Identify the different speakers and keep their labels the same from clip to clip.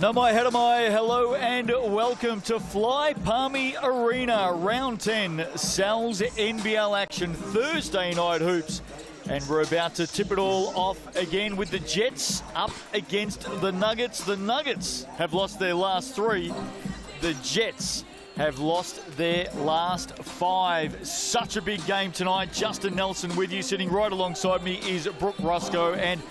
Speaker 1: No mai, hera mai, hello and welcome to Fly Palmy Arena, round 10, Sal's NBL action, Thursday night hoops. And we're about to tip it all off again with the Jets up against the Nuggets. The Nuggets have lost their last 3. The Jets have lost their last 5. Such a big game tonight. Justin Nelson with you. Sitting right alongside me is Brooke Roscoe. And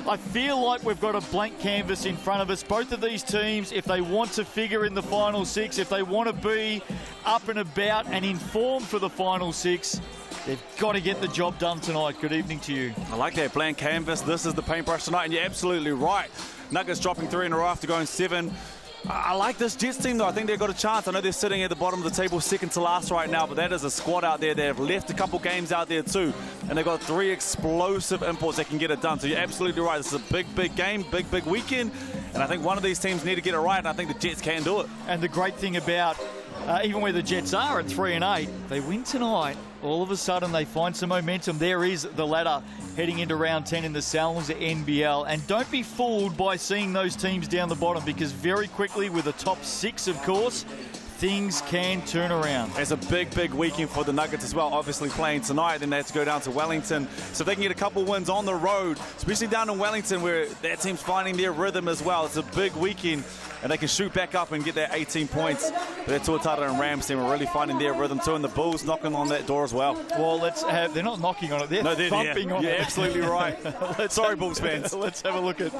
Speaker 1: I feel like we've got a blank canvas in front of us. Both of these teams, if they want to figure in the final 6, if they want to be up and about and informed for the final 6, they've got to get the job done tonight. Good evening to you.
Speaker 2: I like that blank canvas. This is the paintbrush tonight, and you're absolutely right. Nuggets dropping 3 in a row after going 7. I like this Jets team, though. I think they've got a chance. I know they're sitting at the bottom of the table, second to last right now, but that is a squad out there. They've left a couple games out there too, and they've got 3 explosive imports that can get it done. So you're absolutely right. This is a big game, big weekend, and I think one of these teams need to get it right, and I think the Jets can do it. And
Speaker 1: the great thing about even where the Jets are at 3 and 8, they win tonight. All of a sudden, they find some momentum. There is the ladder heading into round 10 in the Sal's NBL. And don't be fooled by seeing those teams down the bottom, because very quickly, with the top 6, of course, things can turn around.
Speaker 2: It's a big weekend for the Nuggets as well. Obviously playing tonight, then they have to go down to Wellington. So if they can get a couple wins on the road, especially down in Wellington where that team's finding their rhythm as well. It's a big weekend, and they can shoot back up and get their 18 points. But that Tuatara and Rams team are really finding their rhythm too, and the Bulls knocking on that door as well.
Speaker 1: Well, they're not knocking on it, they're thumping on it.
Speaker 2: You're absolutely right. Sorry, Bulls fans.
Speaker 1: Let's have a look at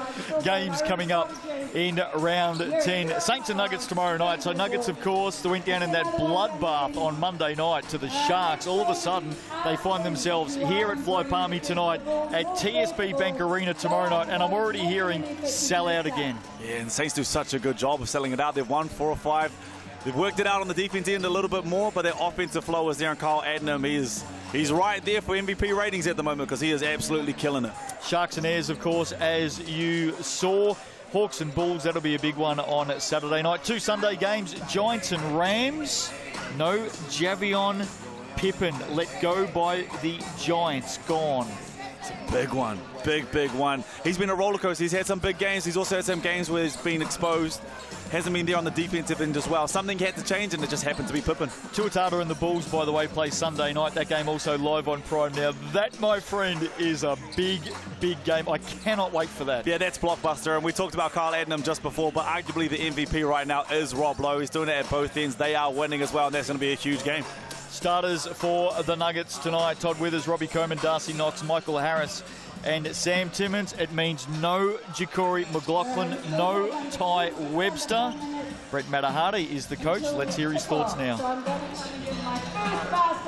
Speaker 1: games coming up in round 10. Saints and Nuggets tomorrow night. So Nuggets, of course, they went down in that bloodbath on Monday night to the Sharks. All of a sudden, they find themselves here at Fly Palmy tonight at TSB Bank Arena tomorrow night, and I'm already hearing sell out again.
Speaker 2: Yeah, and Saints do such a good job of selling it out. They've won 4 or 5. They've worked it out on the defense end a little bit more, but their offensive flow is there, and Kyle Adnam, he's right there for MVP ratings at the moment, because he is absolutely killing it.
Speaker 1: Sharks and Airs, of course, as you saw. Hawks and Bulls, that'll be a big one on Saturday night. 2 Sunday games, Giants and Rams. No Javion Pippen, let go by the Giants, gone.
Speaker 2: It's a big one, big one. He's been a roller coaster. He's had some big games. He's also had some games where he's been exposed. Hasn't been there on the defensive end as well. Something had to change, and it just happened to be Pippen.
Speaker 1: Tuatara and the Bulls, by the way, play Sunday night. That game also live on Prime. Now, that, my friend, is a big game. I cannot wait for that.
Speaker 2: Yeah, that's blockbuster. And we talked about Kyle Adnam just before, but arguably the MVP right now is Rob Lowe. He's doing it at both ends. They are winning as well, and that's going to be a huge game.
Speaker 1: Starters for the Nuggets tonight: Todd Withers, Robbie Coleman, Darcy Knox, Michael Harris, and Sam Timmins. It means no Ja'Cory McLaughlin, no Ty Webster. Brett Matahati is the coach. Let's hear his thoughts now.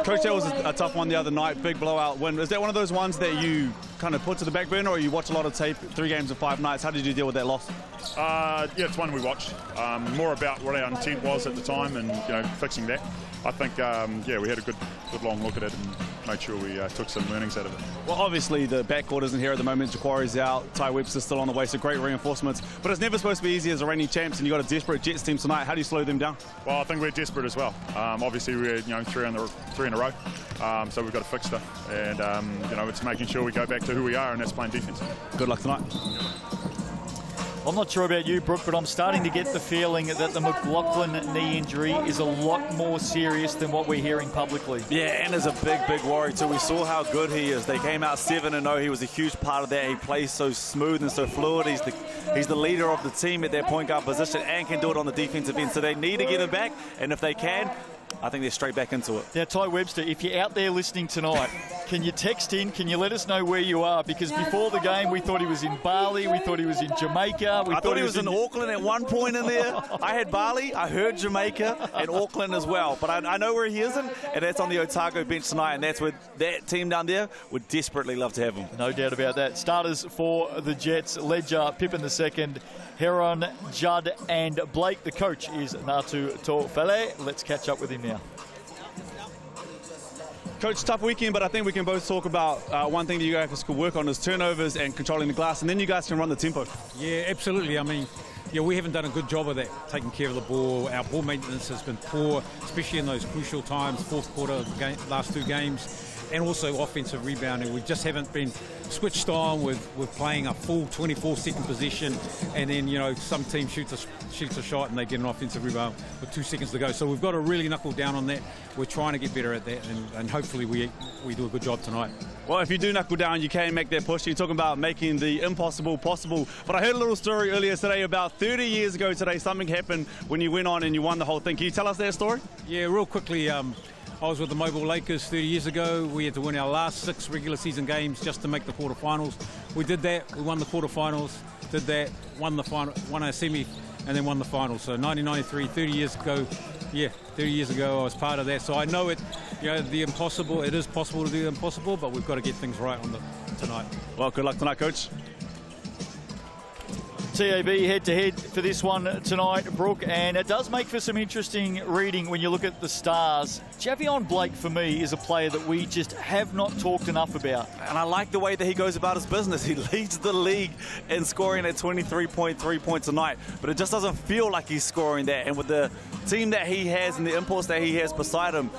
Speaker 3: Coach, that was a tough one the other night, big blowout win. Is that one of those ones that you kind of put to the back burner, or you watch a lot of tape, 3 games in 5 nights? How did you deal with that loss?
Speaker 4: Yeah, it's one we watched. More about what our intent was at the time, and fixing that. I think yeah, we had a good long look at it and made sure we took some learnings out of it.
Speaker 3: Well, obviously the backcourt isn't here at the moment. Ja'Cory's out, Ty Webster's still on the way, so great reinforcements. But it's never supposed to be easy as a reigning champs, and you've got a desperate Jets team tonight. How do you slow them down?
Speaker 4: Well, I think we're desperate as well. Obviously we're 3 in a row, so we've got to fix stuff, and it's making sure we go back to who we are, and that's playing defense.
Speaker 3: Good luck tonight.
Speaker 1: I'm not sure about you, Brooke, but I'm starting to get the feeling that the McLaughlin knee injury is a lot more serious than what we're hearing publicly.
Speaker 2: Yeah, and is a big worry too. We saw how good he is. They came out 7-0. He was a huge part of that. He plays so smooth and so fluid. He's the leader of the team at that point guard position, and can do it on the defensive end. So they need to get him back, and if they can, I think they're straight back into it.
Speaker 1: Now, Ty Webster, if you're out there listening tonight, can you text in? Can you let us know where you are? Because before the game, we thought he was in Bali. We thought he was in Jamaica.
Speaker 2: I thought he was in Auckland at one point in there. I had Bali. I heard Jamaica and Auckland as well. But I know where he isn't, and that's on the Otago bench tonight. And that's where that team down there would desperately love to have him.
Speaker 1: No doubt about that. Starters for the Jets: Ledger, Pippen II, Heron, Judd, and Blake. The coach is Natu Tofele. Let's catch up with him now.
Speaker 3: Coach, tough weekend, but I think we can both talk about one thing that you guys could work on is turnovers and controlling the glass, and then you guys can run the tempo.
Speaker 5: Yeah, absolutely. I mean, we haven't done a good job of that, taking care of the ball. Our ball maintenance has been poor, especially in those crucial times, fourth quarter of the last 2 games. and also offensive rebounding. We just haven't been switched on with playing a full 24-second possession, and then, you know, some team shoots a shot and they get an offensive rebound with 2 seconds to go. So we've got to really knuckle down on that. We're trying to get better at that, and hopefully we do a good job tonight.
Speaker 3: Well, if you do knuckle down, you can make that push. You're talking about making the impossible possible. But I heard a little story earlier today about 30 years ago today, something happened when you went on and you won the whole thing. Can you tell us that story?
Speaker 5: Yeah, real quickly, I was with the Mobile Lakers 30 years ago. We had to win our last 6 regular season games just to make the quarterfinals. We did that. We won the quarterfinals, did that, won the final, won our semi, and then won the final. So 1993, 30 years ago, yeah, 30 years ago I was part of that. So I know it, you know, the impossible, it is possible to do the impossible, but we've got to get things right on tonight.
Speaker 3: Well, good luck tonight, Coach.
Speaker 1: TAB head-to-head for this one tonight, Brooke, and it does make for some interesting reading when you look at the stars. Javion Blake, for me, is a player that we just have not talked enough about.
Speaker 2: And I like the way that he goes about his business. He leads the league in scoring at 23.3 points a night, but it just doesn't feel like he's scoring that. And with the team that he has and the impulse that he has beside him,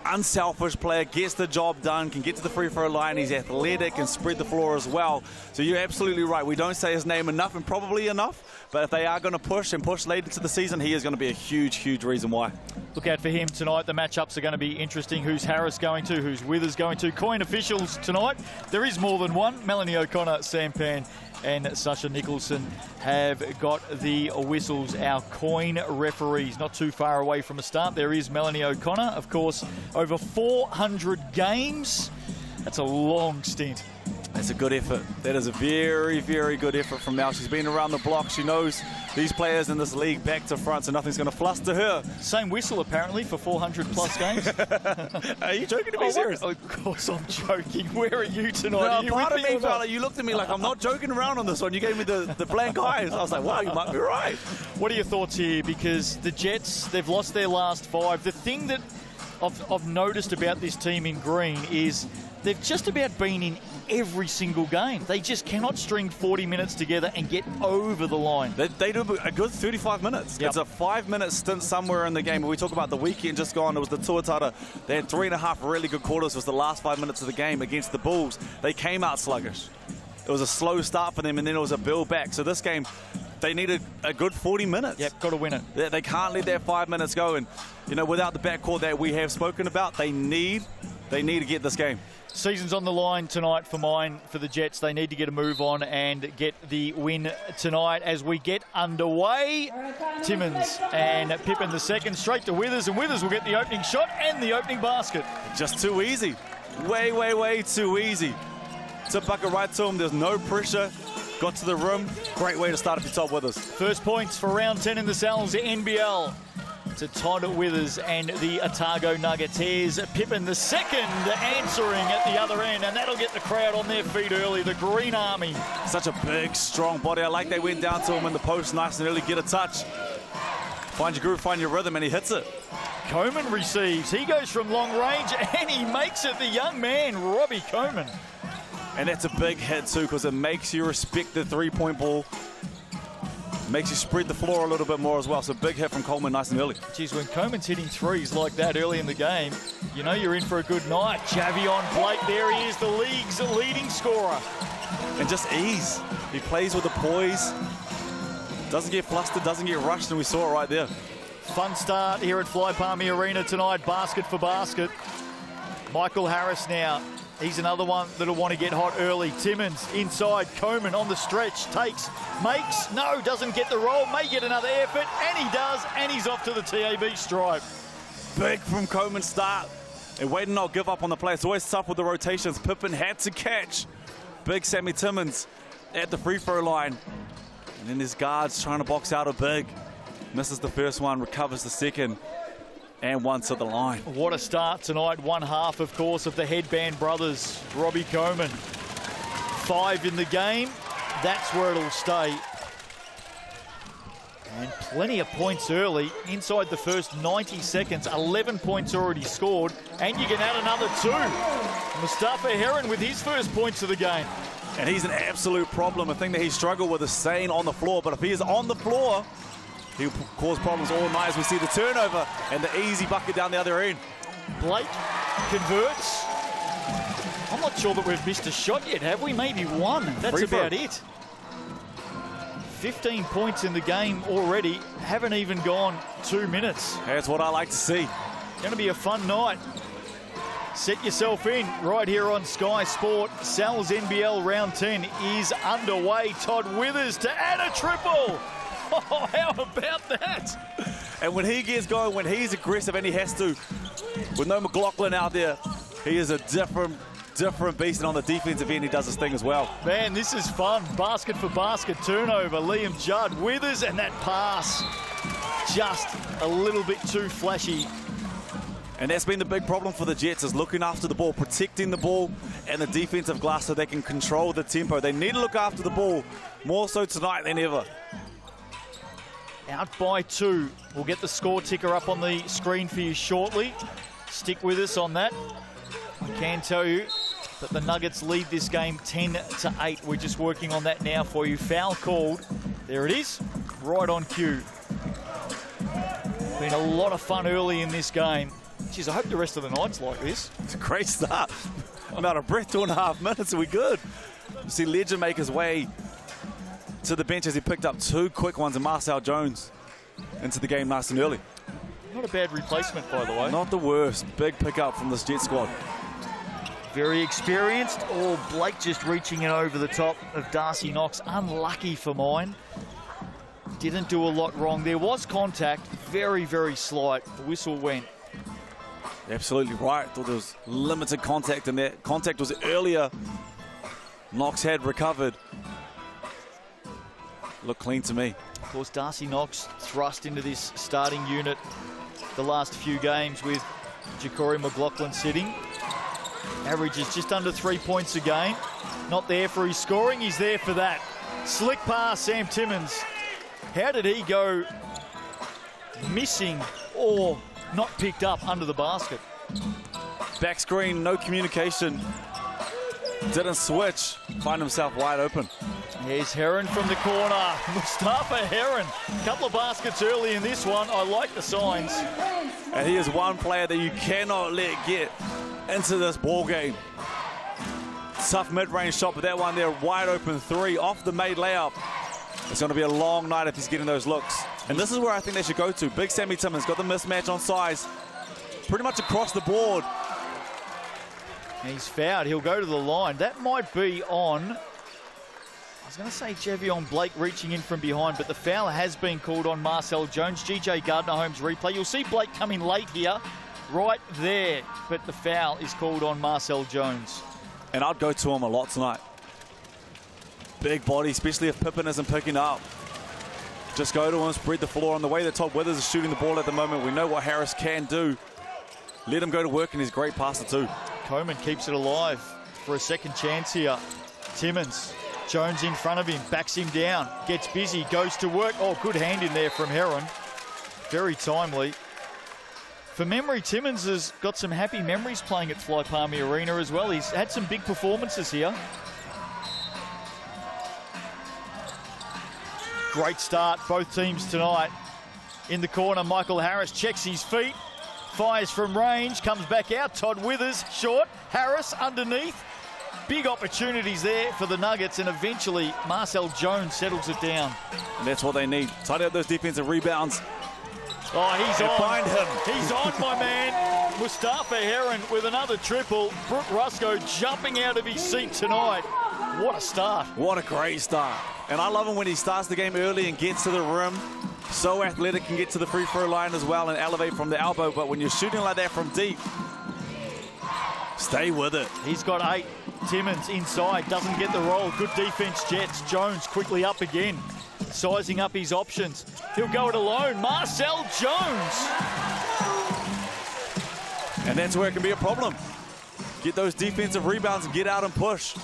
Speaker 2: unselfish player, gets the job done, can get to the free throw line, he's athletic and spread the floor as well. So you're absolutely right. We don't say his name enough, and probably enough, but if they are going to push and push late into the season, he is going to be a huge, huge reason why.
Speaker 1: Look out for him tonight. The matchups are going to be interesting. Who's Harris going to? Who's Withers going to? Coin officials tonight. There is more than one. Melanie O'Connor, Sampan and Sasha Nicholson have got the whistles. Our coin referees not too far away from the start. There is Melanie O'Connor, of course, over 400 games. That's a long stint.
Speaker 2: That's a good effort. That is a very, very good effort from Mel. She's been around the block. She knows these players in this league back to front, so nothing's going to fluster her.
Speaker 1: Same whistle, apparently, for 400-plus games.
Speaker 2: Are you joking to be serious?
Speaker 1: Of course I'm joking. Where are you tonight?
Speaker 2: No, part of me, fella, you looked at me like I'm not joking around on this one. You gave me the blank eyes. I was like, wow, you might be right.
Speaker 1: What are your thoughts here? Because the Jets, they've lost their last 5. The thing that I've noticed about this team in green is they've just about been in every single game. They just cannot string 40 minutes together and get over the line.
Speaker 2: They do a good 35 minutes.
Speaker 1: Yep.
Speaker 2: It's a 5-minute stint somewhere in the game. When we talk about the weekend just gone, it was the Tuatara. They had 3.5 really good quarters. It was the last 5 minutes of the game against the Bulls. They came out sluggish. It was a slow start for them, and then it was a build back. So this game, they needed a good 40 minutes.
Speaker 1: Yep, got to win it.
Speaker 2: They can't let that 5 minutes go. And, you know, without the backcourt that we have spoken about, they need to get this game.
Speaker 1: Season's on the line tonight for the Jets. They need to get a move on and get the win tonight as we get underway. Timmins and Pippin the second, straight to Withers, and Withers will get the opening shot and the opening basket.
Speaker 2: Just too easy. Way, way, way too easy. Tip bucket right to him. There's no pressure. Got to the rim. Great way to start off your top Withers.
Speaker 1: First points for round 10 in the Sal's NBL. To Todd Withers and the Otago Nuggets. Here's Pippin the second, answering at the other end, and that'll get the crowd on their feet early. The Green Army.
Speaker 2: Such a big, strong body. I like they went down to him in the post nice and early, get a touch. Find your groove, find your rhythm, and he hits it.
Speaker 1: Coleman receives. He goes from long range, and he makes it. The young man, Robbie Coleman.
Speaker 2: And that's a big hit, too, because it makes you respect the three-point ball. Makes you spread the floor a little bit more as well. So big hit from Coleman nice and early.
Speaker 1: Geez, when Coleman's hitting threes like that early in the game, you know you're in for a good night. Javion Blake, there he is, the league's leading scorer.
Speaker 2: And just ease. He plays with the poise. Doesn't get flustered, doesn't get rushed, and we saw it right there.
Speaker 1: Fun start here at Palmy Arena tonight. Basket for basket. Michael Harris now. He's another one that'll want to get hot early. Timmins inside. Coleman on the stretch. Takes, makes, no, doesn't get the roll. May get another effort, and he does, and he's off to the TAB stripe.
Speaker 2: Big from Coleman's start. And wait and not give up on the play. It's always tough with the rotations. Pippin had to catch. Big Sammy Timmins at the free throw line. And then his guards trying to box out a big. Misses the first one, recovers the second. And one to the line.
Speaker 1: What a start tonight. One half, of course, of the Headband brothers. Robbie Coleman. 5 in the game. That's where it'll stay. And plenty of points early. Inside the first 90 seconds, 11 points already scored. And you can add another 2. Mustafa Heron with his first points of the game.
Speaker 2: And he's an absolute problem. A thing that he struggled with is staying on the floor. But if he is on the floor, he'll cause problems all night as we see the turnover and the easy bucket down the other end.
Speaker 1: Blake converts. not sure that we've missed a shot yet, have we? Maybe one. That's
Speaker 2: Free
Speaker 1: about
Speaker 2: throw.
Speaker 1: it. 15 points in the game already. Haven't even gone 2 minutes.
Speaker 2: That's what I like to see.
Speaker 1: Going to be a fun night. Set yourself in right here on Sky Sport. Sal's NBL round 10 is underway. Todd Withers to add a triple. Oh, how about that?
Speaker 2: And when he gets going, when he's aggressive and he has to, with no McLaughlin out there, he is a different beast. And on the defensive end, he does his thing as well.
Speaker 1: Man, this is fun. Basket for basket turnover. Liam Judd, Withers, and that pass. Just a little bit too flashy.
Speaker 2: And that's been the big problem for the Jets, is looking after the ball, protecting the ball and the defensive glass so they can control the tempo. They need to look after the ball more so tonight than ever.
Speaker 1: Out by 2. We'll get the score ticker up on the screen for you shortly. Stick with us on that. I can tell you that the Nuggets lead this game 10-8. We're just working on that now for you. Foul called. There it is. Right on cue. Been a lot of fun early in this game. Geez, I hope the rest of the night's like this.
Speaker 2: It's a great start. I'm out of breath. 2.5 minutes. Are we good? You see Ledger make his way to the bench as he picked up 2 quick ones, and Marcel Jones into the game nice and early.
Speaker 1: Not a bad replacement, by the way.
Speaker 2: Not the worst. Big pickup from this Jet squad.
Speaker 1: Very experienced. Oh, Blake just reaching in over the top of Darcy Knox. Unlucky for mine. Didn't do a lot wrong. There was contact. Very, very slight. The whistle went.
Speaker 2: Absolutely right. Thought there was limited contact, and that contact was earlier. Knox had recovered. Looked clean to me.
Speaker 1: Of course, Darcy Knox thrust into this starting unit the last few games with Ja'Cory McLaughlin sitting. Averages just under 3 points a game. Not there for his scoring, he's there for that. Slick pass, Sam Timmins. How did he go missing or not picked up under the basket?
Speaker 2: Back screen, no communication. Didn't switch. Find himself wide open.
Speaker 1: Here's Heron from the corner. Mustafa Heron. Couple of baskets early in this one. I like the signs.
Speaker 2: And he is one player that you cannot let get into this ball game. Tough mid-range shot, but that one there, wide open 3 off the made layup. It's going to be a long night if he's getting those looks. And this is where I think they should go to. Big Sammy Timmins got the mismatch on size. Pretty much across the board.
Speaker 1: And he's fouled. He'll go to the line. That might be on, I was going to say Javion Blake reaching in from behind, but the foul has been called on Marcel Jones. GJ Gardner-Holmes replay. You'll see Blake coming late here, right there, but the foul is called on Marcel Jones.
Speaker 2: And I'd go to him a lot tonight. Big body, especially if Pippen isn't picking up. Just go to him, spread the floor. On the way that Todd Withers is shooting the ball at the moment, we know what Harris can do. Let him go to work, and he's a great passer too.
Speaker 1: Coleman keeps it alive for a second chance here. Timmins, Jones in front of him, backs him down, gets busy, goes to work. Oh, good hand in there from Heron. Very timely. For memory, Timmins has got some happy memories playing at Fly Palmy Arena as well. He's had some big performances here. Great start, both teams tonight. In the corner, Michael Harris checks his feet, fires from range, comes back out. Todd Withers, short. Harris underneath. Big opportunities there for the Nuggets, and eventually Marcel Jones settles it down.
Speaker 2: And that's what they need. Tidy up those defensive rebounds.
Speaker 1: Oh, he's on.
Speaker 2: Find him.
Speaker 1: He's on, my man. Mustafa Heron with another triple. Brooke Rusko jumping out of his seat tonight. What a start.
Speaker 2: What a great start. And I love him when he starts the game early and gets to the rim. So athletic, can get to the free throw line as well and elevate from the elbow. But when you're shooting like that from deep, stay with it.
Speaker 1: He's got 8. Timmins inside, doesn't get the roll. Good defense, Jets. Jones quickly up again, sizing up his options. He'll go it alone. Marcel Jones.
Speaker 2: And that's where it can be a problem. Get those defensive rebounds and get out and push.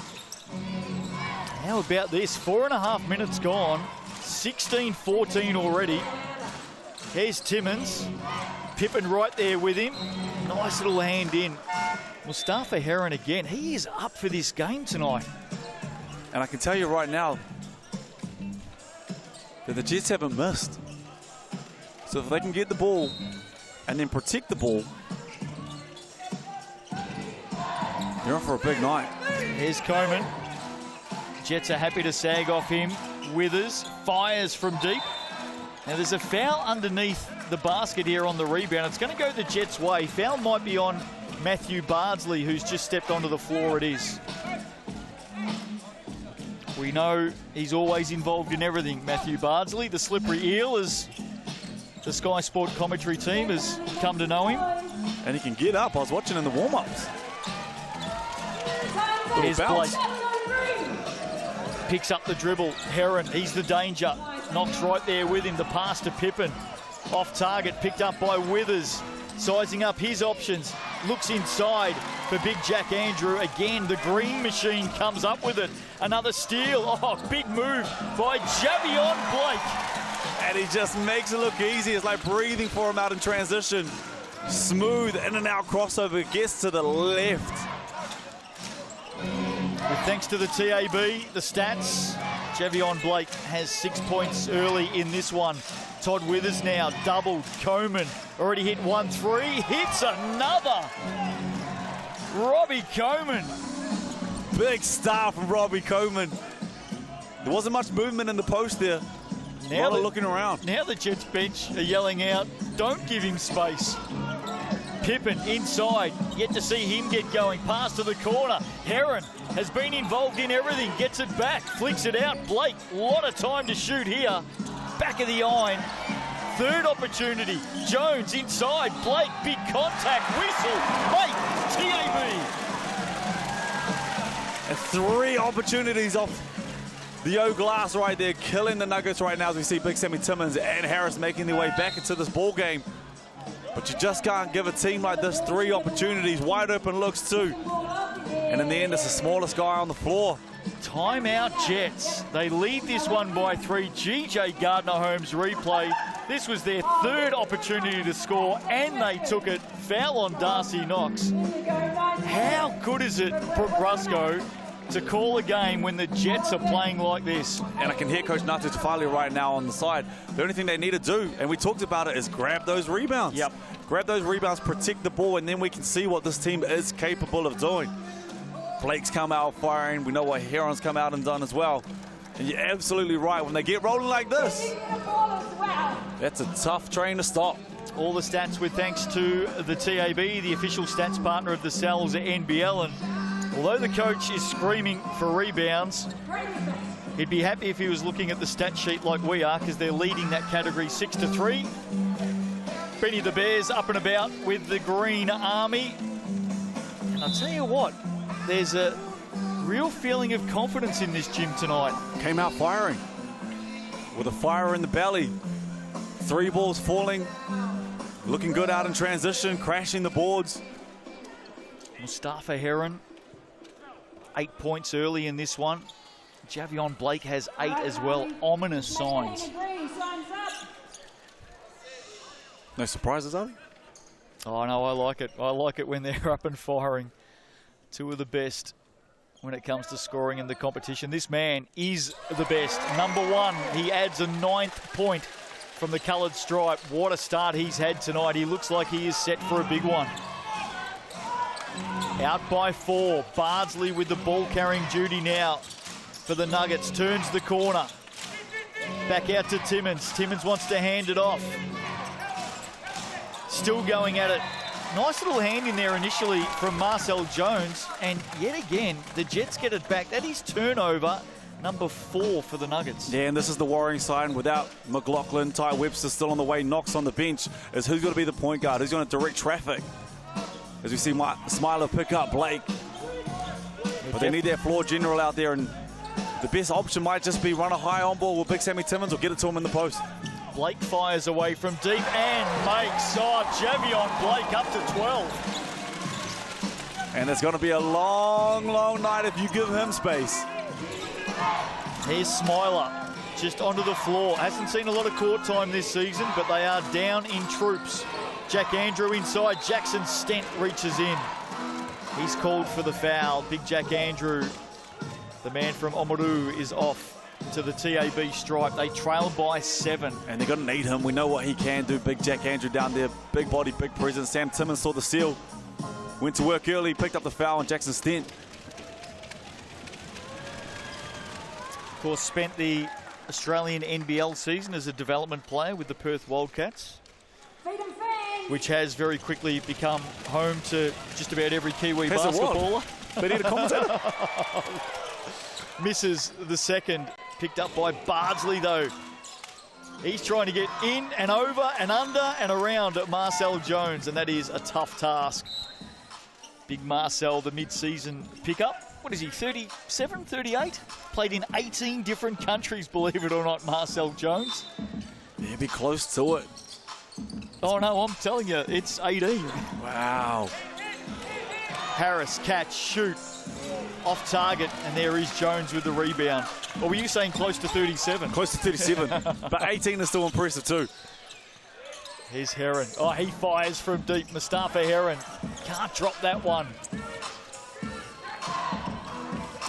Speaker 1: How about this? 4.5 minutes gone. 16-14 already. Here's Timmins. Pippen right there with him. Nice little hand in. Mustafa Heron again. He is up for this game tonight.
Speaker 2: And I can tell you right now that the Jets haven't missed. So if they can get the ball and then protect the ball, They're in for a big night.
Speaker 1: Here's Coleman. Jets are happy to sag off him. Withers fires from deep. Now there's a foul underneath the basket here on the rebound. It's going to go the Jets' way. Foul might be on Matthew Bardsley, who's just stepped onto the floor. It is. We know he's always involved in everything, Matthew Bardsley. The slippery eel, as the Sky Sport commentary team has come to know him.
Speaker 2: And he can get up. I was watching in the warm-ups.
Speaker 1: There's Blake. Picks up the dribble. Heron, he's the danger. Knocks right there with him. The pass to Pippen. Off target, picked up by Withers. Sizing up his options. Looks inside for Big Jack Andrew. Again, the green machine comes up with it. Another steal. Oh, big move by Javion Blake.
Speaker 2: And he just makes it look easy. It's like breathing for him out in transition. Smooth in and out crossover. Gets to the left.
Speaker 1: With thanks to the TAB, the stats, Javion Blake has 6 points early in this one. Todd Withers now doubled. Coleman already hit 1-3, hits another. Robbie Coleman.
Speaker 2: Big star from Robbie Coleman. There wasn't much movement in the post there. Now they're looking around.
Speaker 1: Now the Jets bench are yelling out, don't give him space. Pippen inside, yet to see him get going. Pass to the corner. Heron has been involved in everything, gets it back, flicks it out. Blake, a lot of time to shoot here. Back of the iron. Third opportunity. Jones inside. Blake, big contact. Whistle. Mate, TAB.
Speaker 2: And 3 opportunities off the O glass right there, killing the Nuggets right now as we see Big Sammy Timmons and Harris making their way back into this ball game. But you just can't give a team like this 3 opportunities. Wide open looks too. And in the end, it's the smallest guy on the floor.
Speaker 1: Timeout Jets. They lead this one by 3. GJ Gardner-Holmes replay. This was their 3rd opportunity to score, and they took it. Foul on Darcy Knox. How good is it, Brusco, to call a game when the Jets are playing like this?
Speaker 2: And I can hear Coach Natu Tafali right now on the side. The only thing they need to do, and we talked about it, is grab those rebounds.
Speaker 1: Yep.
Speaker 2: Grab those rebounds, protect the ball, and then we can see what this team is capable of doing. Blake's come out firing. We know what Heron's come out and done as well. And you're absolutely right. When they get rolling like this, that's a tough train to stop.
Speaker 1: All the stats with thanks to the TAB, the official stats partner of the Cells NBL. And although the coach is screaming for rebounds, he'd be happy if he was looking at the stat sheet like we are, because they're leading that category 6-3. Benny the Bears up and about with the Green Army. And I'll tell you what, there's a real feeling of confidence in this gym tonight.
Speaker 2: Came out firing with a fire in the belly. 3 balls falling, looking good out in transition, crashing the boards.
Speaker 1: Mustafa Heron, 8 points early in this one. Javion Blake has 8 as well. Ominous signs.
Speaker 2: No surprises, are there?
Speaker 1: Oh no, I like it. I like it when they're up and firing. 2 of the best when it comes to scoring in the competition. This man is the best. Number 1, he adds a 9th point from the coloured stripe. What a start he's had tonight. He looks like he is set for a big one. Out by 4. Bardsley with the ball carrying duty now for the Nuggets. Turns the corner. Back out to Timmons. Timmons wants to hand it off. Still going at it. Nice little hand in there initially from Marcel Jones. And yet again, the Jets get it back. That is turnover number 4 for the Nuggets.
Speaker 2: Yeah, and this is the worrying sign. Without McLaughlin, Ty Webster still on the way. Knox on the bench. Is who's going to be the point guard? Who's going to direct traffic? As we see Smiler pick up Blake. But they need their floor general out there. And the best option might just be run a high on ball with Big Sammy Timmons or get it to him in the post.
Speaker 1: Blake fires away from deep and makes Javion Blake up to 12.
Speaker 2: And it's going to be a long, long night if you give him space.
Speaker 1: Here's Smiler just onto the floor. Hasn't seen a lot of court time this season, but they are down in troops. Jack Andrew inside. Jackson Stent reaches in. He's called for the foul. Big Jack Andrew, the man from Omaru, is off to the TAB stripe. They trail by 7.
Speaker 2: And they're going to need him. We know what he can do. Big Jack Andrew down there. Big body, big presence. Sam Timmons saw the steal. went to work early, picked up the foul on Jackson Stent.
Speaker 1: Of course, spent the Australian NBL season as a development player with the Perth Wildcats, which has very quickly become home to just about every Kiwi basketballer.
Speaker 2: They need a commentator.
Speaker 1: Misses the second, picked up by Bardsley though. He's trying to get in and over and under and around Marcel Jones, and that is a tough task. Big Marcel, the mid-season pickup. What is he, 37, 38? Played in 18 different countries, believe it or not, Marcel Jones.
Speaker 2: Yeah, be close to it.
Speaker 1: Oh no, I'm telling you, it's 18.
Speaker 2: Wow.
Speaker 1: Harris, catch, shoot, off target, and there is Jones with the rebound. Or were you saying close to 37?
Speaker 2: Close to 37, but 18 is still impressive too.
Speaker 1: Here's Heron. Oh, he fires from deep. Mustafa Heron can't drop that one.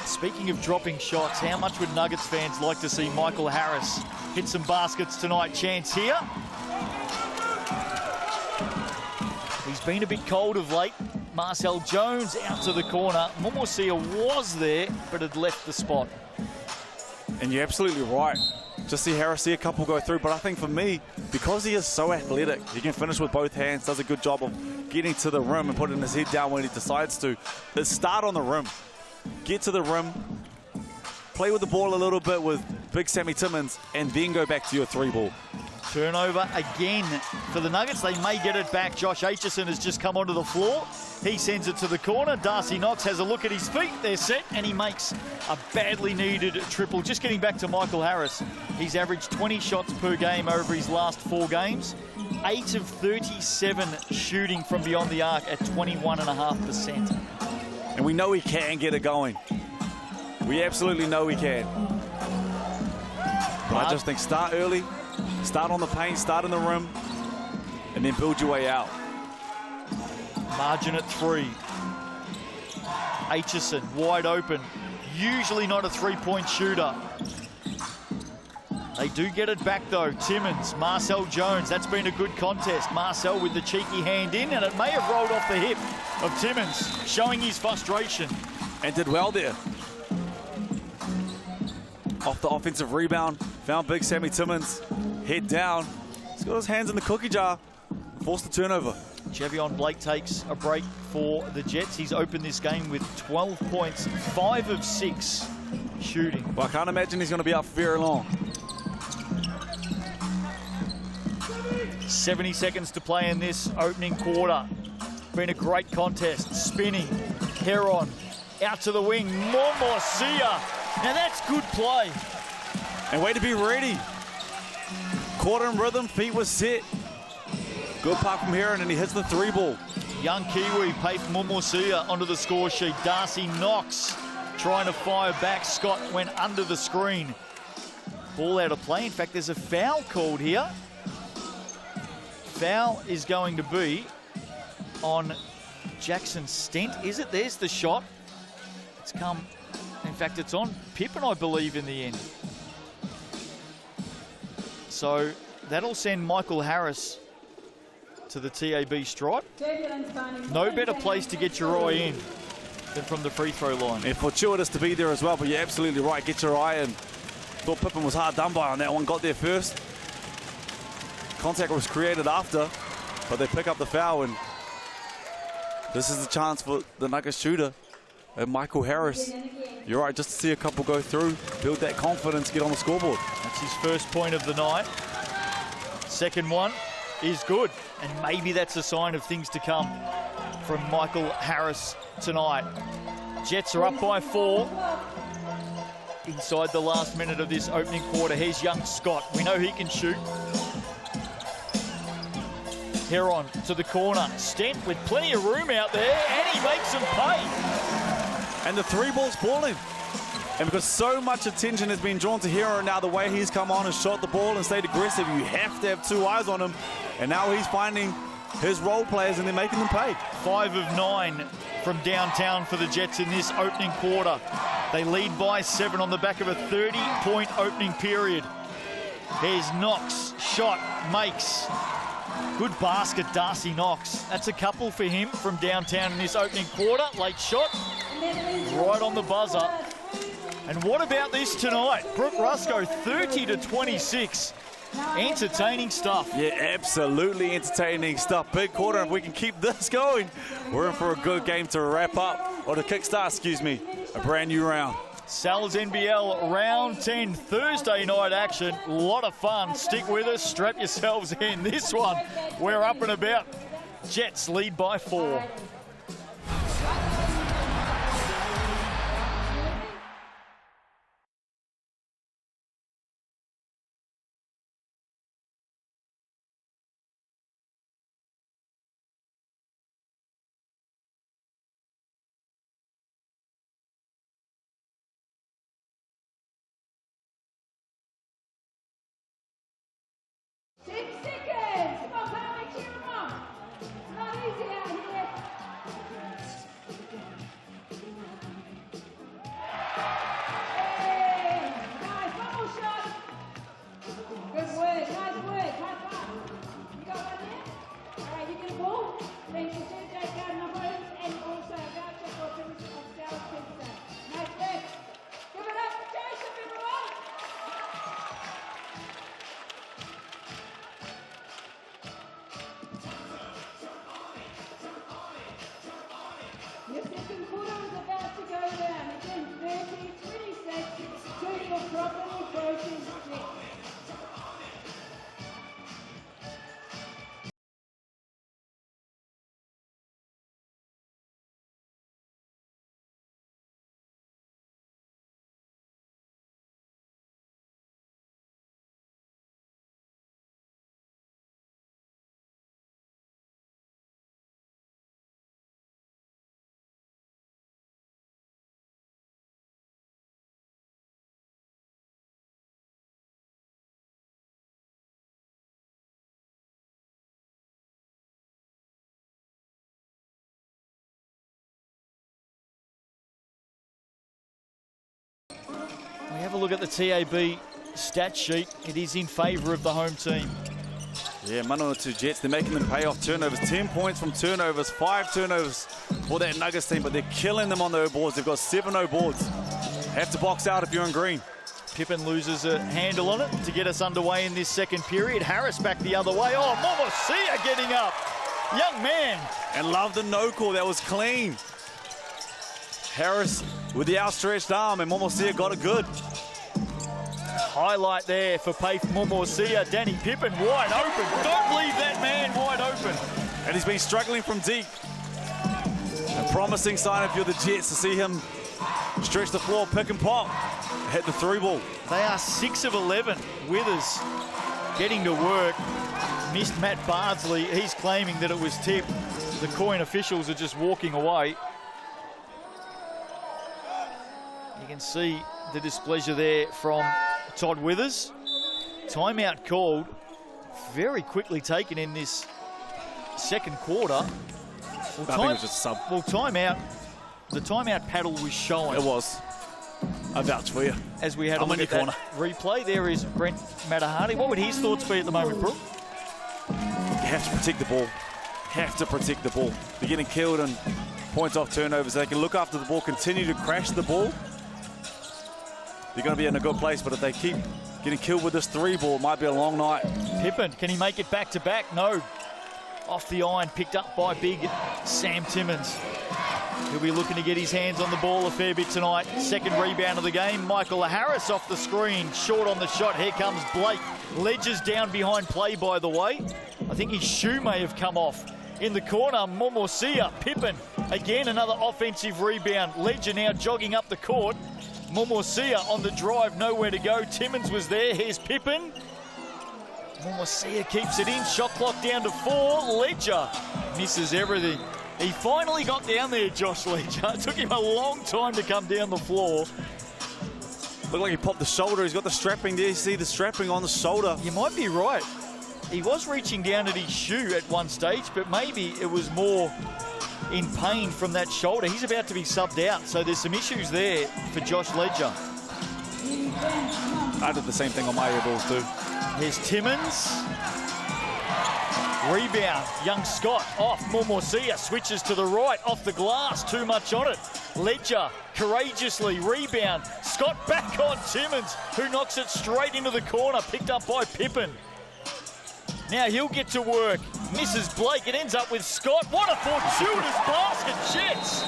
Speaker 1: Speaking of dropping shots, how much would Nuggets fans like to see Michael Harris hit some baskets tonight? Chance here. He's been a bit cold of late. Marcel Jones out to the corner. Momosia was there, but had left the spot.
Speaker 2: And you're absolutely right. Just see Harris see a couple go through, but I think for me, because he is so athletic, he can finish with both hands, does a good job of getting to the rim and putting his head down when he decides to. Let's start on the rim. Get to the rim, play with the ball a little bit with big Sammy Timmins, and then go back to your three ball.
Speaker 1: Turnover again for the Nuggets. They may get it back. Josh Aitchison has just come onto the floor. He sends it to the corner. Darcy Knox has a look at his feet. They're set, and he makes a badly needed triple. Just getting back to Michael Harris. He's averaged 20 shots per game over his last 4 games. 8 of 37 shooting from beyond the arc at 21.5%.
Speaker 2: And we know he can get it going. We absolutely know he can. But I just think start early, start on the paint, start in the rim, and then build your way out.
Speaker 1: Margin at 3. Aitchison wide open. Usually not a three-point shooter. They do get it back though. Timmins, Marcel Jones. That's been a good contest. Marcel with the cheeky hand in, and it may have rolled off the hip of Timmins, showing his frustration.
Speaker 2: And did well there. Off the offensive rebound, found big Sammy Timmins. Head down. He's got his hands in the cookie jar. Forced the turnover.
Speaker 1: Javion Blake takes a break for the Jets. He's opened this game with 12 points, 5 of 6 shooting.
Speaker 2: Well, I can't imagine he's going to be out for very long.
Speaker 1: 70 seconds to play in this opening quarter. Been a great contest. Spinning. Heron out to the wing. Momosia. Now that's good play.
Speaker 2: And way to be ready. Caught in rhythm, feet were set. Good puck from Heron, and he hits the three ball.
Speaker 1: Young Kiwi, Paith Momosia onto the score sheet. Darcy Knox trying to fire back. Scott went under the screen. Ball out of play. In fact, there's a foul called here. Foul is going to be on Jackson Stent, is it? There's the shot. It's come, in fact, it's on Pippen, I believe, in the end. So that'll send Michael Harris to the TAB stripe. No better place to get your eye in than from the free throw line.
Speaker 2: And fortuitous to be there as well, but you're absolutely right. Get your eye in. Thought Pippen was hard done by on that one. Got there first. Contact was created after, but they pick up the foul, and this is the chance for the Nuggets shooter, Michael Harris. You're right, just to see a couple go through, build that confidence, get on the scoreboard.
Speaker 1: That's his first point of the night. Second one is good, and maybe that's a sign of things to come from Michael Harris tonight. Jets are up by 4 inside the last minute of this opening quarter. Here's young Scott. We know he can shoot. Heron to the corner. Stent with plenty of room out there, and he makes them pay.
Speaker 2: And the three ball's falling. And because so much attention has been drawn to Heron now, the way he's come on and shot the ball and stayed aggressive, you have to have 2 eyes on him. And now he's finding his role players and they're making them pay. 5 of 9 from downtown for the Jets in this opening quarter. They lead by 7 on the back of a 30-point opening period. Here's Knox. Shot makes.
Speaker 1: Good basket, Darcy Knox. That's a couple for him from downtown in this opening quarter. Late shot, right on the buzzer. And what about this tonight? Brooke Rusco, 30-26. Entertaining stuff.
Speaker 2: Yeah, absolutely entertaining stuff. Big quarter. If we can keep this going, we're in for a good game to wrap up, or to kickstart, excuse me, a brand new round.
Speaker 1: Sal's NBL round 10, Thursday night action. A lot of fun. Stick with us, strap yourselves in. This one, we're up and about. Jets lead by 4.
Speaker 6: Your second quarter is about to go down. Again, 30-26. Total properly broken six.
Speaker 1: We have a look at the TAB stat sheet. It is in favour of the home team.
Speaker 2: Yeah, Manawatu Jets, they're making them pay off turnovers. 10 points from turnovers, 5 turnovers for that Nuggets team, but they're killing them on the boards. They've got 7 boards. Have to box out if you're in green.
Speaker 1: Pippen loses a handle on it to get us underway in this second period. Harris back the other way. Oh, Momosia getting up. Young man.
Speaker 2: And love the no call. That was clean. Harris with the outstretched arm, and Momosia got it good.
Speaker 1: Highlight there for Paif Momosia. Danny Pippen wide open. Don't leave that man wide open.
Speaker 2: And he's been struggling from deep. A promising sign if you're the Jets to see him stretch the floor, pick and pop, hit the 3-ball.
Speaker 1: They are 6 of 11. Withers getting to work. Missed Matt Bardsley. He's claiming that it was tipped. The coin officials are just walking away. You can see the displeasure there from Todd Withers. Timeout called. Very quickly taken in this second quarter.
Speaker 2: I think it was just a sub.
Speaker 1: Well, timeout. The timeout paddle was showing.
Speaker 2: It was. I vouch for you.
Speaker 1: As we had a look at that replay, there is Brent Matahati. What would his thoughts be at the moment, Brooke?
Speaker 2: You have to protect the ball. Have to protect the ball. They're getting killed and points off turnovers. They can look after the ball, continue to crash the ball. They're going to be in a good place, but if they keep getting killed with this 3-ball, it might be a long night.
Speaker 1: Pippen, can he make it back-to-back? No. Off the iron, picked up by big Sam Timmins. He'll be looking to get his hands on the ball a fair bit tonight. Second rebound of the game. Michael Harris off the screen, short on the shot. Here comes Blake. Ledger's down behind play, by the way. I think his shoe may have come off. In the corner, Momosia, Pippen. Again, another offensive rebound. Ledger now jogging up the court. Momosia on the drive, nowhere to go. Timmins was there. Here's Pippen. Momosia keeps it in. Shot clock down to 4. Ledger misses everything. He finally got down there, Josh Ledger. It took him a long time to come down the floor.
Speaker 2: Looked like he popped the shoulder. He's got the strapping there. You see the strapping on the shoulder.
Speaker 1: You might be right. He was reaching down at his shoe at one stage, but maybe it was more in pain from that shoulder. He's about to be subbed out, so there's some issues there for Josh Ledger.
Speaker 2: I did the same thing on my air balls too.
Speaker 1: Here's Timmins. Rebound, young Scott off. Mormosia switches to the right, off the glass, too much on it. Ledger courageously rebound. Scott back on Timmins, who knocks it straight into the corner, picked up by Pippen. Now he'll get to work. Misses Blake, it ends up with Scott. What a fortuitous basket, Jets!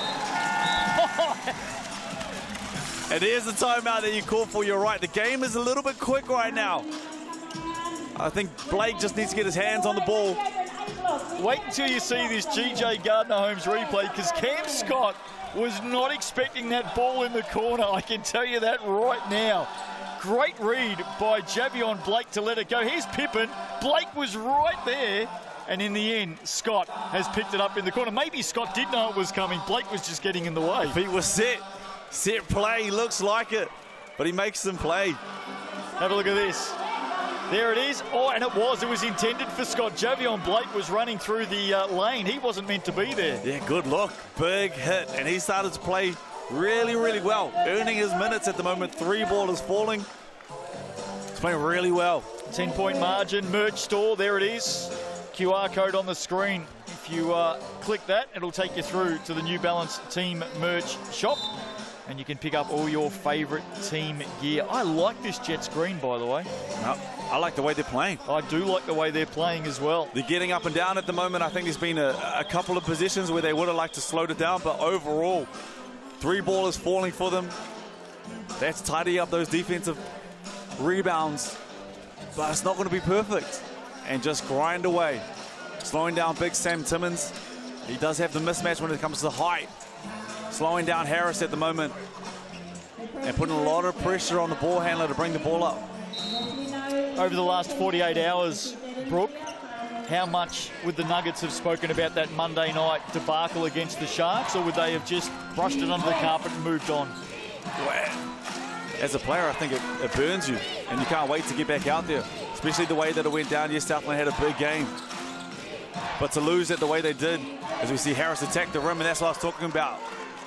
Speaker 2: And here's the timeout that you call for. You're right, the game is a little bit quick right now. I think Blake just needs to get his hands on the ball.
Speaker 1: Wait until you see this GJ Gardner-Holmes replay, because Cam Scott was not expecting that ball in the corner. I can tell you that right now. Great read by Javion Blake to let it go. Here's Pippen. Blake was right there. And in the end, Scott has picked it up in the corner. Maybe Scott did know it was coming. Blake was just getting in the way.
Speaker 2: Feet were set. Set play, looks like it. But he makes them play.
Speaker 1: Have a look at this. There it is. Oh, and it was intended for Scott. Javion Blake was running through the lane. He wasn't meant to be there.
Speaker 2: Yeah, good look. Big hit. And he started to play really, really well. Earning his minutes at the moment. 3 ball is falling. He's playing really well.
Speaker 1: 10-point margin, merch store. There it is. QR code on the screen. If you click that, it'll take you through to the New Balance team merch shop. And you can pick up all your favourite team gear. I like this Jets green, by the way.
Speaker 2: I like the way they're playing.
Speaker 1: I do like the way they're playing as well.
Speaker 2: They're getting up and down at the moment. I think there's been a couple of positions where they would have liked to slow it down, but overall, 3 ball is falling for them. That's tidy up those defensive rebounds, but it's not going to be perfect. And just grind away. Slowing down big Sam Timmins. He does have the mismatch when it comes to the height. Slowing down Harris at the moment and putting a lot of pressure on the ball handler to bring the ball up.
Speaker 1: Over the last 48 hours, Brooke, how much would the Nuggets have spoken about that Monday night debacle against the Sharks, or would they have just brushed it under the carpet and moved on?
Speaker 2: As a player, I think it burns you, and you can't wait to get back out there, especially the way that it went down. Yes, Southland had a big game, but to lose it the way they did, as we see Harris attack the rim, and that's what I was talking about.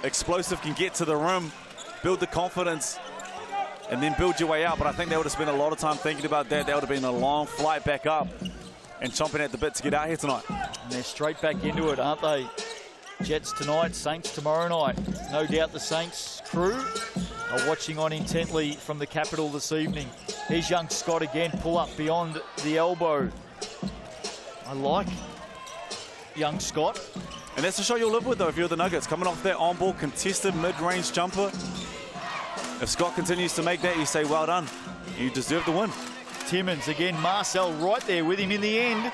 Speaker 2: Explosive can get to the rim, build the confidence, and then build your way out. But I think they would have spent a lot of time thinking about that. That would have been a long flight back up and chomping at the bit to get out here tonight.
Speaker 1: And they're straight back into it, aren't they? Jets tonight, Saints tomorrow night. No doubt the Saints crew are watching on intently from the capital this evening. Here's young Scott again, pull up beyond the elbow. I like young Scott.
Speaker 2: And that's the shot you'll live with, though, if you're the Nuggets. Coming off that on-ball contested mid-range jumper. If Scott continues to make that, you say, well done. You deserve the win.
Speaker 1: Timmins again, Marcel right there with him in the end.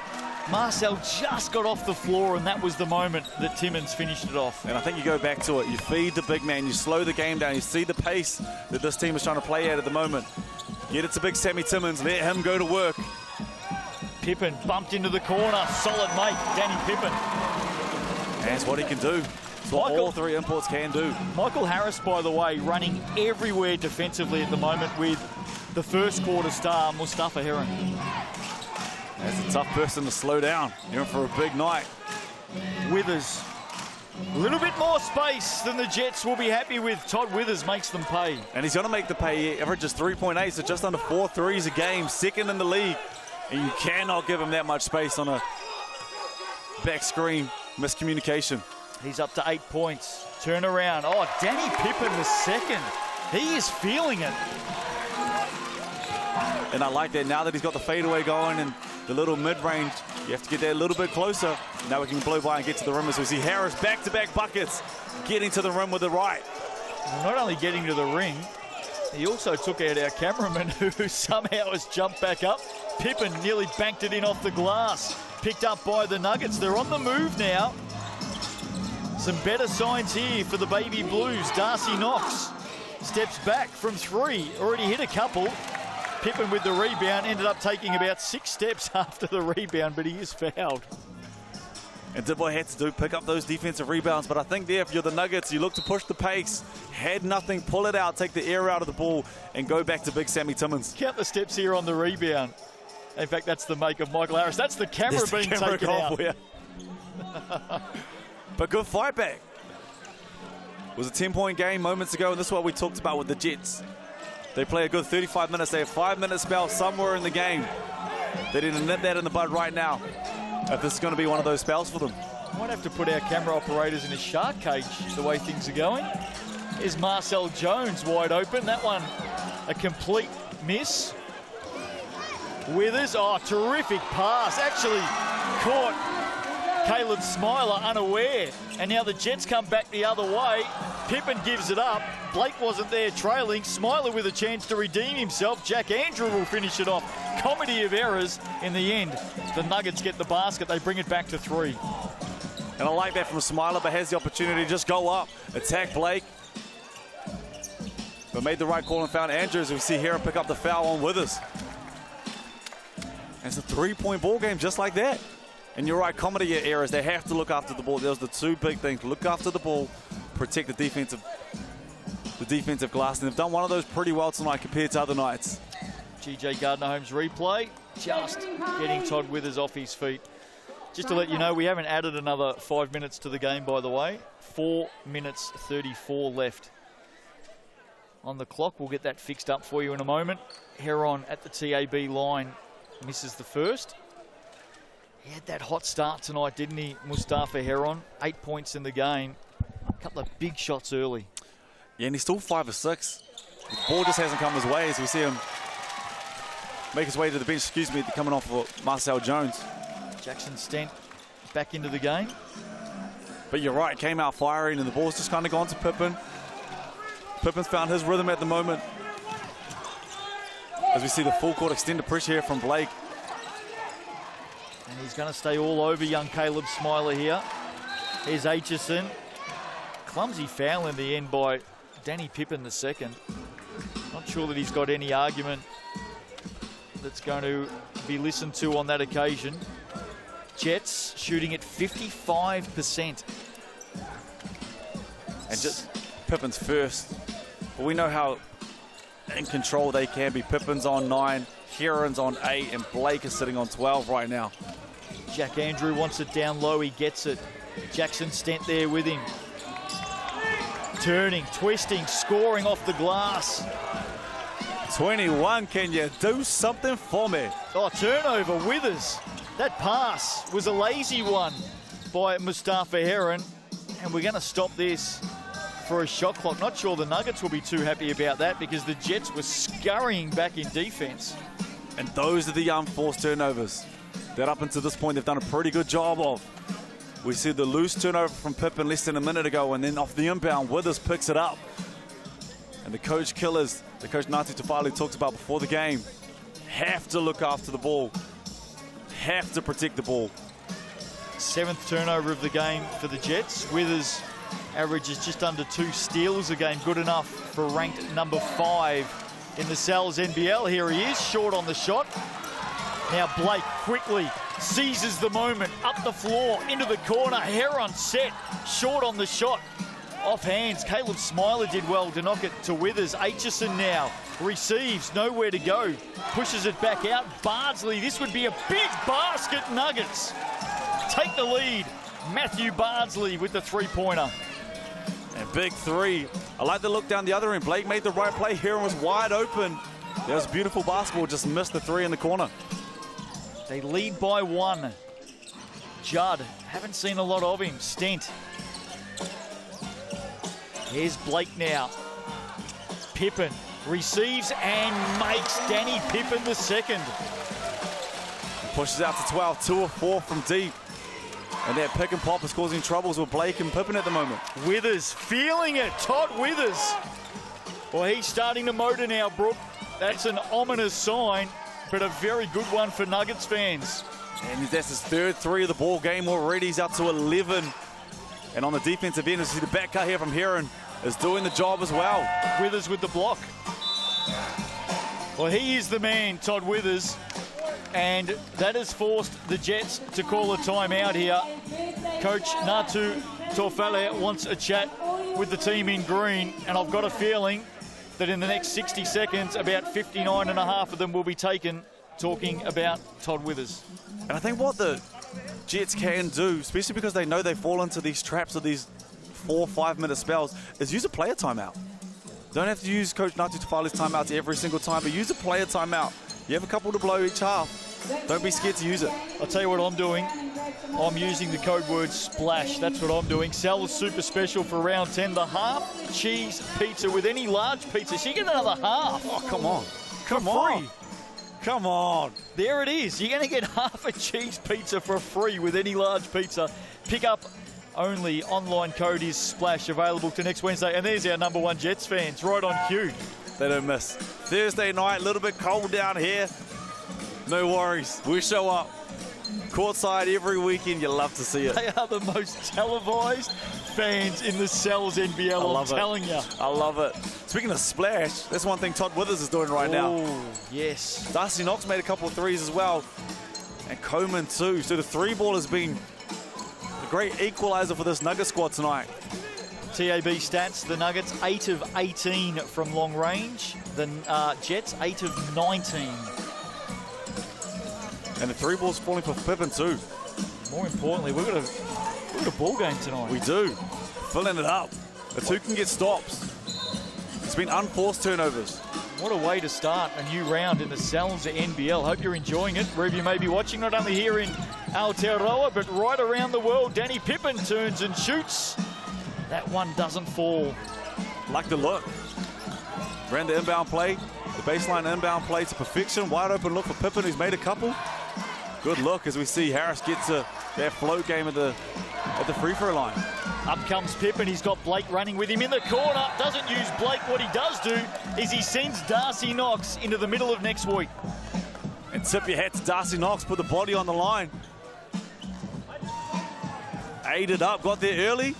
Speaker 1: Marcel just got off the floor, and that was the moment that Timmins finished it off.
Speaker 2: And I think you go back to it. You feed the big man. You slow the game down. You see the pace that this team is trying to play at the moment. Get it to big Sammy Timmins. Let him go to work.
Speaker 1: Pippen bumped into the corner. Solid make, Danny Pippen.
Speaker 2: That's what he can do. It's what all 3 imports can do.
Speaker 1: Michael Harris, by the way, running everywhere defensively at the moment with the first quarter star, Mustafa Heron.
Speaker 2: That's a tough person to slow down. You're in for a big night.
Speaker 1: Withers. A little bit more space than the Jets will be happy with. Todd Withers makes them pay.
Speaker 2: And he's going to make the pay. He averages 3.8, so just under 4 threes a game. Second in the league. And you cannot give him that much space on a back screen miscommunication.
Speaker 1: He's up to 8 points. Turn around. Oh, Danny Pippen was second. He is feeling it.
Speaker 2: And I like that. Now that he's got the fadeaway going and the little mid-range, you have to get there a little bit closer. Now we can blow by and get to the rim as we see Harris back-to-back buckets, getting to the rim with the right.
Speaker 1: Not only getting to the ring, he also took out our cameraman who somehow has jumped back up. Pippen nearly banked it in off the glass. Picked up by the Nuggets. They're on the move now. Some better signs here for the Baby Blues. Darcy Knox steps back from 3. Already hit a couple. Pippen with the rebound. Ended up taking about 6 steps after the rebound, but he is fouled.
Speaker 2: And did what he had to do, pick up those defensive rebounds. But I think there, if you're the Nuggets, you look to push the pace. Had nothing, pull it out, take the air out of the ball, and go back to big Sammy Timmins.
Speaker 1: Count the steps here on the rebound. In fact, that's the make of Michael Harris. That's the camera being taken out.
Speaker 2: But good fight back. It was a 10-point game moments ago, and this is what we talked about with the Jets. They play a good 35 minutes. They have 5-minute spell somewhere in the game. They didn't nip that in the bud right now. if this is going to be one of those spells for them.
Speaker 1: Might have to put our camera operators in a shark cage the way things are going. Here's Marcel Jones wide open. That one a complete miss. Withers, oh, terrific pass. Actually caught Caleb Smiler unaware. And now the Jets come back the other way. Pippen gives it up. Blake wasn't there trailing. Smiler with a chance to redeem himself. Jack Andrew will finish it off. Comedy of errors in the end. The Nuggets get the basket. They bring it back to 3.
Speaker 2: And I like that from Smiler, but has the opportunity to just go up, attack Blake. But made the right call and found Andrews. We see Heron pick up the foul on Withers. And it's a 3-point ball game just like that. And you're right, comedy errors. They have to look after the ball. Those are the two big things. Look after the ball, protect the defensive glass. And they've done one of those pretty well tonight compared to other nights.
Speaker 1: GJ Gardner-Holmes replay, just getting Todd Withers off his feet. Just to let you know, we haven't added another 5 minutes to the game, by the way. 4 minutes 34 left on the clock. We'll get that fixed up for you in a moment. Heron at the TAB line misses the first. He had that hot start tonight, didn't he, Mustafa Heron? 8 points in the game. A couple of big shots early.
Speaker 2: Yeah, and he's still 5 or 6. The ball just hasn't come his way as we see him make his way to the bench, coming off of Marcel Jones.
Speaker 1: Jackson Stent back into the game.
Speaker 2: But you're right, came out firing and the ball's just kind of gone to Pippen. Pippen's found his rhythm at the moment. As we see the full court extended pressure here from Blake.
Speaker 1: And he's going to stay all over young Caleb Smiler here. Here's Aitchison. Clumsy foul in the end by Danny Pippen II. Not sure that he's got any argument that's going to be listened to on that occasion. Jets shooting at 55%.
Speaker 2: And just Pippen's first. But we know how in control they can be. Pippen's on 9, Heron's on 8, and Blake is sitting on 12 right now.
Speaker 1: Jack Andrew wants it down low, he gets it. Jackson Stent there with him. Turning, twisting, scoring off the glass.
Speaker 2: 21, can you do something for me?
Speaker 1: Oh, turnover, Withers. That pass was a lazy one by Mustafa Heron. And we're going to stop this for a shot clock. Not sure the Nuggets will be too happy about that because the Jets were scurrying back in defense.
Speaker 2: And those are the unforced turnovers that up until this point they've done a pretty good job of. We see the loose turnover from Pippen less than a minute ago, and then off the inbound, Withers picks it up. And the coach killers, the coach Natu Tafali talked about before the game, have to look after the ball, have to protect the ball.
Speaker 1: 7th turnover of the game for the Jets. Withers averages just under 2 steals a game, good enough for ranked number 5 in the Sal's NBL. Here he is, short on the shot. Now Blake quickly seizes the moment, up the floor, into the corner. Heron set, short on the shot. Off hands, Caleb Smiler did well to knock it to Withers. Aitchison now receives, nowhere to go. Pushes it back out. Bardsley, this would be a big basket, Nuggets. Take the lead. Matthew Bardsley with the 3-pointer.
Speaker 2: And big 3. I like the look down the other end. Blake made the right play. Heron was wide open. That was beautiful basketball, just missed the 3 in the corner.
Speaker 1: They lead by 1. Judd, haven't seen a lot of him. Stent. Here's Blake now. Pippen receives and makes Danny Pippen the 2nd.
Speaker 2: Pushes out to 12, 2 or 4 from deep. And that pick and pop is causing troubles with Blake and Pippen at the moment.
Speaker 1: Withers feeling it. Todd Withers. Well, he's starting to motor now, Brooke. That's an ominous sign, but a very good one for Nuggets fans.
Speaker 2: And that's his 3rd 3 of the ball game already. He's up to 11. And on the defensive end, we see the back cut here from Heron is doing the job as well.
Speaker 1: Withers with the block. Well, he is the man, Todd Withers. And that has forced the Jets to call a timeout here. Coach Natu Tofale wants a chat with the team in green. And I've got a feeling that in the next 60 seconds, about 59 and a half of them will be taken talking about Todd Withers.
Speaker 2: And I think what the Jets can do, especially because they know they fall into these traps of these 4 or 5 minute spells, is use a player timeout. Don't have to use Coach Natu Tafale's timeouts every single time, but use a player timeout. You have a couple to blow each half. Don't be scared to use it.
Speaker 1: I'll tell you what I'm doing. I'm using the code word SPLASH. That's what I'm doing. Sal's super special for round 10. The half cheese pizza with any large pizza. She get another half.
Speaker 2: Oh, come on.
Speaker 1: Come on.
Speaker 2: Come on.
Speaker 1: There it is. You're going to get half a cheese pizza for free with any large pizza. Pick up only. Online code is SPLASH, available to next Wednesday. And there's our #1 Jets fans right on cue.
Speaker 2: They don't miss. Thursday night, a little bit cold down here. No worries. We show up. Courtside every weekend. You love to see it.
Speaker 1: They are the most televised fans in the Sal's NBL, I'm telling you.
Speaker 2: I love it. Speaking of splash, that's one thing Todd Withers is doing right now.
Speaker 1: Oh, yes.
Speaker 2: Darcy Knox made a couple of threes as well. And Coleman too. So the three ball has been a great equalizer for this Nugget squad tonight.
Speaker 1: TAB stats, the Nuggets 8 of 18 from long range. The Jets 8 of 19.
Speaker 2: And the three ball's falling for Pippen too.
Speaker 1: More importantly, we've got a ball game tonight.
Speaker 2: We do. Filling it up. It's who can get stops. It's been unforced turnovers.
Speaker 1: What a way to start a new round in the Sal's NBL. Hope you're enjoying it, wherever you may be watching, not only here in Aotearoa, but right around the world. Danny Pippen turns and shoots. That one doesn't fall.
Speaker 2: Like the look. Ran the inbound play. The baseline inbound play to perfection. Wide open look for Pippen, who's made a couple. Good look as we see Harris get to that float game at the free throw line.
Speaker 1: Up comes Pippen. He's got Blake running with him in the corner. Doesn't use Blake. What he does do is he sends Darcy Knox into the middle of next week.
Speaker 2: And tip your hat to Darcy Knox, put the body on the line. Aided up, got there early.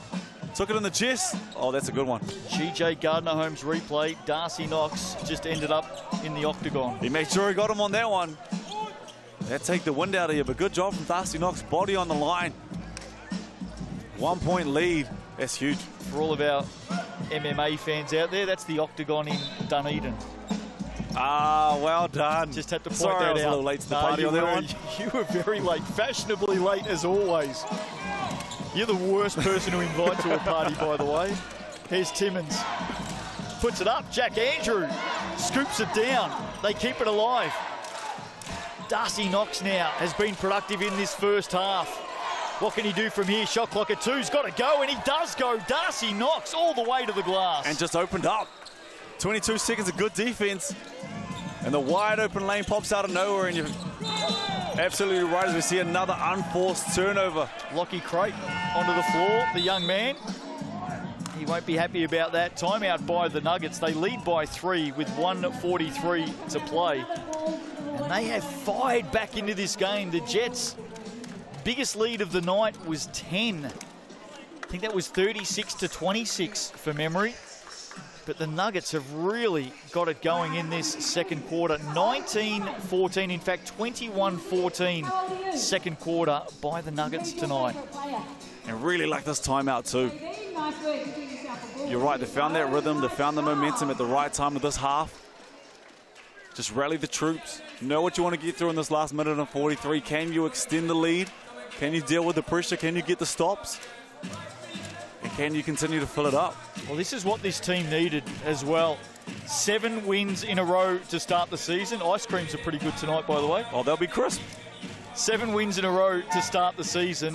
Speaker 2: Took it in the chest. Oh, that's a good one.
Speaker 1: GJ Gardner-Holmes replay. Darcy Knox just ended up in the octagon.
Speaker 2: He made sure he got him on that one. That take the wind out of you, but good job from Darcy Knox. Body on the line. 1 point lead. That's huge.
Speaker 1: For all of our MMA fans out there, that's the octagon in Dunedin.
Speaker 2: Ah, well done.
Speaker 1: Just had to point
Speaker 2: that out. I was
Speaker 1: out.
Speaker 2: a little late to the party on that one.
Speaker 1: You were very late, fashionably late as always. You're the worst person to invite to a party, by the way. Here's Timmins. Puts it up. Jack Andrew scoops it down. They keep it alive. Darcy Knox now has been productive in this first half. What can he do from here? Shot clock at 2. He's got to go, and he does go. Darcy Knox all the way to the glass.
Speaker 2: And just opened up. 22 seconds of good defense. And the wide open lane pops out of nowhere, and you're absolutely right as we see another unforced turnover.
Speaker 1: Lockie Crate onto the floor, the young man. He won't be happy about that. Timeout by the Nuggets. They lead by 3 with 1:43 to play. And they have fired back into this game. The Jets' biggest lead of the night was 10. I think that was 36-26 for memory. But the Nuggets have really got it going in this second quarter. 19-14, in fact 21-14 second quarter by the Nuggets tonight.
Speaker 2: And really like this timeout too. You're right, they found that rhythm, they found the momentum at the right time of this half. Just rally the troops. You know what you want to get through in this last minute and 43. Can you extend the lead? Can you deal with the pressure? Can you get the stops? And can you continue to fill it up?
Speaker 1: Well, this is what this team needed as well. 7 wins in a row to start the season. Ice creams are pretty good tonight, by the way.
Speaker 2: Oh, they'll be crisp.
Speaker 1: 7 wins in a row to start the season.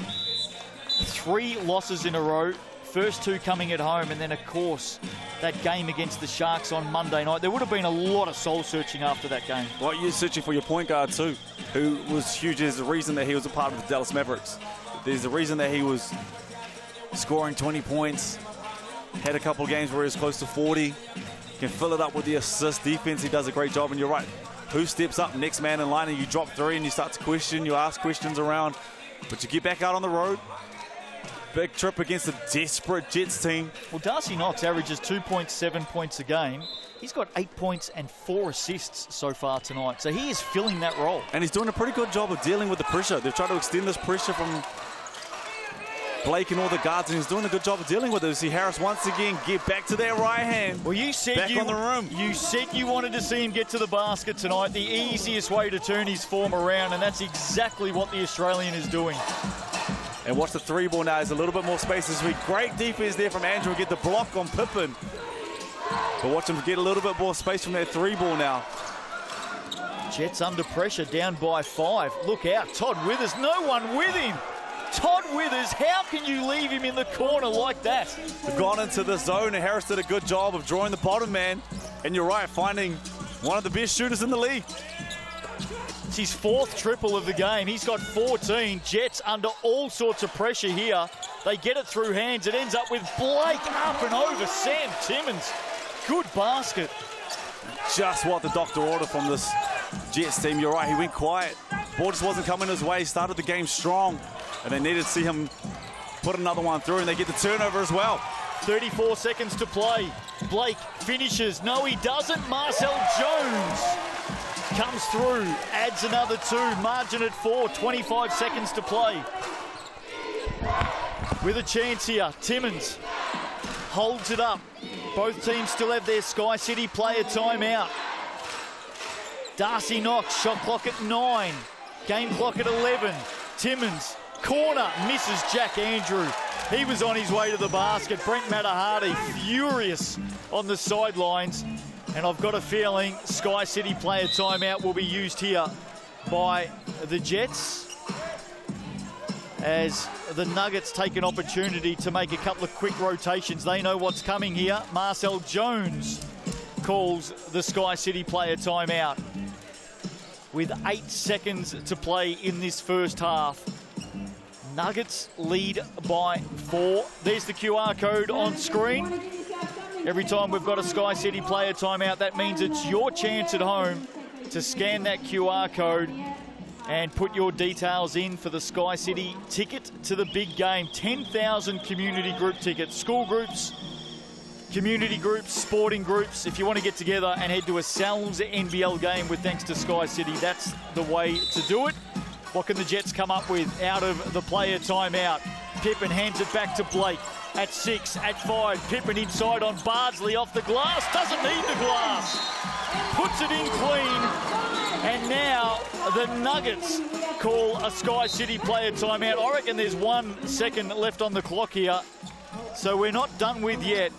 Speaker 1: 3 losses in a row. First 2 coming at home, and then, of course, that game against the Sharks on Monday night. There would have been a lot of soul-searching after that game.
Speaker 2: Well, you're searching for your point guard too, who was huge. There's a reason that he was a part of the Dallas Mavericks. There's a reason that he was scoring 20 points, had a couple of games where he was close to 40, can fill it up with the assist. Defense, he does a great job, and you're right. Who steps up? Next man in line, and you drop 3 and you start to question, you ask questions around, but you get back out on the road. Big trip against a desperate Jets team.
Speaker 1: Well, Darcy Knox averages 2.7 points a game. He's got 8 points and 4 assists so far tonight, so he is filling that role.
Speaker 2: And he's doing a pretty good job of dealing with the pressure. They've tried to extend this pressure from Blake and all the guards, and he's doing a good job of dealing with it. You see Harris once again get back to that right hand.
Speaker 1: Well, you said
Speaker 2: back on the rim.
Speaker 1: You said you wanted to see him get to the basket tonight. The easiest way to turn his form around, and that's exactly what the Australian is doing.
Speaker 2: And watch the 3 ball now. There's a little bit more space this week. Great defense there from Andrew. Get the block on Pippen. But watch him get a little bit more space from that 3 ball now.
Speaker 1: Jets under pressure, down by 5. Look out, Todd Withers. No one with him. Todd Withers, how can you leave him in the corner like that?
Speaker 2: They've gone into the zone, and Harris did a good job of drawing the bottom man. And you're right, finding one of the best shooters in the league.
Speaker 1: It's his 4th triple of the game. He's got 14. Jets under all sorts of pressure here. They get it through hands. It ends up with Blake up and over Sam Timmons. Good basket.
Speaker 2: Just what the doctor ordered from this Jets team. You're right, he went quiet. Ball just wasn't coming his way. Started the game strong, and they needed to see him put another one through, and they get the turnover as well.
Speaker 1: 34 seconds to play. Blake finishes. No, he doesn't. Marcel Jones comes through, adds another 2. Margin at 4. 25 seconds to play. With a chance here, Timmons holds it up. Both teams still have their Sky City player timeout. Darcy Knox, shot clock at 9. Game clock at 11. Timmons, corner, misses Jack Andrew. He was on his way to the basket. Brent Matahati furious on the sidelines. And I've got a feeling Sky City player timeout will be used here by the Jets, as the Nuggets take an opportunity to make a couple of quick rotations. They know what's coming here. Marcel Jones calls the Sky City player timeout with 8 seconds to play in this first half. Nuggets lead by 4. There's the QR code on screen. Every time we've got a Sky City player timeout, that means it's your chance at home to scan that QR code and put your details in for the Sky City ticket to the big game. 10,000 community group tickets. School groups, community groups, sporting groups. If you want to get together and head to a Sal's NBL game with thanks to Sky City, that's the way to do it. What can the Jets come up with out of the player timeout? Pippen hands it back to Blake. At 6, at 5, Pippen inside on Bardsley off the glass. Doesn't need the glass. Puts it in clean. And now the Nuggets call a Sky City player timeout. I reckon there's 1 second left on the clock here. So we're not done with yet.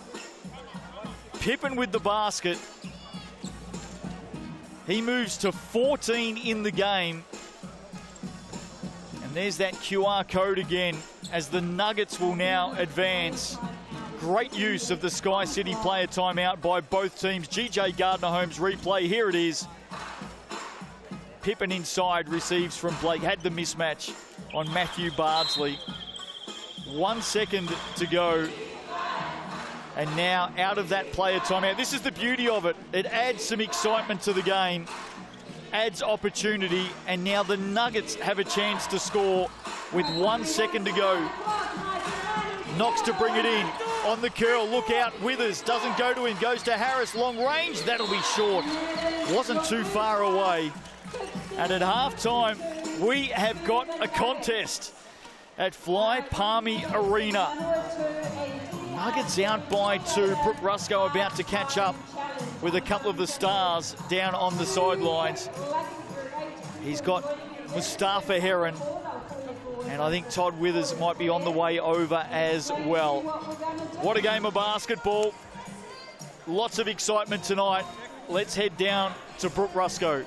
Speaker 1: Pippen with the basket. He moves to 14 in the game. And there's that QR code again, as the Nuggets will now advance. Great use of the Sky City player timeout by both teams. GJ Gardner-Holmes replay, here it is. Pippen inside, receives from Blake, had the mismatch on Matthew Bardsley. 1 second to go. And now out of that player timeout. This is the beauty of it. It adds some excitement to the game, adds opportunity, and now the Nuggets have a chance to score with 1 second to go. Knox to bring it in. On the curl, look out, Withers doesn't go to him, goes to Harris, long range, that'll be short. Wasn't too far away. And at halftime, we have got a contest at Fly Palmy Arena. Nuggets out by 2. Brooke Rusko about to catch up with a couple of the stars down on the sidelines. He's got Mustafa Heron, and I think Todd Withers might be on the way over as well. What a game of basketball. Lots of excitement tonight. Let's head down to Brooke Rusko.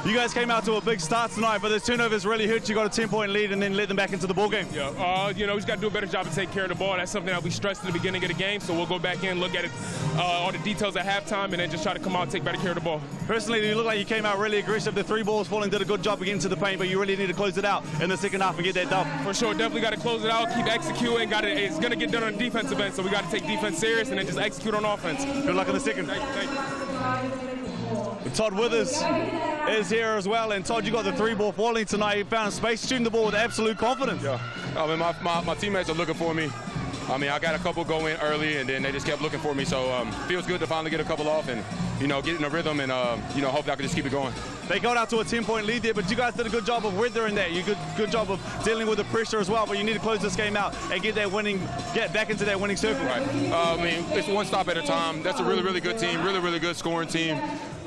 Speaker 3: You guys came out to a big start tonight, but the turnovers really hurt. You got a 10-point lead and then let them back into the ball game.
Speaker 7: Yeah, we just got to do a better job of taking care of the ball. That's something that we stressed at the beginning of the game, so we'll go back in, look at it, all the details at halftime, and then just try to come out and take better care of the ball.
Speaker 3: Personally, you look like you came out really aggressive. The 3 balls falling, did a good job again to the paint, but you really need to close it out in the second half and get that dub.
Speaker 7: For sure, definitely got to close it out, keep executing. It's going to get done on the defensive end, so we got to take defense serious and then just execute on offense.
Speaker 3: Good luck in the second.
Speaker 7: Thank you.
Speaker 3: Todd Withers is here as well, and Todd, you got the 3 ball falling tonight. You found space, shooting the ball with absolute confidence.
Speaker 8: Yeah, I mean, my teammates are looking for me. I mean, I got a couple go in early, and then they just kept looking for me. So feels good to finally get a couple off and, get in a rhythm and, hopefully I can just keep it going.
Speaker 3: They got out to a 10-point lead there, but you guys did a good job of weathering that. You did a good job of dealing with the pressure as well, but you need to close this game out and get back into that winning circle.
Speaker 8: Right. I mean, it's one stop at a time. That's a really, really good team, really, really good scoring team.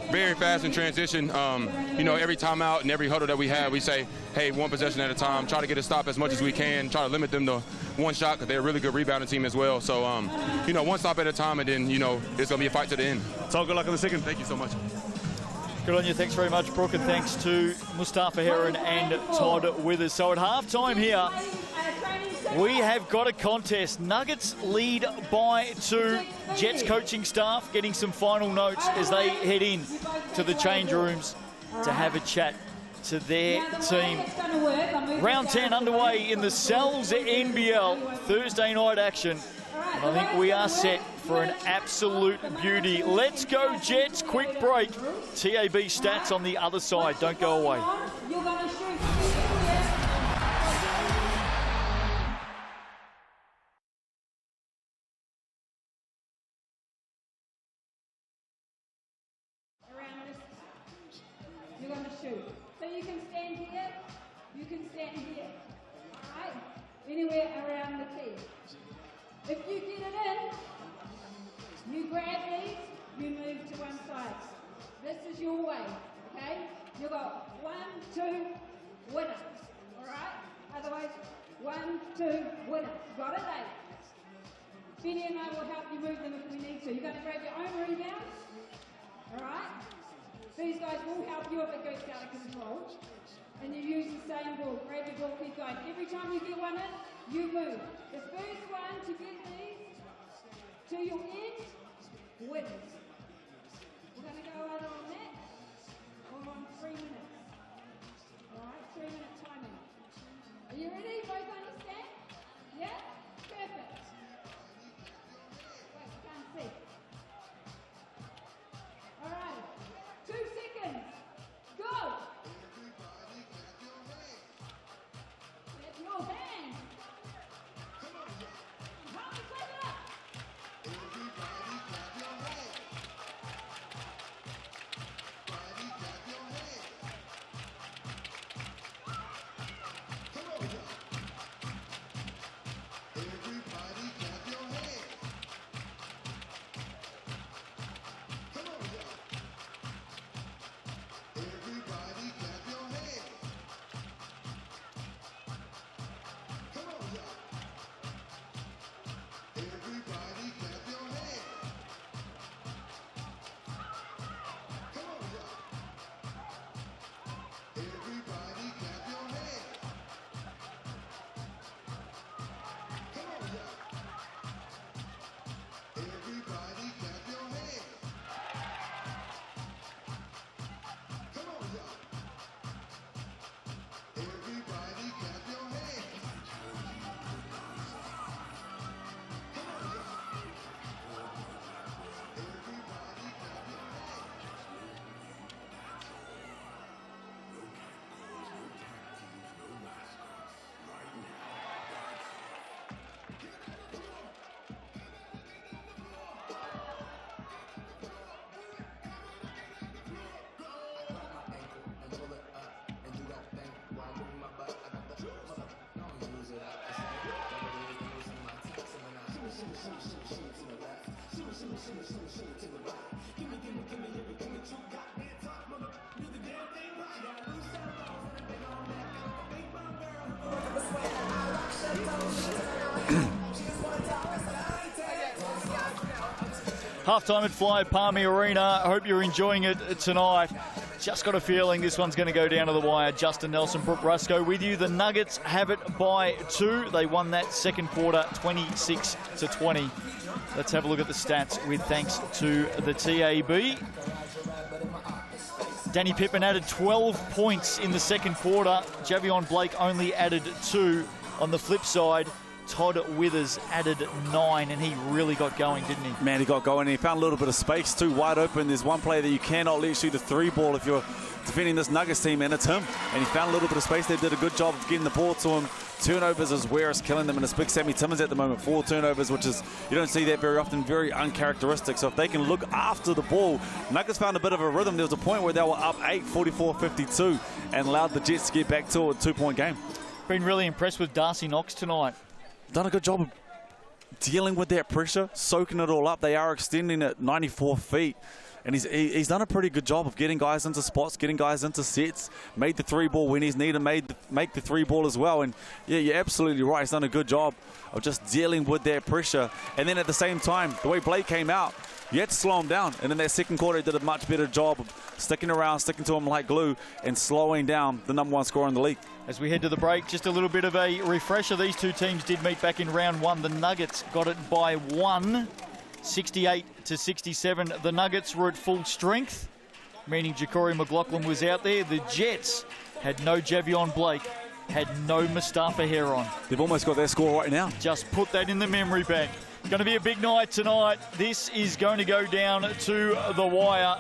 Speaker 8: Very fast in transition. Every timeout and every huddle that we have, we say, hey, 1 possession at a time. Try to get a stop as much as we can. Try to limit them to 1 shot because they're a really good rebounding team as well. So, 1 stop at a time, and then, it's going to be a fight to the end.
Speaker 3: So good luck in the second.
Speaker 8: Thank you so much.
Speaker 1: Good on you. Thanks very much, Brooke, and thanks to Mustafa Heron and Todd Withers. So at halftime here, we have got a contest. Nuggets lead by 2. Jets coaching staff getting some final notes as they head in to the change rooms to have a chat to their team. Round 10 underway in the Cells NBL. Thursday night action. And I think we are set for an absolute beauty. Let's go, Jets. Quick break. TAB stats on the other side. Don't go away.
Speaker 6: You're going to shoot. So you can stand here, you can stand here. All right? Anywhere around the tee. If you get it in, you grab these, you move to one side. This is your way, okay? You've got 1, 2, winner. All right? Otherwise, 1, 2, winner. Got it, eh? Benny and I will help you move them if we need to. You're going to grab your own rebound. All right? These guys will help you if it goes out of control. And you use the same ball. Grab your ball, keep going. Every time you get one in, you move. The first one to get these to your end wins. We're going to go either on that or on 3 minutes. All right, 3-minute timing. Are you ready? Both understand? Yeah? Perfect. Wait, can't see. All right. 2 seconds. Go. Get your hand. Help me take it up.
Speaker 1: Halftime at Fly Palmy Arena. I hope you're enjoying it tonight. Just got a feeling this one's going to go down to the wire. Justin Nelson, Brooke Rusco with you. The Nuggets have it by 2. They won that second quarter 26-20. Let's have a look at the stats with thanks to the TAB. Danny Pippen added 12 points in the second quarter. Javion Blake only added 2. On the flip side, Todd Withers added 9, and he really got going, didn't he?
Speaker 2: Man, he got going, and he found a little bit of space too, wide open. There's one player that you cannot let shoot the 3-ball if you're defending this Nuggets team, and it's him. And he found a little bit of space there, did a good job of getting the ball to him. Turnovers is where it's killing them, and it's big Sammy Timmons at the moment. 4 turnovers, which is, you don't see that very often, very uncharacteristic. So if they can look after the ball, Nuggets found a bit of a rhythm. There was a point where they were up 8, 44-52, and allowed the Jets to get back to a 2-point game.
Speaker 1: Been really impressed with Darcy Knox tonight.
Speaker 2: Done a good job of dealing with that pressure, soaking it all up. They are extending it 94 feet. and he's done a pretty good job of getting guys into spots, getting guys into sets, made the 3-ball when he's needed, make the 3-ball as well. And yeah, you're absolutely right. He's done a good job of just dealing with that pressure. And then at the same time, the way Blake came out, you had to slow him down. And in that second quarter, he did a much better job of sticking around, sticking to him like glue, and slowing down the #1 scorer in the league.
Speaker 1: As we head to the break, just a little bit of a refresher. These two teams did meet back in round 1. The Nuggets got it by 1, 68-67. The Nuggets were at full strength, meaning Ja'Cory McLaughlin was out there. The Jets had no Javion Blake, had no Mustafa Heron.
Speaker 2: They've almost got their score right now.
Speaker 1: Just put that in the memory bank. Going to be a big night tonight. This is going to go down to the wire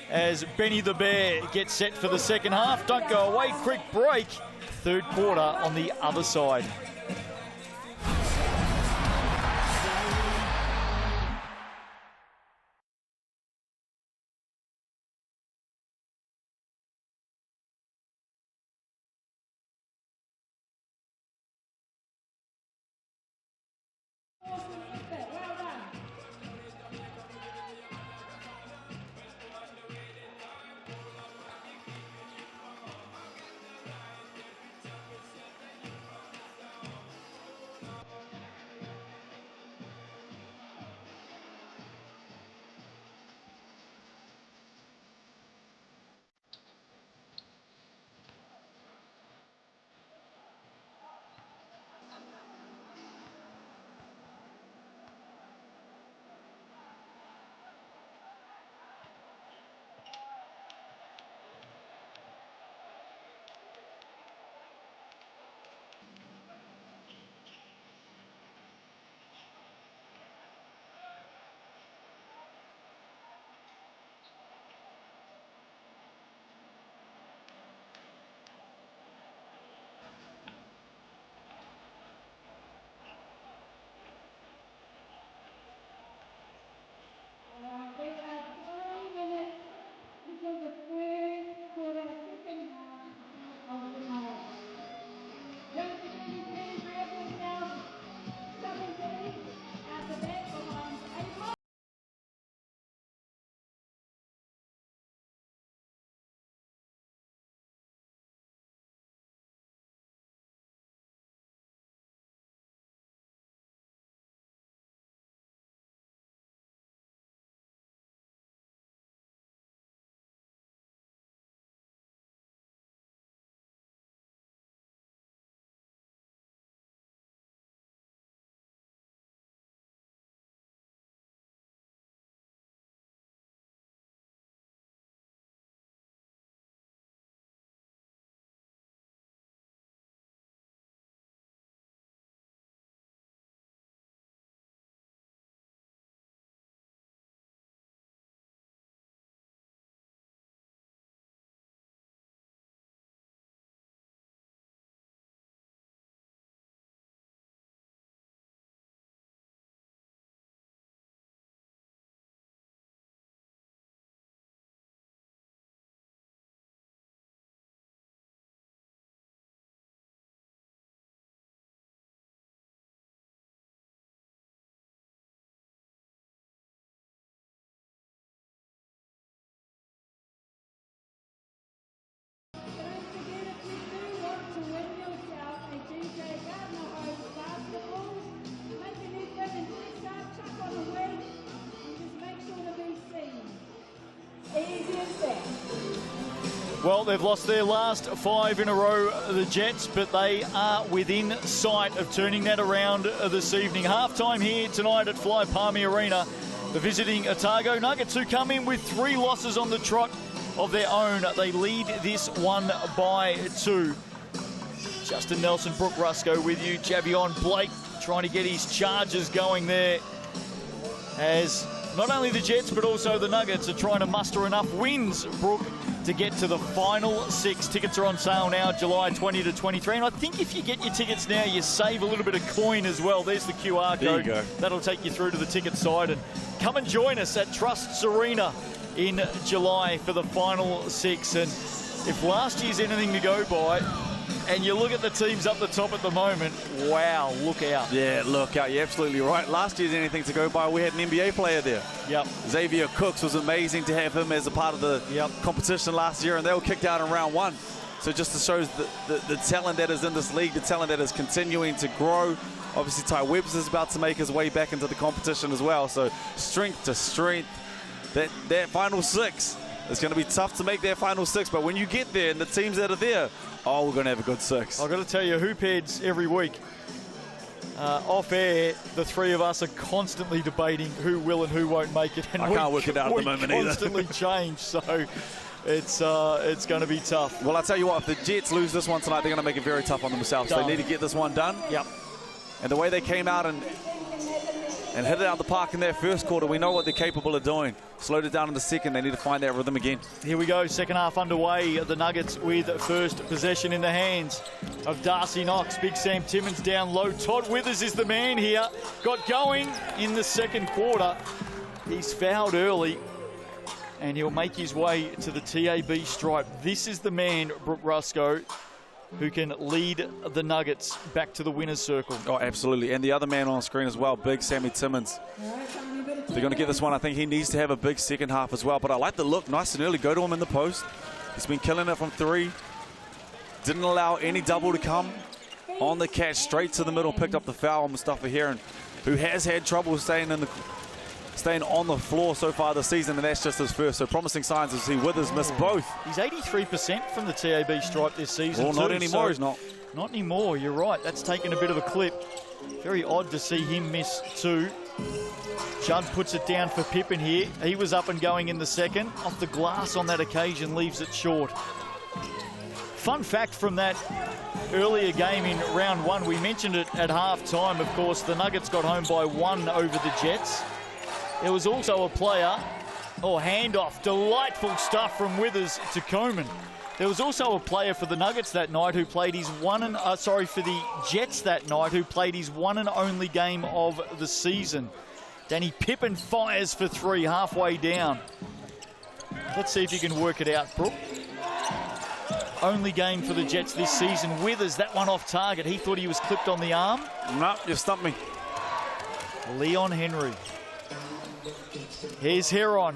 Speaker 1: as Benny the Bear gets set for the second half. Don't go away, quick break. Third quarter on the other side. Well, they've lost their last 5 in a row, the Jets, but they are within sight of turning that around this evening. Halftime here tonight at Fly Palmy Arena. The visiting Otago Nuggets, who come in with 3 losses on the trot of their own. They lead this one by 2. Justin Nelson, Brooke Rusco with you. Javion Blake trying to get his charges going there, as not only the Jets but also the Nuggets are trying to muster enough wins, Brooke, to get to the final 6. Tickets are on sale now, July 20 to 23. And I think if you get your tickets now, you save a little bit of coin as well. There's the QR code.
Speaker 2: There you go.
Speaker 1: That'll take you through to the ticket side. And come and join us at Trust's Arena in July for the final 6. And if last year's anything to go by, And you look at the teams up the top at the moment, wow, look out.
Speaker 2: Yeah, look out, you're absolutely right. Last year's anything to go by, we had an NBA player there.
Speaker 1: Yep.
Speaker 2: Xavier Cooks, was amazing to have him as a part of the competition last year, and they were kicked out in round 1. So just to show the talent that is in this league, the talent that is continuing to grow. Obviously, Ty Webbs is about to make his way back into the competition as well. So strength to strength. That final 6, it's going to be tough to make that final 6, but when you get there and the teams that are there, oh, we're going to have a good 6.
Speaker 1: I've got to tell you, hoop heads every week, off air, the three of us are constantly debating who will and who won't make it. And
Speaker 2: I can't work it out at the moment either.
Speaker 1: We constantly change, so it's going to be tough.
Speaker 2: Well, I'll tell you what, if the Jets lose this one tonight, they're going to make it very tough on themselves. They need to get this one done.
Speaker 1: Yep.
Speaker 2: And the way they came out and hit it out the park in their first quarter, we know what they're capable of doing. Slowed it down in the second. They need to find that rhythm again.
Speaker 1: Here we go, second half underway. The Nuggets with first possession in the hands of Darcy Knox. Big Sam Timmons down low. Todd Withers is the man here. Got going in the second quarter. He's fouled early, and he'll make his way to the TAB stripe. This is the man, Brooke Rusco, who can lead the Nuggets back to the winner's circle.
Speaker 2: Oh, absolutely. And the other man on screen as well, big Sammy Timmons. They're going to get this one. I think he needs to have a big second half as well. But I like the look, nice and early. Go to him in the post. He's been killing it from 3. Didn't allow any double to come. On the catch, straight to the middle, picked up the foul on Mustafa Heron, who has had trouble staying on the floor so far this season, and that's just his first. So promising signs as he Withers missed both.
Speaker 1: He's 83% from the TAB stripe this season.
Speaker 2: Well, not anymore, he's not.
Speaker 1: Not anymore, you're right. That's taken a bit of a clip. Very odd to see him miss 2. Judd puts it down for Pippen here. He was up and going in the second. Off the glass on that occasion, leaves it short. Fun fact from that earlier game in round 1, we mentioned it at half-time, of course. The Nuggets got home by 1 over the Jets. There was also a player, handoff, delightful stuff from Withers to Coleman. There was also a player for the Nuggets that night who played his for the Jets that night who played his one and only game of the season. Danny Pippen fires for 3 halfway down. Let's see if you can work it out, Brooke. Only game for the Jets this season. Withers, that one off target. He thought he was clipped on the arm.
Speaker 2: No, you stumped me.
Speaker 1: Leon Henry. Here's Heron.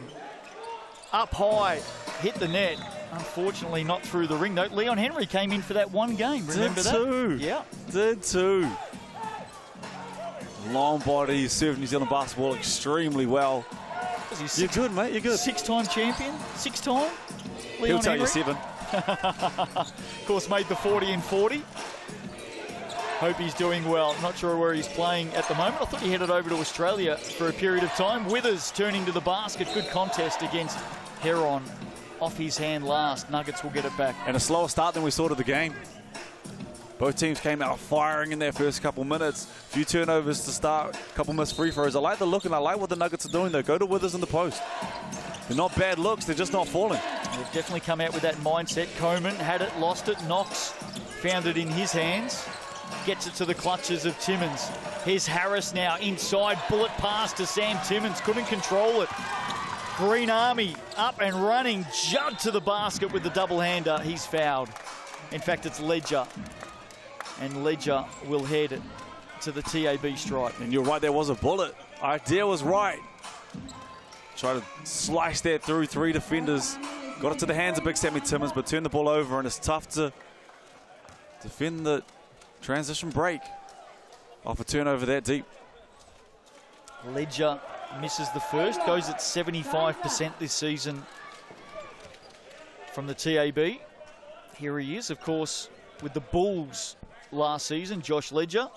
Speaker 1: Up high. Hit the net. Unfortunately, not through the ring, though. Leon Henry came in for that one game. Remember that?
Speaker 2: Did too.
Speaker 1: Yeah.
Speaker 2: Did too. Long body, served New Zealand basketball extremely well. You're good, mate. You're good.
Speaker 1: 6-time champion. 6-time. Leon
Speaker 2: He'll tell
Speaker 1: Henry.
Speaker 2: you 7.
Speaker 1: Of course, made the 40 and 40. Hope he's doing well. Not sure where he's playing at the moment. I thought he headed over to Australia for a period of time. Withers turning to the basket. Good contest against Heron. Off his hand last. Nuggets will get it back.
Speaker 2: And a slower start than we saw to the game. Both teams came out firing in their first couple minutes. A few turnovers to start. A couple missed free throws. I like the look and I like what the Nuggets are doing, though. Go to Withers in the post. They're not bad looks. They're just not falling.
Speaker 1: They've definitely come out with that mindset. Coleman had it, lost it. Knox found it in his hands. Gets it to the clutches of Timmons. Here's Harris now inside. Bullet pass to Sam Timmons. Couldn't control it. Green Army up and running. Judd to the basket with the double-hander. He's fouled. In fact, it's Ledger. And Ledger will head to the TAB stripe.
Speaker 2: And you're right, there was a bullet. Idea was right. Try to slice that through 3 defenders. Got it to the hands of big Sammy Timmons, but turned the ball over, and it's tough to defend the transition break off a turnover that deep.
Speaker 1: Ledger misses the first, goes at 75% this season from the TAB. Here he is, of course, with the Bulls last season, Josh Ledger.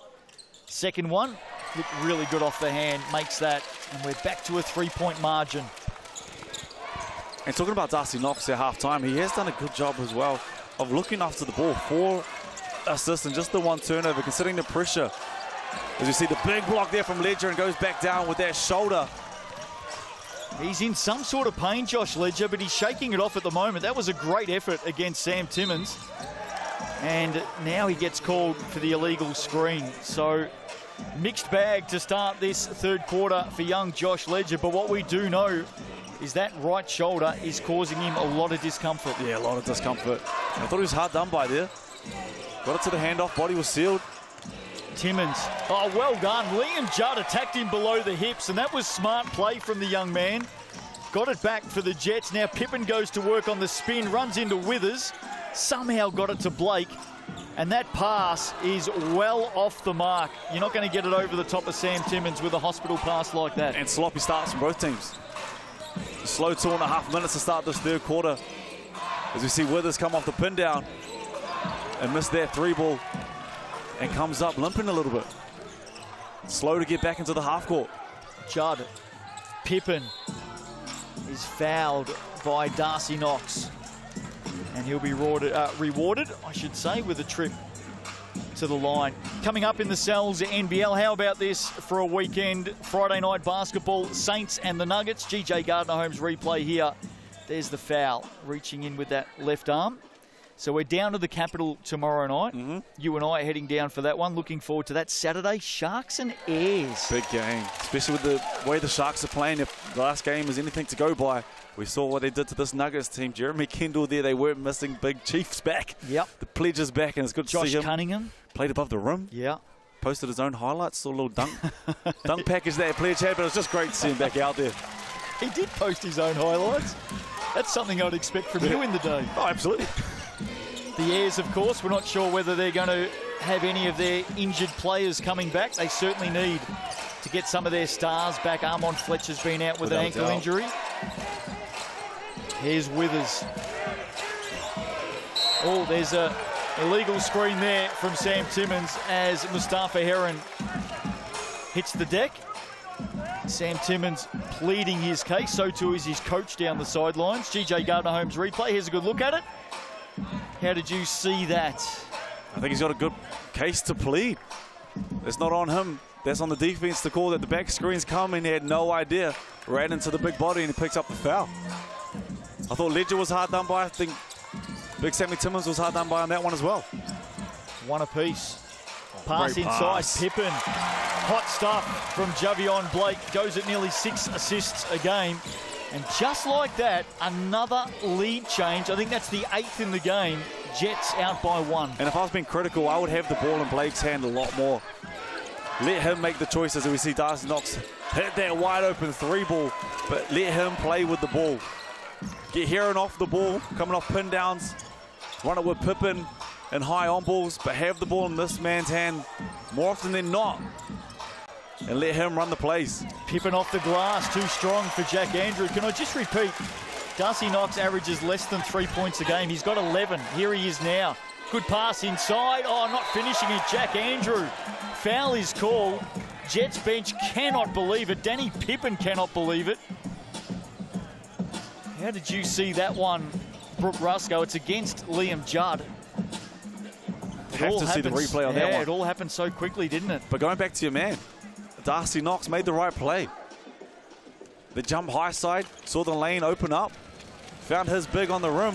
Speaker 1: Second one, looked really good off the hand, makes that, and we're back to a 3-point margin.
Speaker 2: And talking about Darcy Knox at halftime, he has done a good job as well of looking after the ball. 4 assists and just the 1 turnover, considering the pressure. As you see the big block there from Ledger and goes back down with that shoulder.
Speaker 1: He's in some sort of pain, Josh Ledger, but he's shaking it off at the moment. That was a great effort against Sam Timmons. And now he gets called for the illegal screen. So mixed bag to start this third quarter for young Josh Ledger. But what we do know is that right shoulder is causing him a lot of discomfort.
Speaker 2: Yeah, a lot of discomfort. I thought he was hard done by there. Got it to the handoff, body was sealed.
Speaker 1: Timmins, oh, well done. Liam Judd attacked him below the hips, and that was smart play from the young man. Got it back for the Jets. Now Pippen goes to work on the spin, runs into Withers, somehow got it to Blake, and that pass is well off the mark. You're not going to get it over the top of Sam Timmins with a hospital pass like that.
Speaker 2: And sloppy starts from both teams. A slow 2.5 minutes to start this third quarter. As we see Withers come off the pin down and miss that 3-ball and comes up limping a little bit. Slow to get back into the half court.
Speaker 1: Judd, Pippen is fouled by Darcy Knox. And he'll be rewarded, I should say, with a trip to the line. Coming up in the Cells NBL, how about this for a weekend? Friday night basketball, Saints and the Nuggets. GJ Gardner-Holmes replay here. There's the foul, reaching in with that left arm. So we're down to the Capital tomorrow night. You and I are heading down for that one. Looking forward to that Saturday. Sharks and Airs.
Speaker 2: Big game, especially with the way the Sharks are playing. If the last game is anything to go by, we saw what they did to this Nuggets team. Jeremy Kendall there, they weren't missing. Big Chiefs back.
Speaker 1: Yep.
Speaker 2: The Pledge is back, and it's good to see him.
Speaker 1: Josh Cunningham.
Speaker 2: Played above the rim.
Speaker 1: Yeah.
Speaker 2: Posted his own highlights. Saw a little dunk package that Pledge had, but it was just great to see him back out there.
Speaker 1: He did post his own highlights. That's something I'd expect from you in the day.
Speaker 2: Oh, absolutely.
Speaker 1: The Airs, of course, we're not sure whether they're going to have any of their injured players coming back. They certainly need to get some of their stars back. Armon Fletcher's been out with an ankle injury. Here's Withers. Oh, there's a illegal screen there from Sam Timmins as Mustafa Heron hits the deck. Sam Timmins pleading his case. So too is his coach down the sidelines. GJ Gardner-Holmes replay. Here's a good look at it. How did you see that?
Speaker 2: I think he's got a good case to plead. It's not on him. That's on the defense to call that the back screen's coming. He had no idea. Ran into the big body and he picks up the foul. I thought Ledger was hard done by. I think Big Sammy Timmins was hard done by on that one as well.
Speaker 1: One apiece. Pass inside, Pippen. Hot stuff from Javion Blake. Goes at nearly 6 assists a game. And just like that, another lead change. I think that's the 8th in the game. Jets out by 1.
Speaker 2: And if I was being critical, I would have the ball in Blake's hand a lot more. Let him make the choices. And we see Darcy Knox hit that wide open 3-ball, but let him play with the ball. Get Heron off the ball, coming off pin downs. Run it with Pippen and high on balls, but have the ball in this man's hand more often than not. And let him run the plays.
Speaker 1: Pippen off the glass, too strong for Jack Andrew. Can I just repeat, Darcy Knox averages less than 3 points a game. He's got 11. Here he is now. Good pass inside. Oh, not finishing it, Jack Andrew. Foul is called. Jets bench cannot believe it. Danny Pippen cannot believe it. How did you see that one, Brooke Rusco? It's against Liam Judd.
Speaker 2: Have to see the replay on that one.
Speaker 1: Yeah, it all happened so quickly, didn't it?
Speaker 2: But going back to your man, Darcy Knox made the right play. The jump high side, saw the lane open up, found his big on the rim,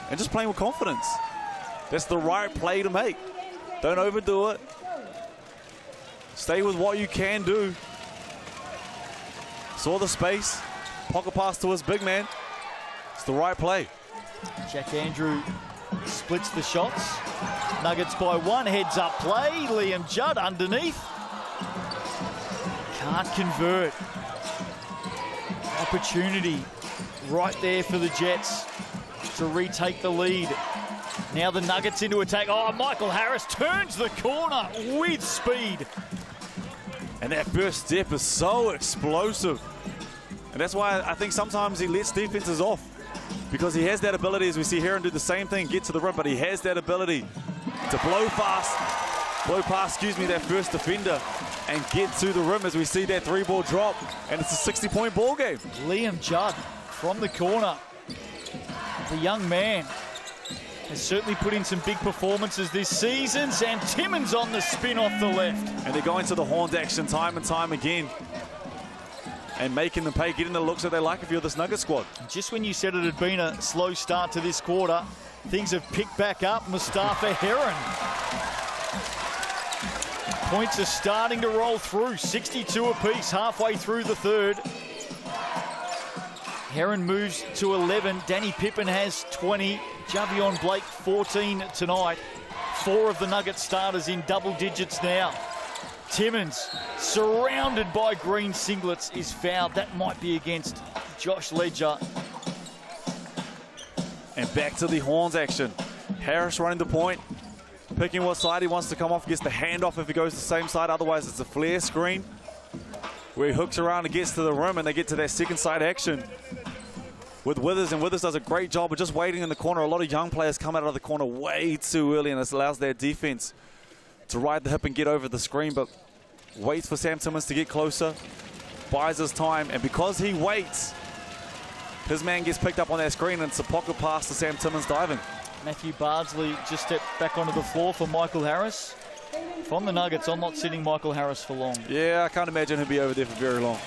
Speaker 2: and just playing with confidence. That's the right play to make. Don't overdo it. Stay with what you can do. Saw the space, pocket pass to his big man. It's the right play.
Speaker 1: Jack Andrew splits the shots. Nuggets by 1, heads up play. Liam Judd underneath. Can't convert. Opportunity right there for the Jets to retake the lead. Now the Nuggets into attack. Oh, Michael Harris turns the corner with speed.
Speaker 2: And that first step is so explosive. And that's why I think sometimes he lets defenses off, because he has that ability, as we see Heron do the same thing, get to the rim, but he has that ability to blow past that first defender and get to the rim, as we see that 3-ball drop, and it's a 60-point ball game.
Speaker 1: Liam Judd from the corner. The young man has certainly put in some big performances this season. Sam Timmins on the spin off the left.
Speaker 2: And they're going to the horned action time and time again, and making them pay, getting the looks that they like if you're this Nugget squad.
Speaker 1: Just when you said it had been a slow start to this quarter, things have picked back up. Mustafa Heron. Points are starting to roll through, 62 apiece halfway through the third. Heron moves to 11. Danny Pippen has 20. Javion Blake 14 tonight. 4 of the Nuggets starters in double digits now. Timmins, surrounded by green singlets, is fouled. That might be against Josh Ledger.
Speaker 2: And back to the horns action. Harris running the point, picking what side he wants to come off, gets the handoff if he goes the same side, otherwise it's a flare screen where he hooks around and gets to the rim, and they get to that second side action with Withers, and Withers does a great job of just waiting in the corner. A lot of young players come out of the corner way too early, and this allows their defense to ride the hip and get over the screen, but waits for Sam Timmins to get closer, buys his time, and because he waits, his man gets picked up on that screen, and it's a pocket pass to Sam Timmins diving.
Speaker 1: Matthew Bardsley just stepped back onto the floor for Michael Harris. From the Nuggets, I'm not sitting Michael Harris for long.
Speaker 2: Yeah, I can't imagine he'll be over there for very long.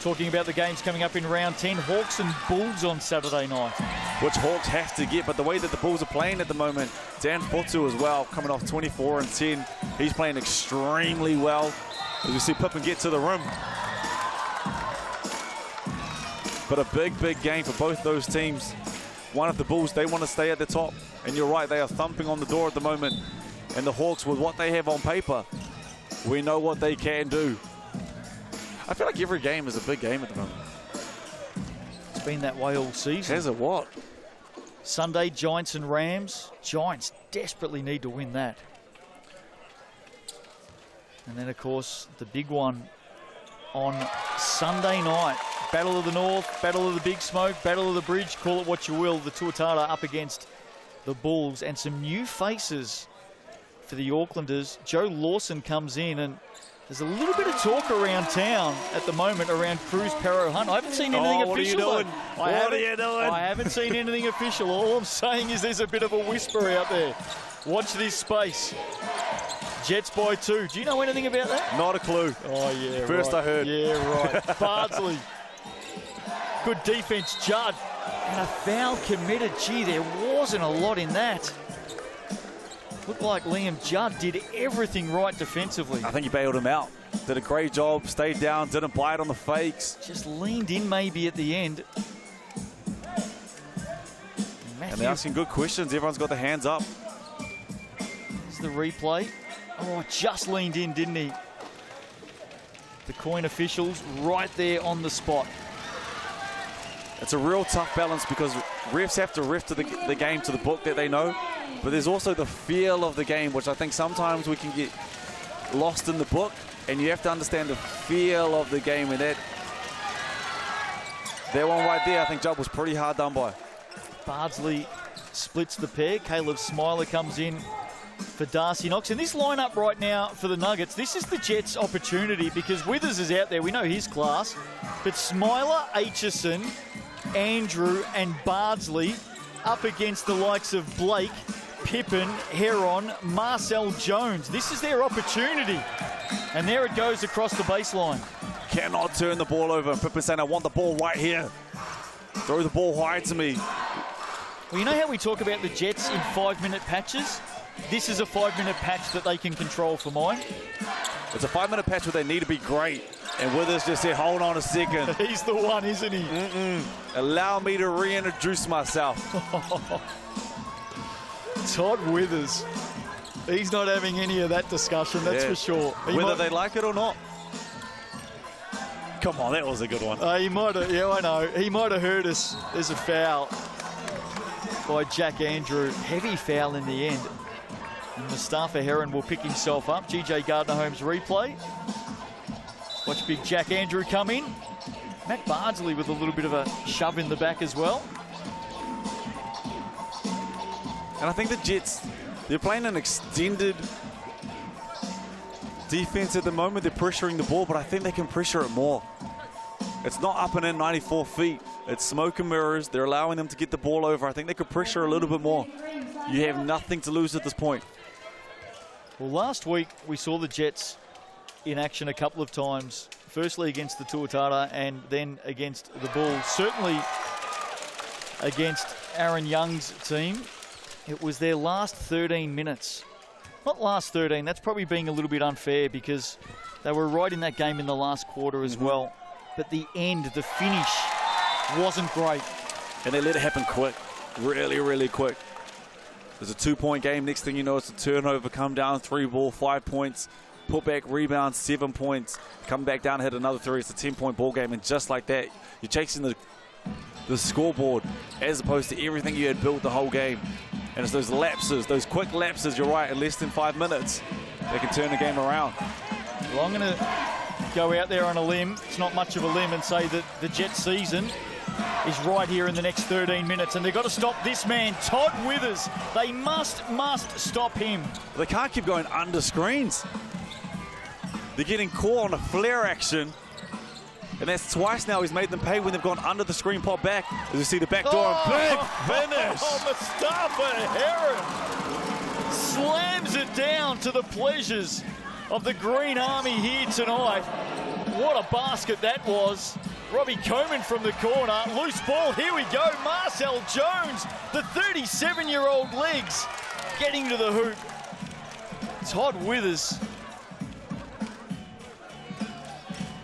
Speaker 1: Talking about the games coming up in round 10, Hawks and Bulls on Saturday night.
Speaker 2: Which Hawks have to get, but the way that the Bulls are playing at the moment, Dan Fotu as well, coming off 24 and 10. He's playing extremely well. As we see Pippen get to the rim. But a big, big game for both those teams. One of the Bulls, they want to stay at the top. And you're right, they are thumping on the door at the moment. And the Hawks, with what they have on paper, we know what they can do. I feel like every game is a big game at the moment.
Speaker 1: It's been that way all season.
Speaker 2: Has it what?
Speaker 1: Sunday, Giants and Rams. Giants desperately need to win that. And then, of course, the big one on Sunday night. Battle of the North, Battle of the Big Smoke, Battle of the Bridge, call it what you will. The Tuatara up against the Bulls, and some new faces for the Aucklanders. Joe Lawson comes in, and there's a little bit of talk around town at the moment around Cruz Perro Hunt. I haven't seen anything official.
Speaker 2: What are you doing? What are you doing?
Speaker 1: I haven't seen anything official. All I'm saying is there's a bit of a whisper out there. Watch this space. Jets by 2. Do you know anything about that?
Speaker 2: Not a clue.
Speaker 1: Oh, yeah,
Speaker 2: First
Speaker 1: right.
Speaker 2: I heard.
Speaker 1: Yeah, right. Bardsley. Good defense, Judd. And a foul committed. Gee, there wasn't a lot in that. Looked like Liam Judd did everything right defensively.
Speaker 2: I think he bailed him out. Did a great job, stayed down, didn't bite on the fakes.
Speaker 1: Just leaned in maybe at the end.
Speaker 2: And they're asking good questions. Everyone's got their hands up.
Speaker 1: Here's the replay. Oh, just leaned in, didn't he? The coin officials right there on the spot.
Speaker 2: It's a real tough balance because refs have to ref to the game to the book that they know, but there's also the feel of the game, which I think sometimes we can get lost in the book, and you have to understand the feel of the game, and that one right there, I think Judd was pretty hard done by.
Speaker 1: Bardsley splits the pair. Caleb Smiler comes in for Darcy Knox. And this lineup right now for the Nuggets, this is the Jets' opportunity because Withers is out there. We know his class. But Smiler, Aitchison, Andrew and Bardsley up against the likes of Blake, Pippen, Heron, Marcel Jones. This is their opportunity. And there it goes across the baseline.
Speaker 2: Cannot turn the ball over. Pippen saying, I want the ball right here. Throw the ball high to me.
Speaker 1: Well, you know how we talk about the Jets in 5-minute patches? This is a 5-minute patch that they can control for mine.
Speaker 2: It's a 5-minute patch where they need to be great. And Withers just said, hold on a second.
Speaker 1: He's the one, isn't he?
Speaker 2: Allow me to reintroduce myself.
Speaker 1: Todd Withers. He's not having any of that discussion, that's for sure.
Speaker 2: Whether they like it or not. Come on, that was a good one.
Speaker 1: He might have, yeah, I know. He might have heard us. There's a foul by Jack Andrew. Heavy foul in the end. And Mustafa Heron will pick himself up. GJ Gardner-Holmes replay. Watch big Jack Andrew come in. Matt Bardsley with a little bit of a shove in the back as well.
Speaker 2: And I think the Jets, they're playing an extended defense at the moment. They're pressuring the ball, but I think they can pressure it more. It's not up and in 94 feet. It's smoke and mirrors. They're allowing them to get the ball over. I think they could pressure a little bit more. You have nothing to lose at this point.
Speaker 1: Well, last week we saw the Jets in action a couple of times. Firstly against the Tuatara and then against the Bulls. Certainly against Aaron Young's team. It was their last 13 minutes. Not last 13, that's probably being a little bit unfair because they were right in that game in the last quarter as well. But the end, the finish, wasn't great.
Speaker 2: And they let it happen quick. Really, really quick. There's a 2-point game. Next thing you know, it's a turnover, come down, 3 ball, 5 points, put back, rebound, 7 points, come back down, hit another 3. It's a 10-point ball game, and just like that, you're chasing the scoreboard as opposed to everything you had built the whole game. And it's those lapses, those quick lapses, you're right, in less than 5 minutes, they can turn the game around.
Speaker 1: Well, I'm going to go out there on a limb. It's not much of a limb, and say that the Jets season is right here in the next 13 minutes, and they've got to stop this man, Todd Withers. They must stop him.
Speaker 2: They can't keep going under screens. They're getting caught on a flare action, and that's twice now he's made them pay when they've gone under the screen, pop back. As you see the back door, big finish.
Speaker 1: Mustafa Heron slams it down to the pleasures of the Green Army here tonight. What a basket that was. Robbie Coleman from the corner. Loose ball. Here we go. Marcel Jones, the 37-year-old legs, getting to the hoop. Todd Withers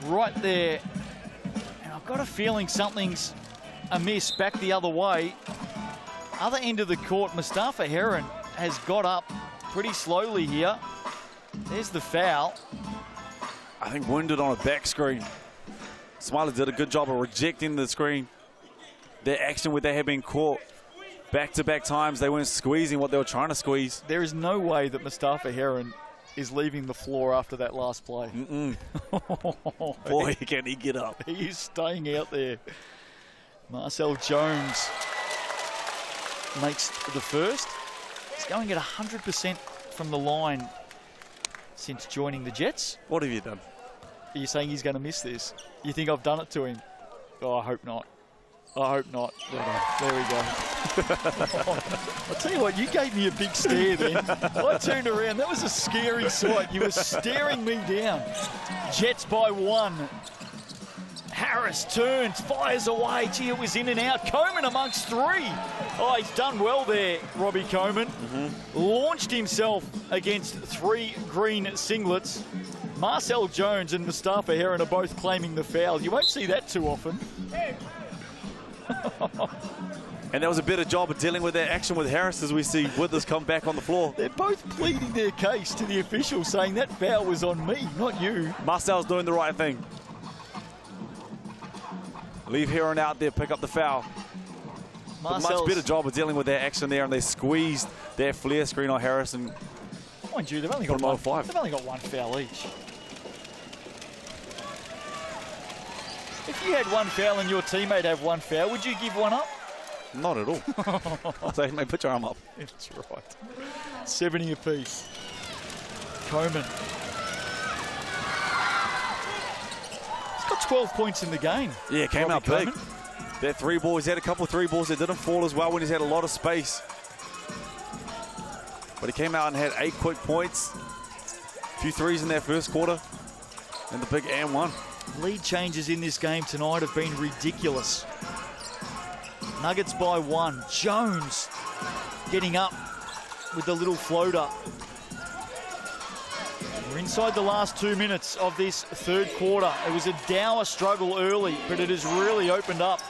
Speaker 1: right there. And I've got a feeling something's amiss back the other way. Other end of the court, Mustafa Heron has got up pretty slowly here. There's the foul.
Speaker 2: I think wounded on a back screen. Smiley did a good job of rejecting the screen. Their action where they had been caught back-to-back times, they weren't squeezing what they were trying to squeeze.
Speaker 1: There is no way that Mustafa Heron is leaving the floor after that last play.
Speaker 2: Boy, can he get up.
Speaker 1: He is staying out there. Marcel Jones makes the first. He's going at 100% from the line since joining the Jets.
Speaker 2: What have you done?
Speaker 1: Are you saying he's going to miss this? You think I've done it to him? Oh, I hope not. I hope not. There we go. I'll tell you what, you gave me a big stare then. I turned around. That was a scary sight. You were staring me down. Jets by 1. Harris turns, fires away. Gee, it was in and out. Coleman amongst 3. Oh, he's done well there, Robbie Coleman. Launched himself against 3 green singlets. Marcel Jones and Mustafa Heron are both claiming the foul. You won't see that too often.
Speaker 2: And that was a better job of dealing with that action with Harris as we see Withers come back on the floor.
Speaker 1: They're both pleading their case to the official, saying that foul was on me, not you.
Speaker 2: Marcel's doing the right thing. Leave Heron out there, pick up the foul. But much better job of dealing with their action there, and they squeezed their flare screen on Harris. And
Speaker 1: mind you, they've only got one foul each. If you had one foul and your teammate had one foul, would you give one up?
Speaker 2: Not at all. I'll say, mate, put your arm up.
Speaker 1: That's right. 70 apiece. Coleman. He's got 12 points in the game.
Speaker 2: Yeah, came out big. That 3 ball, he's had a couple of 3 balls that didn't fall as well when he's had a lot of space. But he came out and had 8 quick points. A few threes in that first quarter. And the big and one.
Speaker 1: Lead changes in this game tonight have been ridiculous. Nuggets by 1. Jones getting up with the little floater. We're inside the last 2 minutes of this third quarter. It was a dour struggle early, but it has really opened up.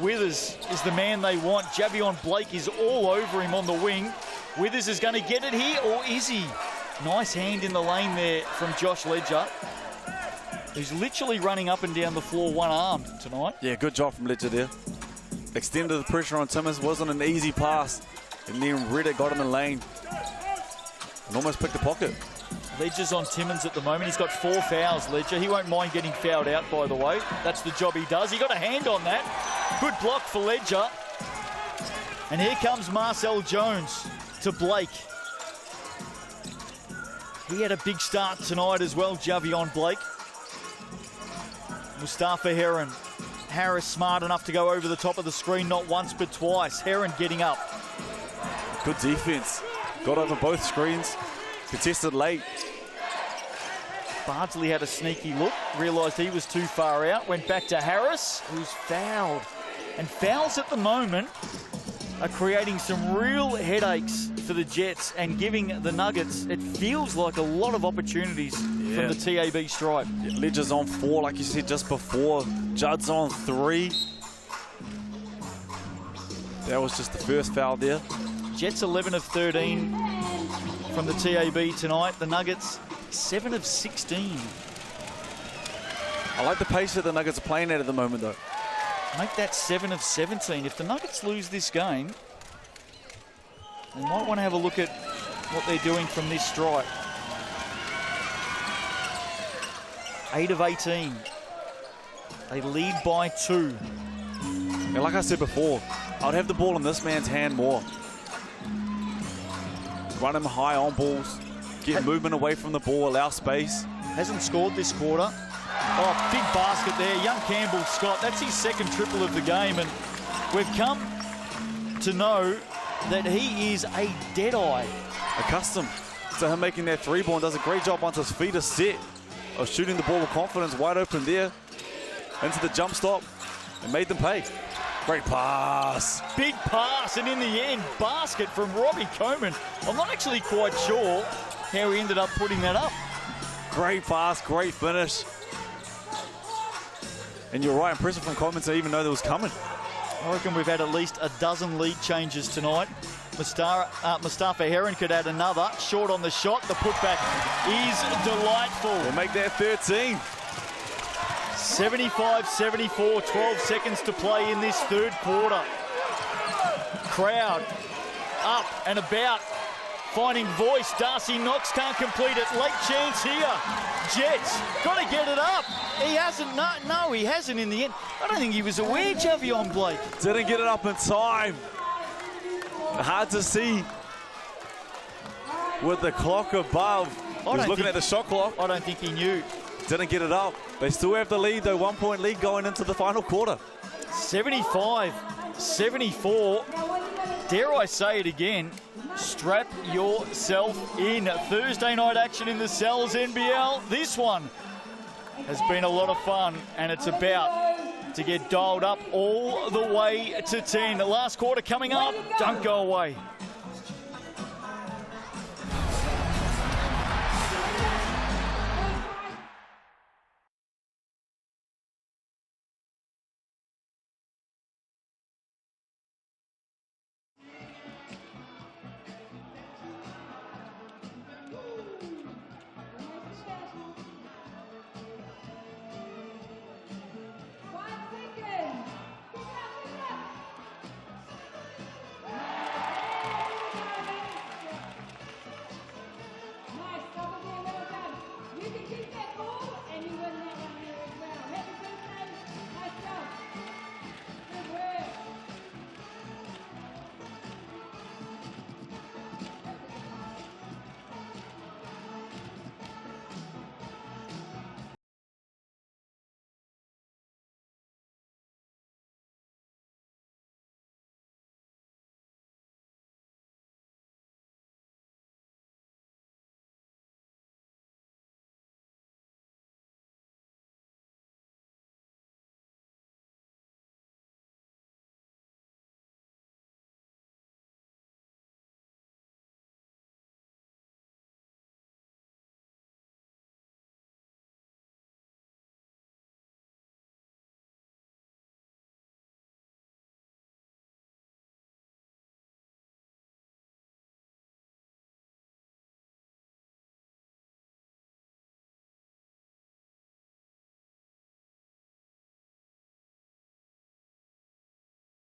Speaker 1: Withers is the man they want. Javion Blake is all over him on the wing. Withers is going to get it here, or is he? Nice hand in the lane there from Josh Ledger. He's literally running up and down the floor one-armed tonight.
Speaker 2: Yeah, good job from Ledger there. Extended the pressure on Timmins. Wasn't an easy pass. And then Reddit got him in lane. And almost picked the pocket.
Speaker 1: Ledger's on Timmins at the moment. He's got 4 fouls, Ledger. He won't mind getting fouled out, by the way. That's the job he does. He got a hand on that. Good block for Ledger. And here comes Marcel Jones to Blake. He had a big start tonight as well, Javion Blake. Mustafa Heron. Harris smart enough to go over the top of the screen, not once but twice. Heron getting up.
Speaker 2: Good defense. Got over both screens. Contested late.
Speaker 1: Bardsley had a sneaky look, realised he was too far out, went back to Harris, who's fouled. And fouls at the moment are creating some real headaches for the Jets and giving the Nuggets, it feels like, a lot of opportunities from the TAB stripe.
Speaker 2: Yeah, Ledger's on 4, like you said just before. Judd's on 3. That was just the first foul there.
Speaker 1: Jets 11 of 13 from the TAB tonight. The Nuggets 7 of 16.
Speaker 2: I like the pace that the Nuggets are playing at the moment, though.
Speaker 1: Make that 7 of 17. If the Nuggets lose this game, they might want to have a look at what they're doing from this strike. 8 of 18. They lead by 2.
Speaker 2: And like I said before, I'd have the ball in this man's hand more. Run him high on balls, get movement away from the ball, allow space.
Speaker 1: Hasn't scored this quarter. Oh, big basket there. Young Campbell Scott, that's his second triple of the game, and we've come to know that he is a dead-eye.
Speaker 2: Accustomed to him making that three-ball, and does a great job once his feet are set of shooting the ball with confidence, wide open there, into the jump stop, and made them pay. Great pass.
Speaker 1: Big pass, and in the end, basket from Robbie Coleman. I'm not actually quite sure how he ended up putting that up.
Speaker 2: Great pass, great finish. And you're right, impressive from Coleman to even know that was coming.
Speaker 1: I reckon we've had at least a dozen lead changes tonight. Mustafa Heron could add another. Short on the shot. The putback is delightful.
Speaker 2: We'll make that 13.
Speaker 1: 75-74, 12 seconds to play in this third quarter. Crowd up and about, finding voice. Darcy Knox can't complete it. Late chance here. Jets got to get it up. He hasn't. No, he hasn't in the end. I don't think he was aware, Javion Blake.
Speaker 2: Didn't get it up in time. Hard to see with the clock above. He was looking at the shot clock.
Speaker 1: I don't think he knew.
Speaker 2: Didn't get it up. They still have the lead, though. 1 point lead going into the final quarter.
Speaker 1: 75-74. Dare I say it again? Strap yourself in. Thursday night action in the Cells NBL. This one has been a lot of fun, and it's about to get dialed up all the way to 10. The last quarter coming up. Don't go away.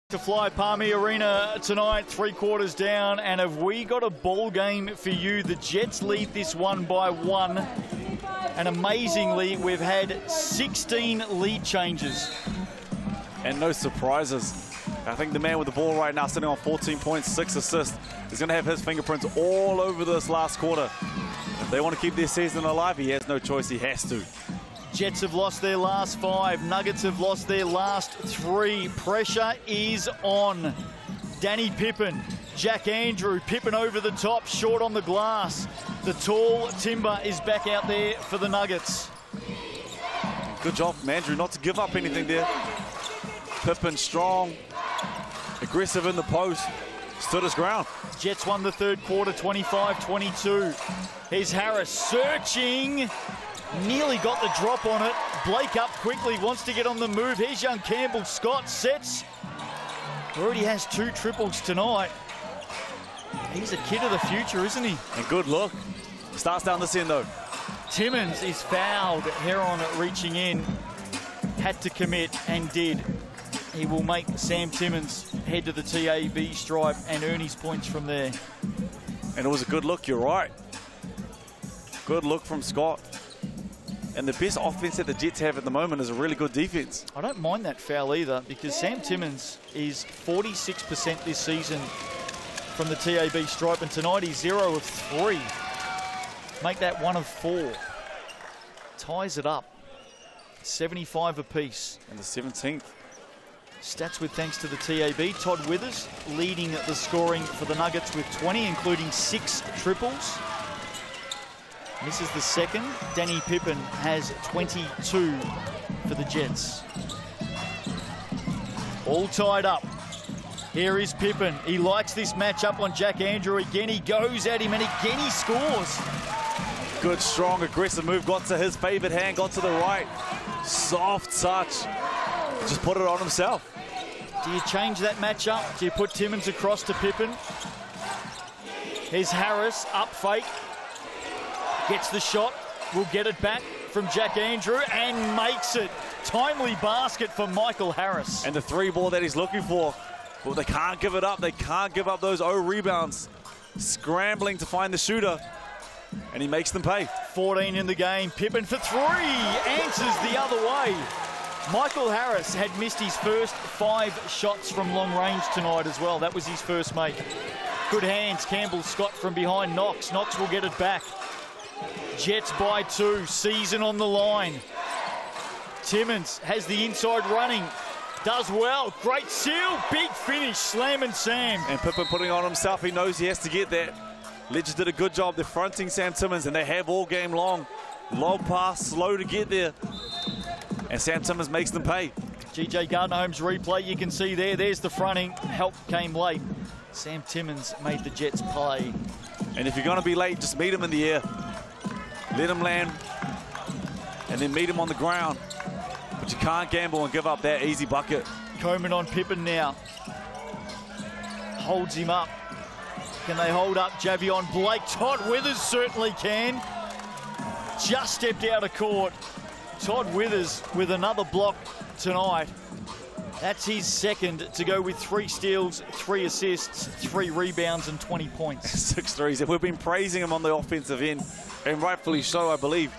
Speaker 1: To fly Palmy Arena tonight, 3 quarters down, and have we got a ball game for you? The Jets lead this one by 1, and amazingly, we've had 16 lead changes.
Speaker 2: And no surprises. I think the man with the ball right now sitting on 14 points, 6 assists, is going to have his fingerprints all over this last quarter. If they want to keep their season alive, he has no choice, he has to.
Speaker 1: Jets have lost their last 5. Nuggets have lost their last 3. Pressure is on. Danny Pippen, Jack Andrew, Pippen over the top, short on the glass. The tall timber is back out there for the Nuggets.
Speaker 2: Good job from Andrew not to give up anything there. Pippen strong, aggressive in the post, stood his ground.
Speaker 1: Jets won the third quarter, 25-22. Here's Harris searching. Nearly got the drop on it. Blake up quickly, wants to get on the move. Here's young Campbell Scott, sets. Already has 2 triples tonight. He's a kid of the future, isn't he?
Speaker 2: And good look. Starts down this end, though.
Speaker 1: Timmins is fouled. Heron reaching in. Had to commit and did. He will make Sam Timmins head to the TAB stripe and earn his points from there.
Speaker 2: And it was a good look, you're right. Good look from Scott. And the best offense that the Jets have at the moment is a really good defense.
Speaker 1: I don't mind that foul either, because Sam Timmins is 46% this season from the TAB stripe, and tonight he's 0 of 3. Make that 1 of 4. Ties it up. 75 apiece.
Speaker 2: And the 17th.
Speaker 1: Stats with thanks to the TAB. Todd Withers leading the scoring for the Nuggets with 20, including 6 triples. Misses the second. Danny Pippen has 22 for the Jets. All tied up. Here is Pippen. He likes this matchup on Jack Andrew. Again, he goes at him and again he scores.
Speaker 2: Good, strong, aggressive move. Got to his favorite hand, got to the right. Soft touch. Just put it on himself.
Speaker 1: Do you change that matchup? Do you put Timmins across to Pippen? Here's Harris, up fake. Gets the shot, will get it back from Jack Andrew and makes it. Timely basket for Michael Harris.
Speaker 2: And the 3 ball that he's looking for. Well, they can't give it up. They can't give up those 0 rebounds. Scrambling to find the shooter. And he makes them pay.
Speaker 1: 14 in the game. Pippen for 3. Answers the other way. Michael Harris had missed his first 5 shots from long range tonight as well. That was his first make. Good hands. Campbell Scott from behind Knox. Knox will get it back. Jets by 2. Season on the line. Timmins has the inside running. Does well. Great seal. Big finish. Slam and Sam.
Speaker 2: And Pippen putting on himself. He knows he has to get that. Legends did a good job. They're fronting Sam Timmins, and they have all game long. Long pass, slow to get there. And Sam Timmins makes them pay.
Speaker 1: GJ Gardner-Holmes replay. You can see there. There's the fronting. Help came late. Sam Timmins made the Jets play.
Speaker 2: And if you're going to be late, just meet him in the air. Let him land. And then meet him on the ground. But you can't gamble and give up that easy bucket.
Speaker 1: Coleman on Pippen now. Holds him up. Can they hold up Javion Blake? Todd Withers certainly can. Just stepped out of court. Todd Withers with another block tonight. That's his second to go with 3 steals, 3 assists, 3 rebounds and 20 points.
Speaker 2: 6 threes. We've been praising him on the offensive end, and rightfully so, I believe.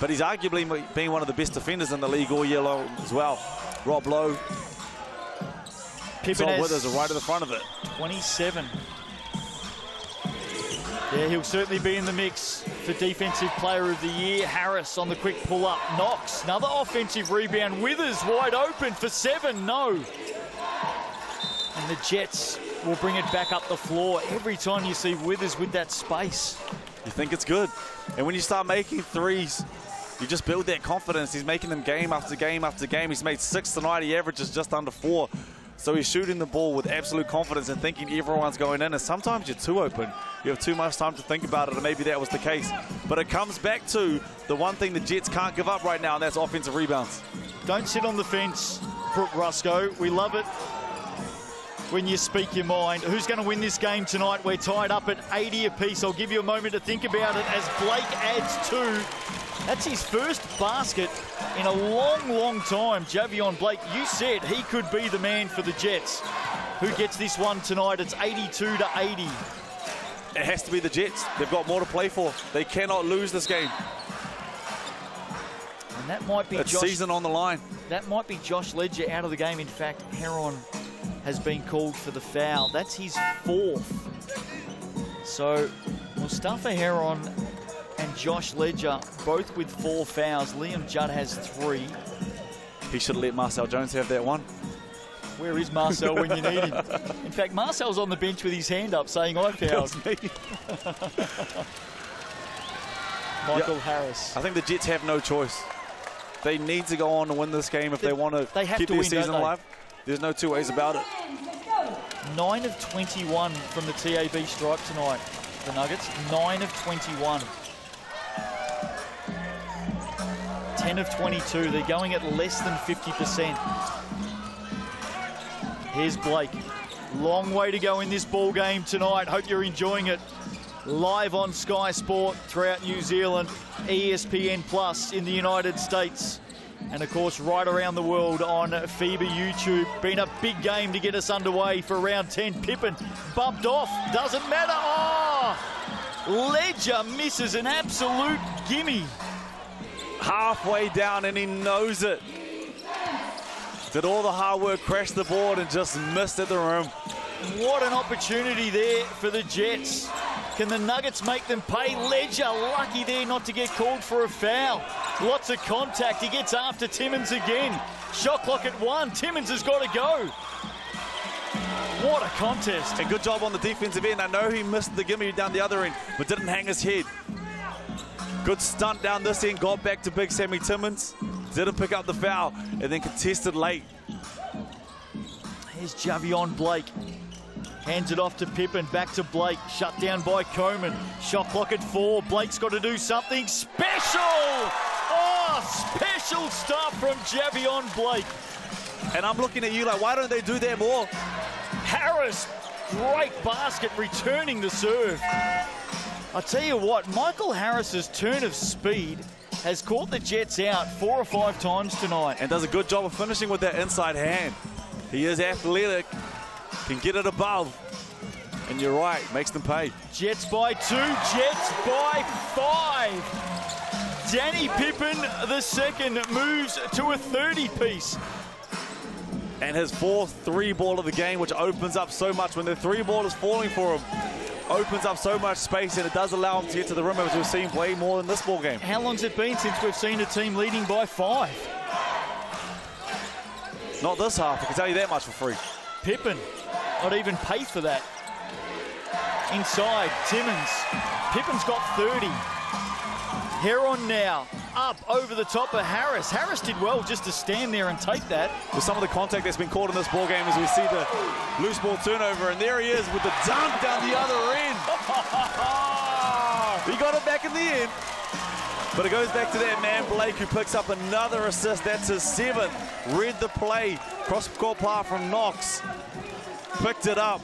Speaker 2: But he's arguably been one of the best defenders in the league all year long as well. Rob Lowe.
Speaker 1: Pippen
Speaker 2: Todd Withers are right at the front of it.
Speaker 1: 27. Yeah, he'll certainly be in the mix for Defensive Player of the Year. Harris on the quick pull-up. Knox, another offensive rebound. Withers wide open for 7. No. And the Jets will bring it back up the floor. Every time you see Withers with that space,
Speaker 2: you think it's good. And when you start making threes, you just build that confidence. He's making them game after game after game. He's made 6 tonight. He averages just under 4. So he's shooting the ball with absolute confidence and thinking everyone's going in. And sometimes you're too open. You have too much time to think about it, and maybe that was the case. But it comes back to the one thing the Jets can't give up right now, and that's offensive rebounds.
Speaker 1: Don't sit on the fence, Brooke Rusco. We love it when you speak your mind. Who's going to win this game tonight? We're tied up at 80 apiece. I'll give you a moment to think about it as Blake adds 2. That's his first basket in a long, long time. Javion Blake, you said he could be the man for the Jets. Who gets this one tonight? It's 82-80.
Speaker 2: It has to be the Jets. They've got more to play for. They cannot lose this game.
Speaker 1: And that might be
Speaker 2: It's season on the line.
Speaker 1: That might be Josh Ledger out of the game. In fact, Heron has been called for the foul. That's his 4th. So Mustafa Heron and Josh Ledger both with 4 fouls. Liam Judd has 3.
Speaker 2: He should have let Marcel Jones have that one.
Speaker 1: Where is Marcel when you need him? In fact, Marcel's on the bench with his hand up saying, I fouled. Michael Harris.
Speaker 2: I think the Jets have no choice. They need to go on to win this game if they want to keep their season alive. There's no 2 ways about it.
Speaker 1: 9 of 21 from the TAB stripe tonight, the Nuggets. 9 of 21. 10 of 22. They're going at less than 50%. Here's Blake. Long way to go in this ball game tonight. Hope you're enjoying it. Live on Sky Sport throughout New Zealand, ESPN Plus in the United States, and of course right around the world on FIBA YouTube. Been a big game to get us underway for round 10. Pippen bumped off, doesn't matter. Oh, Ledger misses an absolute gimme.
Speaker 2: Halfway down and he knows it. Did all the hard work, crashed the board and just missed at the rim.
Speaker 1: What an opportunity there for the Jets. Can the Nuggets make them pay? Ledger lucky there not to get called for a foul. Lots of contact. He gets after Timmins again. Shot clock at 1. Timmins has got to go. What a contest.
Speaker 2: A good job on the defensive end. I know he missed the gimme down the other end, but didn't hang his head. Good stunt down this end. Got back to Big Sammy Timmins. Didn't pick up the foul and then contested late.
Speaker 1: Here's Javion Blake. Hands it off to Pippen, back to Blake, shut down by Coman. Shot clock at 4, Blake's got to do something special! Oh, special stuff from Javion Blake.
Speaker 2: And I'm looking at you like, why don't they do that more?
Speaker 1: Harris, great basket, returning the serve. I tell you what, Michael Harris's turn of speed has caught the Jets out 4 or 5 times tonight.
Speaker 2: And does a good job of finishing with that inside hand. He is athletic. Can get it above, and you're right, makes them pay.
Speaker 1: Jets by 2, Jets by 5. Danny Pippen, the second, moves to a 30-piece.
Speaker 2: And his 4th 3-ball of the game, which opens up so much. When the 3-ball is falling for him, opens up so much space, and it does allow him to get to the rim, as we've seen way more in this ball game.
Speaker 1: How long's it been since we've seen a team leading by 5?
Speaker 2: Not this half, I can tell you that much for free.
Speaker 1: Pippen, not even pay for that. Inside, Timmins. Pippen's got 30. Heron now, up over the top of Harris. Harris did well just to stand there and take that.
Speaker 2: With some of the contact that's been caught in this ball game as we see the loose ball turnover, and there he is with the dunk down the other end. He got it back in the end. But it goes back to that man Blake, who picks up another assist. That's his 7th. Read the play. Cross-court pass from Knox. Picked it up.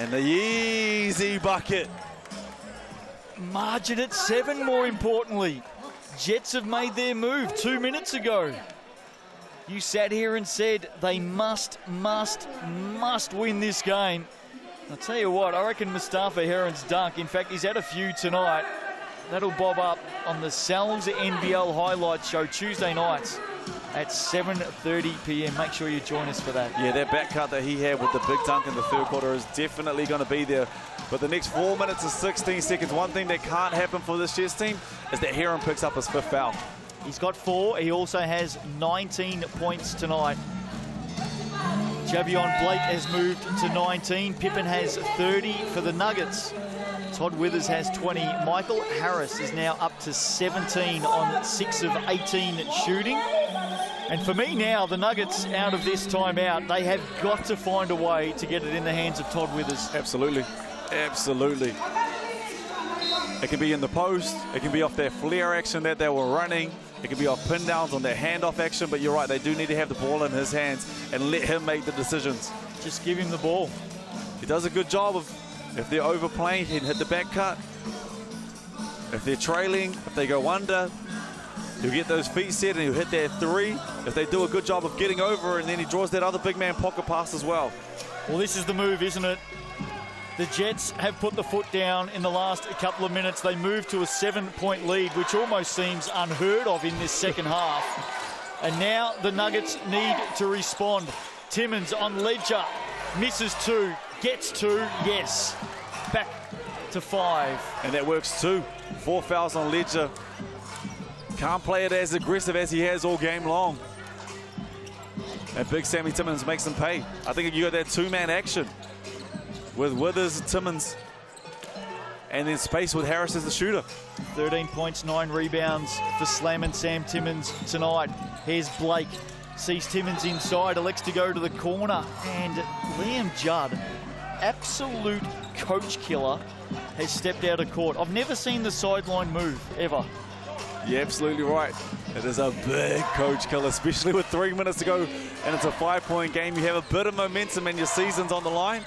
Speaker 2: And the easy bucket.
Speaker 1: Margin at 7, more importantly. Jets have made their move 2 minutes ago. You sat here and said they must win this game. I'll tell you what, I reckon Mustafa Heron's dunk, in fact, he's had a few tonight. That'll bob up on the Sal's NBL highlight show Tuesday nights at 7:30 p.m. Make sure you join us for that.
Speaker 2: Yeah, that back cut that he had with the big dunk in the 3rd quarter is definitely going to be there. But the next 4 minutes and 16 seconds, one thing that can't happen for this Jets team is that Heron picks up his 5th foul.
Speaker 1: He's got 4. He also has 19 points tonight. Javion Blake has moved to 19. Pippen has 30 for the Nuggets. Todd Withers has 20. Michael Harris is now up to 17 on 6 of 18 shooting. And for me now, the Nuggets out of this timeout, they have got to find a way to get it in the hands of Todd Withers.
Speaker 2: Absolutely. Absolutely. It can be in the post. It can be off their flare action that they were running. It can be off pin downs on their handoff action. But you're right, they do need to have the ball in his hands and let him make the decisions.
Speaker 1: Just give him the ball.
Speaker 2: He does a good job of, if they're overplaying, he'd hit the back cut. If they're trailing, if they go under, he'll get those feet set and he'll hit that 3. If they do a good job of getting over, and then he draws that other big man pocket pass as well.
Speaker 1: Well, this is the move, isn't it? The Jets have put the foot down in the last couple of minutes. They move to a 7-point lead, which almost seems unheard of in this second half. And now the Nuggets need to respond. Timmins on Ledger, misses 2, gets 2, yes. Back to 5.
Speaker 2: And that works too. 4 fouls on Ledger. Can't play it as aggressive as he has all game long. And big Sammy Timmins makes them pay. I think if you got that 2-man action with Withers, Timmins, and then space with Harris as the shooter.
Speaker 1: 13 points, 9 rebounds for Slammin' Sam Timmins tonight. Here's Blake. Sees Timmins inside, elects to go to the corner. And Liam Judd, absolute coach killer, has stepped out of court. I've never seen the sideline move, ever.
Speaker 2: You're absolutely right. It is a big coach kill, especially with 3 minutes to go, and it's a 5-point game. You have a bit of momentum and your season's on the line.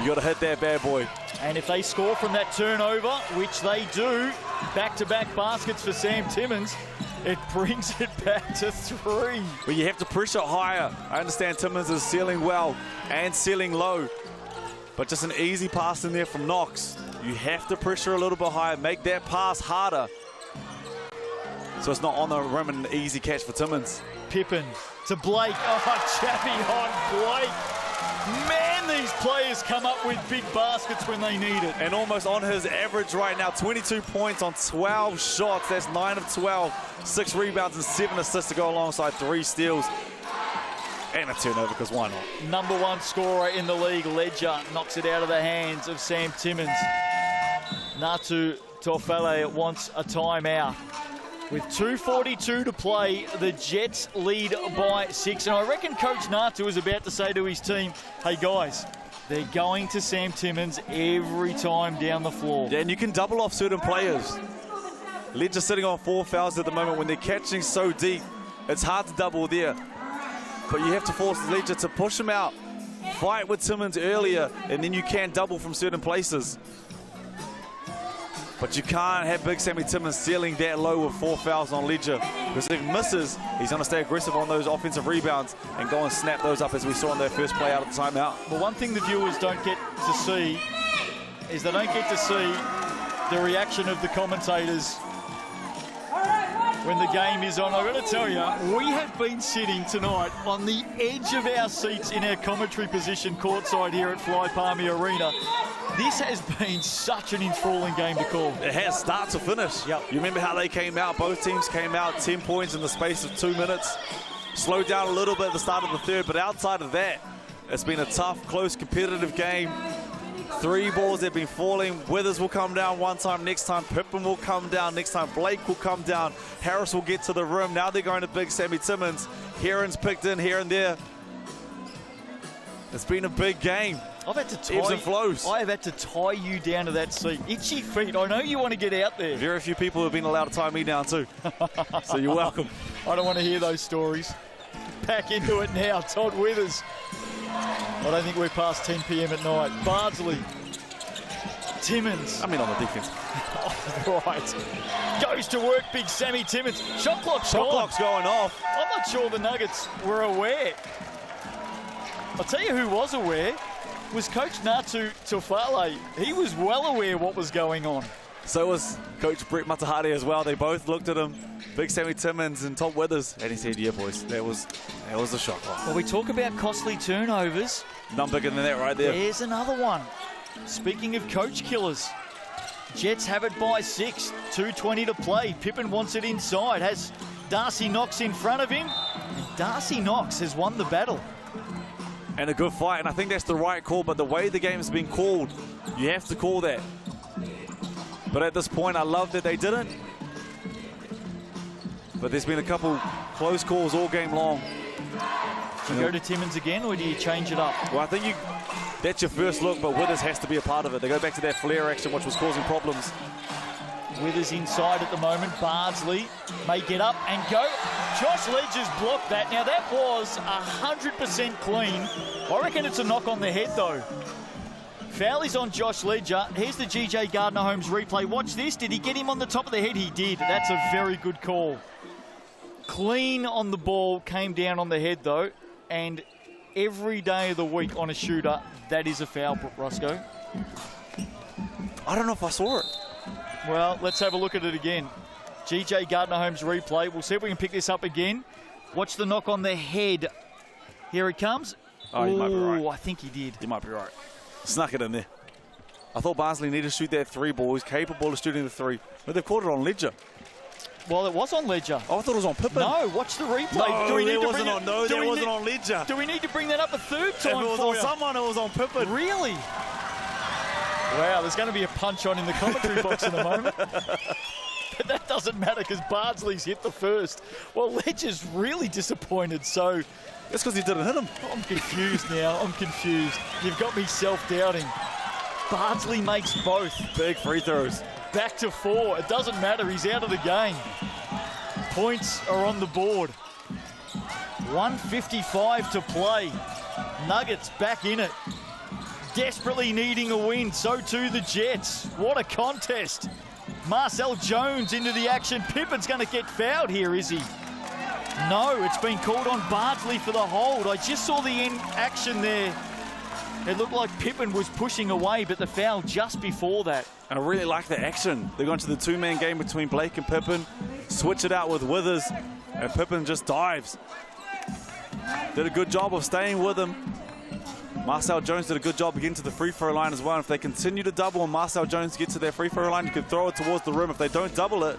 Speaker 2: You got to hit that bad boy.
Speaker 1: And if they score from that turnover, which they do, back-to-back baskets for Sam Timmins, it brings it back to 3.
Speaker 2: But you have to pressure higher. I understand Timmins is sealing well and sealing low, but just an easy pass in there from Knox. You have to pressure a little bit higher, make that pass harder, so it's not on the rim and an easy catch for Timmins.
Speaker 1: Pippen to Blake. Oh, chappy on Blake. Man, these players come up with big baskets when they need it.
Speaker 2: And almost on his average right now, 22 points on 12 shots. That's 9 of 12, 6 rebounds and 7 assists to go alongside 3 steals. And a turnover, because why not?
Speaker 1: #1 scorer in the league, Ledger, knocks it out of the hands of Sam Timmins. Natu Tofele wants a timeout. With 2:42 to play, the Jets lead by 6. And I reckon Coach Natu is about to say to his team, hey guys, they're going to Sam Timmins every time down the floor.
Speaker 2: Yeah, and you can double off certain players. Ledger sitting on 4 fouls at the moment. When they're catching so deep, it's hard to double there. But you have to force Ledger to push him out, fight with Timmins earlier, and then you can double from certain places. But you can't have Big Sammy Timmins sealing that low with 4 fouls on Ledger, because if he misses, he's going to stay aggressive on those offensive rebounds and go and snap those up, as we saw in their first play out of the timeout.
Speaker 1: Well, one thing the viewers don't get to see is they don't get to see the reaction of the commentators when the game is on. I've got to tell you, we have been sitting tonight on the edge of our seats in our commentary position courtside here at Fly Palmy Arena. This has been such an enthralling game to call.
Speaker 2: It has, start to finish.
Speaker 1: Yep.
Speaker 2: You remember how they came out? Both teams came out 10 points in the space of 2 minutes. Slowed down a little bit at the start of the third, but outside of that, it's been a tough, close, competitive game. 3 balls have been falling. Withers will come down one time, next time Pippen will come down, next time Blake will come down. Harris will get to the rim. Now they're going to Big Sammy Timmins. Heron's picked in here and there. It's been a big game.
Speaker 1: I've had to
Speaker 2: Ebbs and flows.
Speaker 1: I have had to tie you down to that seat. Itchy feet. I know you want to get out there.
Speaker 2: Very few people have been allowed to tie me down too. So you're welcome.
Speaker 1: I don't want to hear those stories. Back into it now. Todd Withers. I don't think we're past 10 p.m. at night. Bardsley. Timmins.
Speaker 2: I mean on the defense.
Speaker 1: Oh, right. Goes to work, Big Sammy Timmins. Shot clock's
Speaker 2: going off.
Speaker 1: I'm not sure the Nuggets were aware. I'll tell you who was aware. Was Coach Natu Tofale. He was well aware what was going on.
Speaker 2: So was Coach Brett Matahari as well. They both looked at him, Big Sammy Timmins and Todd Withers, and he said, yeah, boys, that was a shot clock.
Speaker 1: Well, we talk about costly turnovers.
Speaker 2: None bigger than that right there.
Speaker 1: There's another one. Speaking of coach killers, Jets have it by 6, 2:20 to play. Pippen wants it inside, has Darcy Knox in front of him. And Darcy Knox has won the battle.
Speaker 2: And a good fight, and I think that's the right call, but the way the game has been called, you have to call that. But at this point, I love that they didn't. But there's been a couple close calls all game long.
Speaker 1: Do you go to Timmins again, or do you change it up?
Speaker 2: Well, I think that's your first look, but Withers has to be a part of it. They go back to that flare action, which was causing problems.
Speaker 1: Withers inside at the moment. Bardsley may get up and go. Josh Ledger's blocked that. Now, that was 100% clean. I reckon it's a knock on the head, though. Foul is on Josh Ledger. Here's the G.J. Gardner-Holmes replay. Watch this. Did he get him on the top of the head? He did. That's a very good call. Clean on the ball, came down on the head, though. And every day of the week on a shooter, that is a foul, Roscoe.
Speaker 2: I don't know if I saw it.
Speaker 1: Well, let's have a look at it again. G.J. Gardner-Holmes replay. We'll see if we can pick this up again. Watch the knock on the head. Here it comes.
Speaker 2: Oh, you might be right.
Speaker 1: I think he did.
Speaker 2: You might be right. Snuck it in there. I thought Bardsley needed to shoot that 3 ball. He's capable of shooting the 3. But they've caught it on Ledger.
Speaker 1: Well, it was on Ledger.
Speaker 2: Oh, I thought it was on Pippen.
Speaker 1: No, watch the replay.
Speaker 2: No, that wasn't on Ledger.
Speaker 1: Do we need to bring that up a third time?
Speaker 2: If it was on someone, it was on Pippen.
Speaker 1: Really? Wow, there's going to be a punch on in the commentary box in a moment. But that doesn't matter because Bardsley's hit the first. Well, Ledger's really disappointed, so...
Speaker 2: That's because he didn't hit him.
Speaker 1: I'm confused now. I'm confused. You've got me self-doubting. Bardsley makes both.
Speaker 2: Big free throws.
Speaker 1: back to 4. It doesn't matter, he's out of the game. Points are on the board. 1:55 to play. Nuggets back in it. Desperately needing a win, so too the Jets. What a contest. Marcel Jones into the action. Pippen's going to get fouled here, is he? No, it's been called on Bardsley for the hold. I just saw the end action there. It looked like Pippen was pushing away, but the foul just before that.
Speaker 2: And I really like the action. They're going to the two-man game between Blake and Pippen. Switch it out with Withers, and Pippen just dives. Did a good job of staying with him. Marcel Jones did a good job of getting to the free throw line as well. If they continue to double and Marcel Jones gets to their free throw line, you can throw it towards the rim. If they don't double it,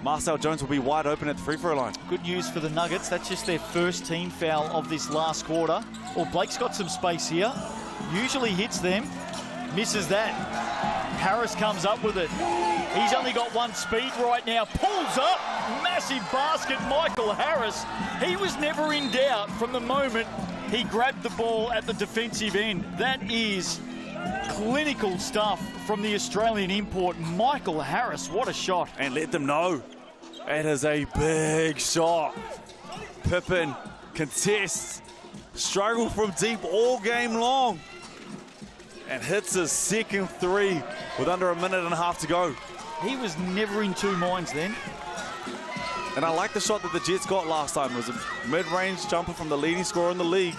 Speaker 2: Marcel Jones will be wide open at the free throw line.
Speaker 1: Good news for the Nuggets. That's just their first team foul of this last quarter. Well, Blake's got some space here. Usually hits them. Misses that. Harris comes up with it. He's only got one speed right now. Pulls up. Massive basket. Michael Harris. He was never in doubt from the moment he grabbed the ball at the defensive end. That is clinical stuff from the Australian import, Michael Harris. What a shot.
Speaker 2: And let them know it is a big shot. Pippen contests, struggled from deep all game long, and hits his second three with under a minute and a half to go.
Speaker 1: He was never in two minds then.
Speaker 2: And I like the shot that the Jets got last time. It was a mid-range jumper from the leading scorer in the league.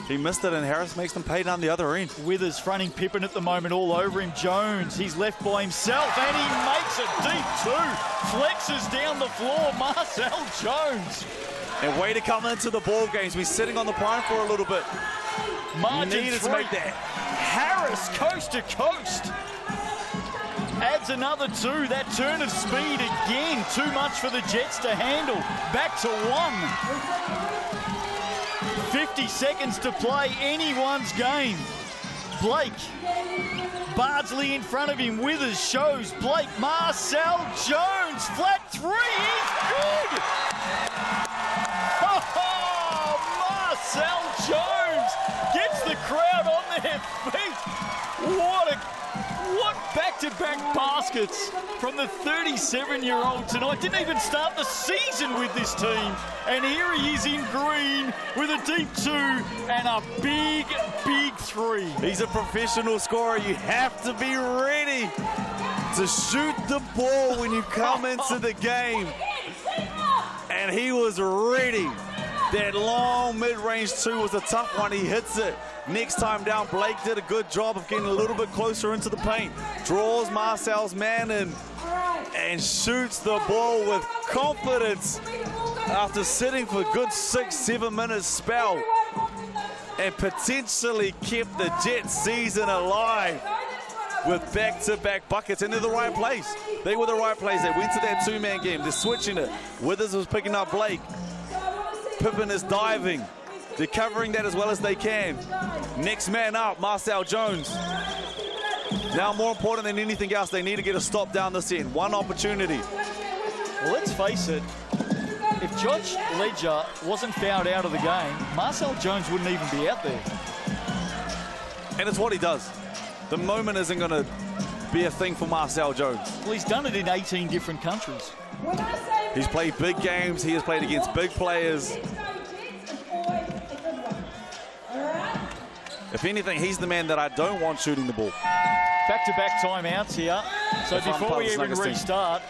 Speaker 2: He missed it, and Harris makes them pay down the other end.
Speaker 1: Withers fronting Pippen at the moment, all over him. Jones, he's left by himself, and he makes it deep too. Flexes down the floor, Marcel Jones.
Speaker 2: And way to come into the ball games. We're sitting on the prime for a little bit.
Speaker 1: Margin
Speaker 2: needed
Speaker 1: 3.
Speaker 2: to make that.
Speaker 1: Harris coast to coast. Adds another 2. That turn of speed again. Too much for the Jets to handle. Back to 1. 50 seconds to play. Anyone's game. Blake. Bardsley in front of him. Withers shows Blake. Marcel Jones. Flat 3. He's good. Oh, Marcel Jones gets the crowd on their feet. What back-to-back baskets from the 37-year-old tonight. Didn't even start the season with this team. And here he is in green with a deep 2 and a big, big 3.
Speaker 2: He's a professional scorer. You have to be ready to shoot the ball when you come into the game. And he was ready. That long mid-range 2 was a tough one. He hits it. Next time down, Blake did a good job of getting a little bit closer into the paint. Draws Marcel's man in and shoots the ball with confidence after sitting for a good 6-7 minute spell and potentially kept the Jets season alive with back-to-back buckets. And they're the right place. They were the right place. They went to that two-man game. They're switching it. Withers was picking up Blake. Pippen is diving. They're covering that as well as they can. Next man up, Marcel Jones. Now more important than anything else, they need to get a stop down this end. One opportunity.
Speaker 1: Well, let's face it, if Josh Ledger wasn't fouled out of the game, Marcel Jones wouldn't even be out there.
Speaker 2: And it's what he does. The moment isn't going to be a thing for Marcel Jones.
Speaker 1: Well, he's done it in 18 different countries.
Speaker 2: He's played big games. He has played against big players. If anything, he's the man that I don't want shooting the ball.
Speaker 1: Back-to-back timeouts here. So before we even restart,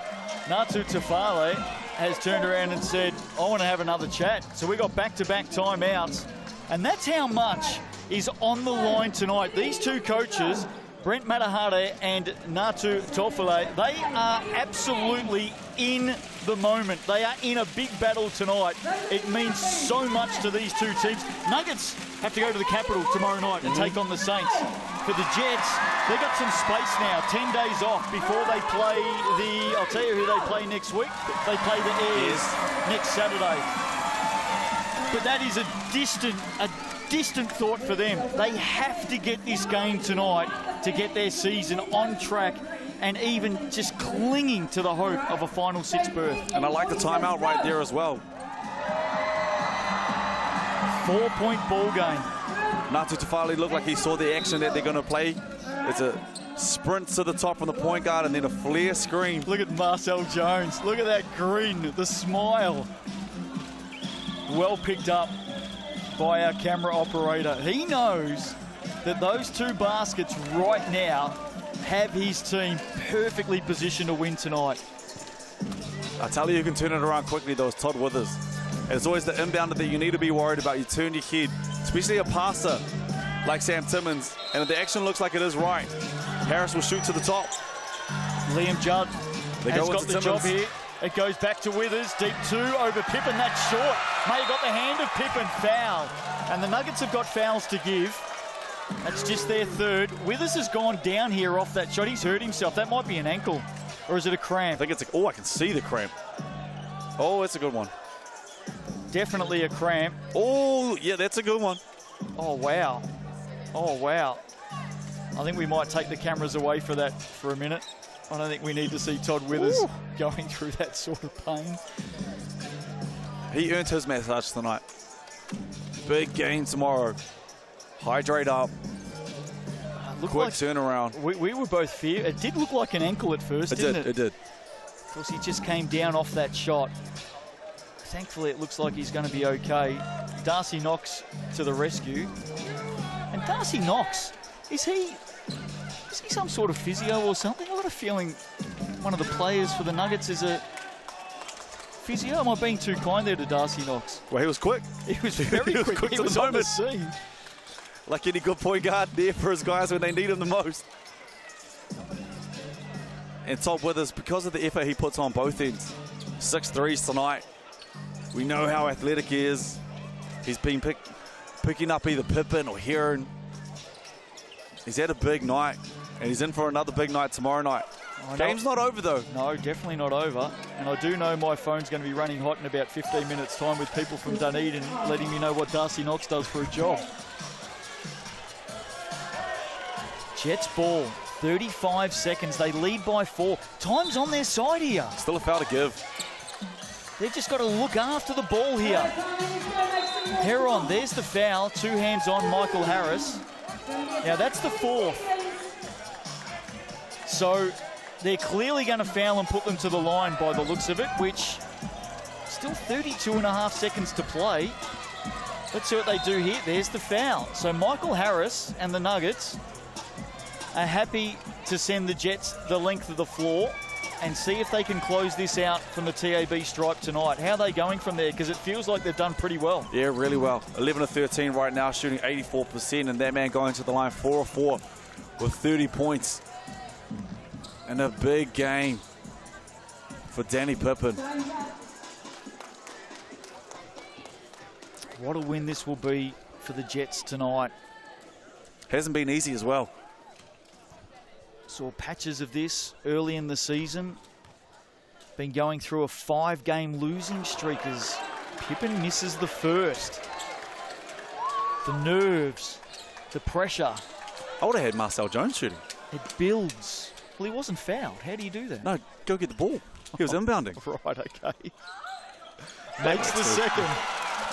Speaker 1: Natu Tafale has turned around and said, I want to have another chat. So we got back-to-back timeouts. And that's how much is on the line tonight. These two coaches, Brent Matahare and Natu Tafale, they are absolutely in the moment. They are in a big battle tonight. It means so much to these two teams. Nuggets have to go to the Capitol tomorrow night and take on the Saints. For the Jets, they got some space now, 10 days off before they play the, I'll tell you who they play next week. They play the Airs next Saturday. But that is a distant thought for them. They have to get this game tonight to get their season on track and even just clinging to the hope of a Final Six berth.
Speaker 2: And I like the timeout right there as well.
Speaker 1: 4-point ball game.
Speaker 2: Natu Tafale looked like he saw the action that they're going to play. It's a sprints to the top from the point guard, and then a flare screen.
Speaker 1: Look at Marcel Jones. Look at that grin, the smile. Well picked up by our camera operator. He knows that those two baskets right now have his team perfectly positioned to win tonight.
Speaker 2: I tell you who can turn it around quickly, though, is Todd Withers. And it's always the inbounder that you need to be worried about. You turn your head, especially a passer like Sam Timmons, and if the action looks like it is right, Harris will shoot to the top.
Speaker 1: Liam Judd has got the
Speaker 2: Timmons.
Speaker 1: job here. It goes back to Withers, deep 2 over Pippen. That's short. May have got the hand of Pippen, foul. And the Nuggets have got fouls to give. That's just their third. Withers has gone down here off that shot. He's hurt himself. That might be an ankle. Or is it a cramp?
Speaker 2: I think it's oh, I can see the cramp. Oh, it's a good one.
Speaker 1: Definitely a cramp.
Speaker 2: Oh, yeah, that's a good one.
Speaker 1: Oh, wow. Oh, wow. I think we might take the cameras away for that for a minute. I don't think we need to see Todd Withers going through that sort of pain.
Speaker 2: He earned his massage tonight. Big game tomorrow. Hydrate up. Quick
Speaker 1: like
Speaker 2: turnaround.
Speaker 1: We were both fear. It did look like an ankle at first, didn't it?
Speaker 2: It did.
Speaker 1: Of course, he just came down off that shot. Thankfully, it looks like he's going to be okay. Darcy Knox to the rescue. And Darcy Knox, is he some sort of physio or something? I've got a feeling one of the players for the Nuggets is a physio. Am I being too kind there to Darcy Knox?
Speaker 2: Well, he was quick.
Speaker 1: He was very quick. He was on the scene.
Speaker 2: Like any good point guard there for his guys when they need him the most. And Todd Withers, because of the effort he puts on both ends, 6 threes tonight. We know how athletic he is. He's been picking up either Pippen or Heron. He's had a big night, and he's in for another big night tomorrow night. Game's not over, though.
Speaker 1: No, definitely not over. And I do know my phone's going to be running hot in about 15 minutes' time with people from Dunedin letting me know what Darcy Knox does for a job. Jets ball, 35 seconds. They lead by 4. Time's on their side here.
Speaker 2: Still a foul to give.
Speaker 1: They've just got to look after the ball here. Heron, there's the foul. 2 hands on Michael Harris. Now that's the 4th. So they're clearly going to foul and put them to the line by the looks of it, which still 32.5 seconds to play. Let's see what they do here. There's the foul. So Michael Harris and the Nuggets are happy to send the Jets the length of the floor and see if they can close this out from the TAB stripe tonight. How are they going from there? Because it feels like they've done pretty well.
Speaker 2: Yeah, really well. 11 of 13 right now, shooting 84%, and that man going to the line 4 of 4 with 30 points. And a big game for Danny Pippen.
Speaker 1: What a win this will be for the Jets tonight.
Speaker 2: Hasn't been easy as well.
Speaker 1: Saw patches of this early in the season. Been going through a 5-game losing streak as Pippen misses the first. The nerves, the pressure.
Speaker 2: I would have had Marcel Jones shooting.
Speaker 1: It builds. Well, he wasn't fouled. How do you do that?
Speaker 2: No, go get the ball. He was inbounding.
Speaker 1: Right, okay. Makes the second.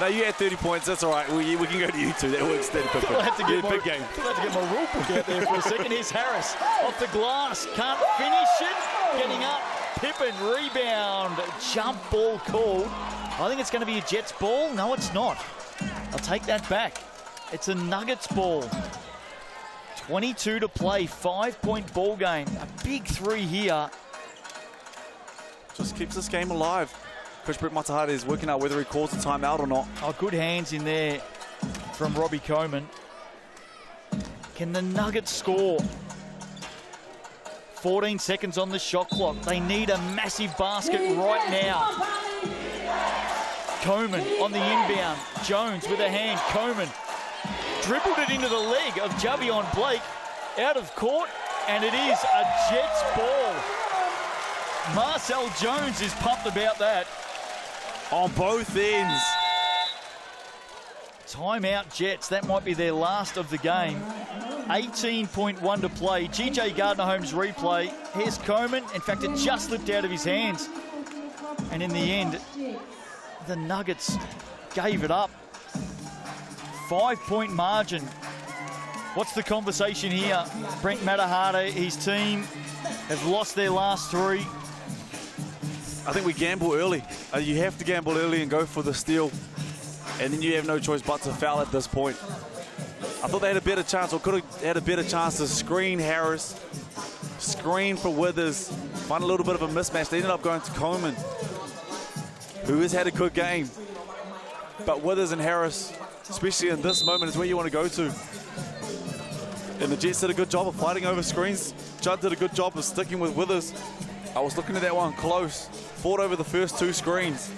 Speaker 2: No, you had 30 points. That's all right. We can go to you two. That works. Danny Pippen.
Speaker 1: I had to get
Speaker 2: big game.
Speaker 1: I had to get my rule book out there for a second. Here's Harris off the glass. Can't finish it. Getting up. Pippen, rebound. Jump ball called. I think it's going to be a Jets ball. No, it's not. I'll take that back. It's a Nuggets ball. 22 to play. 5-point ball game. A big 3 here.
Speaker 2: Just keeps this game alive. Chris Brett Matahari is working out whether he calls a timeout or not.
Speaker 1: Oh, good hands in there from Robbie Coleman. Can the Nuggets score? 14 seconds on the shot clock. They need a massive basket right now. Coleman on the inbound. Jones with a hand. Coleman dribbled it into the leg of Javion Blake. Out of court, and it is a Jets ball. Marcel Jones is pumped about that.
Speaker 2: On both ends.
Speaker 1: Timeout Jets. That might be their last of the game. 18.1 to play. GJ Gardner-Holmes replay. Here's Coleman. In fact, it just slipped out of his hands. And in the end, the Nuggets gave it up. 5-point margin. What's the conversation here? Brent Matahata, his team have lost their last 3.
Speaker 2: I think we gamble early. You have to gamble early and go for the steal. And then you have no choice but to foul at this point. I thought they had a better chance, or could have had a better chance to screen Harris, screen for Withers, find a little bit of a mismatch. They ended up going to Coleman, who has had a good game. But Withers and Harris, especially in this moment, is where you want to go to. And the Jets did a good job of fighting over screens. Judd did a good job of sticking with Withers. I was looking at that one close. Fought over the first 2 screens.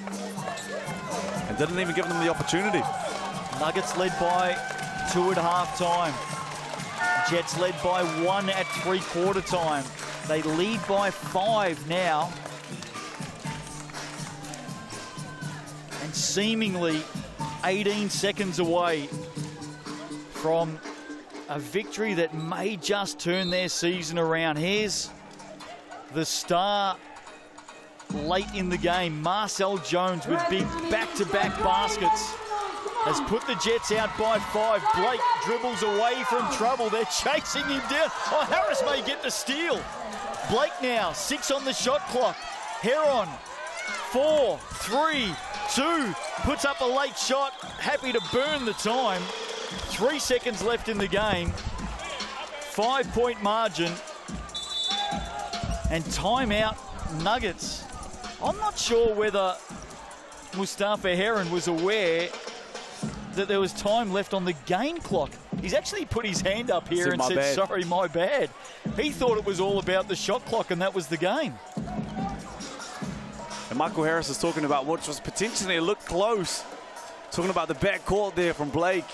Speaker 2: And didn't even give them the opportunity.
Speaker 1: Nuggets led by 2 at half-time. Jets led by 1 at three-quarter time. They lead by 5 now. And seemingly 18 seconds away from a victory that may just turn their season around. Here's the star late in the game, Marcel Jones, with big back-to-back baskets, has put the Jets out by 5. Blake dribbles away from trouble. They're chasing him down. Oh, Harris may get the steal. Blake now, 6 on the shot clock. Heron, 4, 3, 2, puts up a late shot, happy to burn the time. 3 seconds left in the game. 5-point margin. And timeout Nuggets. I'm not sure whether Mustafa Heron was aware that there was time left on the game clock. He's actually put his hand up here and said, sorry, my bad. He thought it was all about the shot clock and that was the game.
Speaker 2: And Michael Harris is talking about what was potentially a look close. Talking about the back court there from Blake.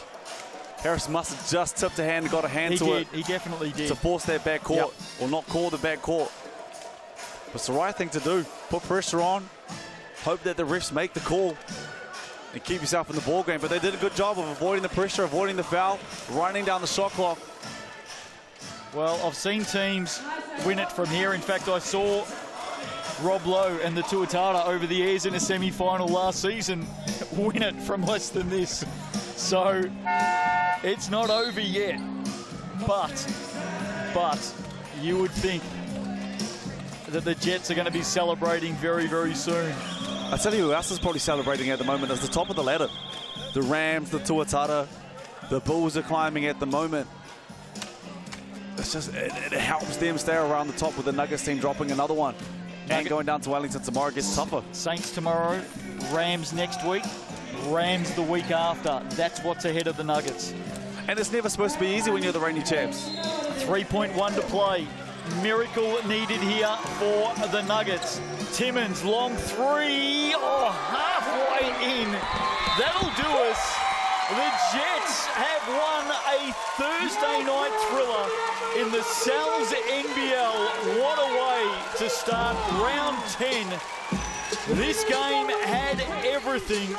Speaker 2: Harris must have just tipped a hand and got a hand to it.
Speaker 1: He definitely did.
Speaker 2: To force that back court, or not call the back court. But it's the right thing to do. Put pressure on. Hope that the refs make the call and keep yourself in the ball game. But they did a good job of avoiding the pressure, avoiding the foul, running down the shot clock.
Speaker 1: Well, I've seen teams win it from here. In fact, I saw Rob Lowe and the Tuatara over the Airs in a semi-final last season win it from less than this. So it's not over yet. But you would think that the Jets are going to be celebrating very, very soon.
Speaker 2: I tell you who else is probably celebrating at the moment is the top of the ladder. The Rams, the Tuatara, the Bulls are climbing at the moment. It's just, it helps them stay around the top with the Nuggets team dropping another one. And going down to Wellington tomorrow gets tougher.
Speaker 1: Saints tomorrow, Rams next week, Rams the week after. That's what's ahead of the Nuggets.
Speaker 2: And it's never supposed to be easy when you're the reigning champs.
Speaker 1: 3.1 to play. Miracle needed here for the Nuggets. Timmons, long 3. Oh, halfway in. That'll do us. The Jets have won a Thursday night thriller in the Sal's NBL. What a way to start round 10. This game had everything.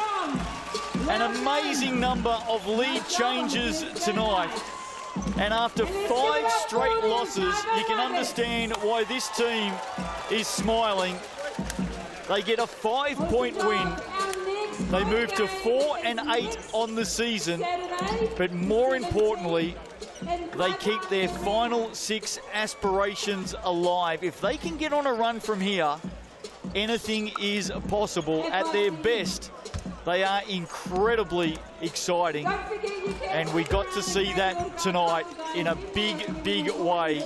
Speaker 1: An amazing number of lead changes tonight. And after 5 straight losses, you can understand why this team is smiling. They get a 5-point win. They move to 4-8 on the season. But more importantly, they keep their final 6 aspirations alive. If they can get on a run from here, anything is possible. At their best, they are incredibly exciting. And we got to see that tonight in a big, big way.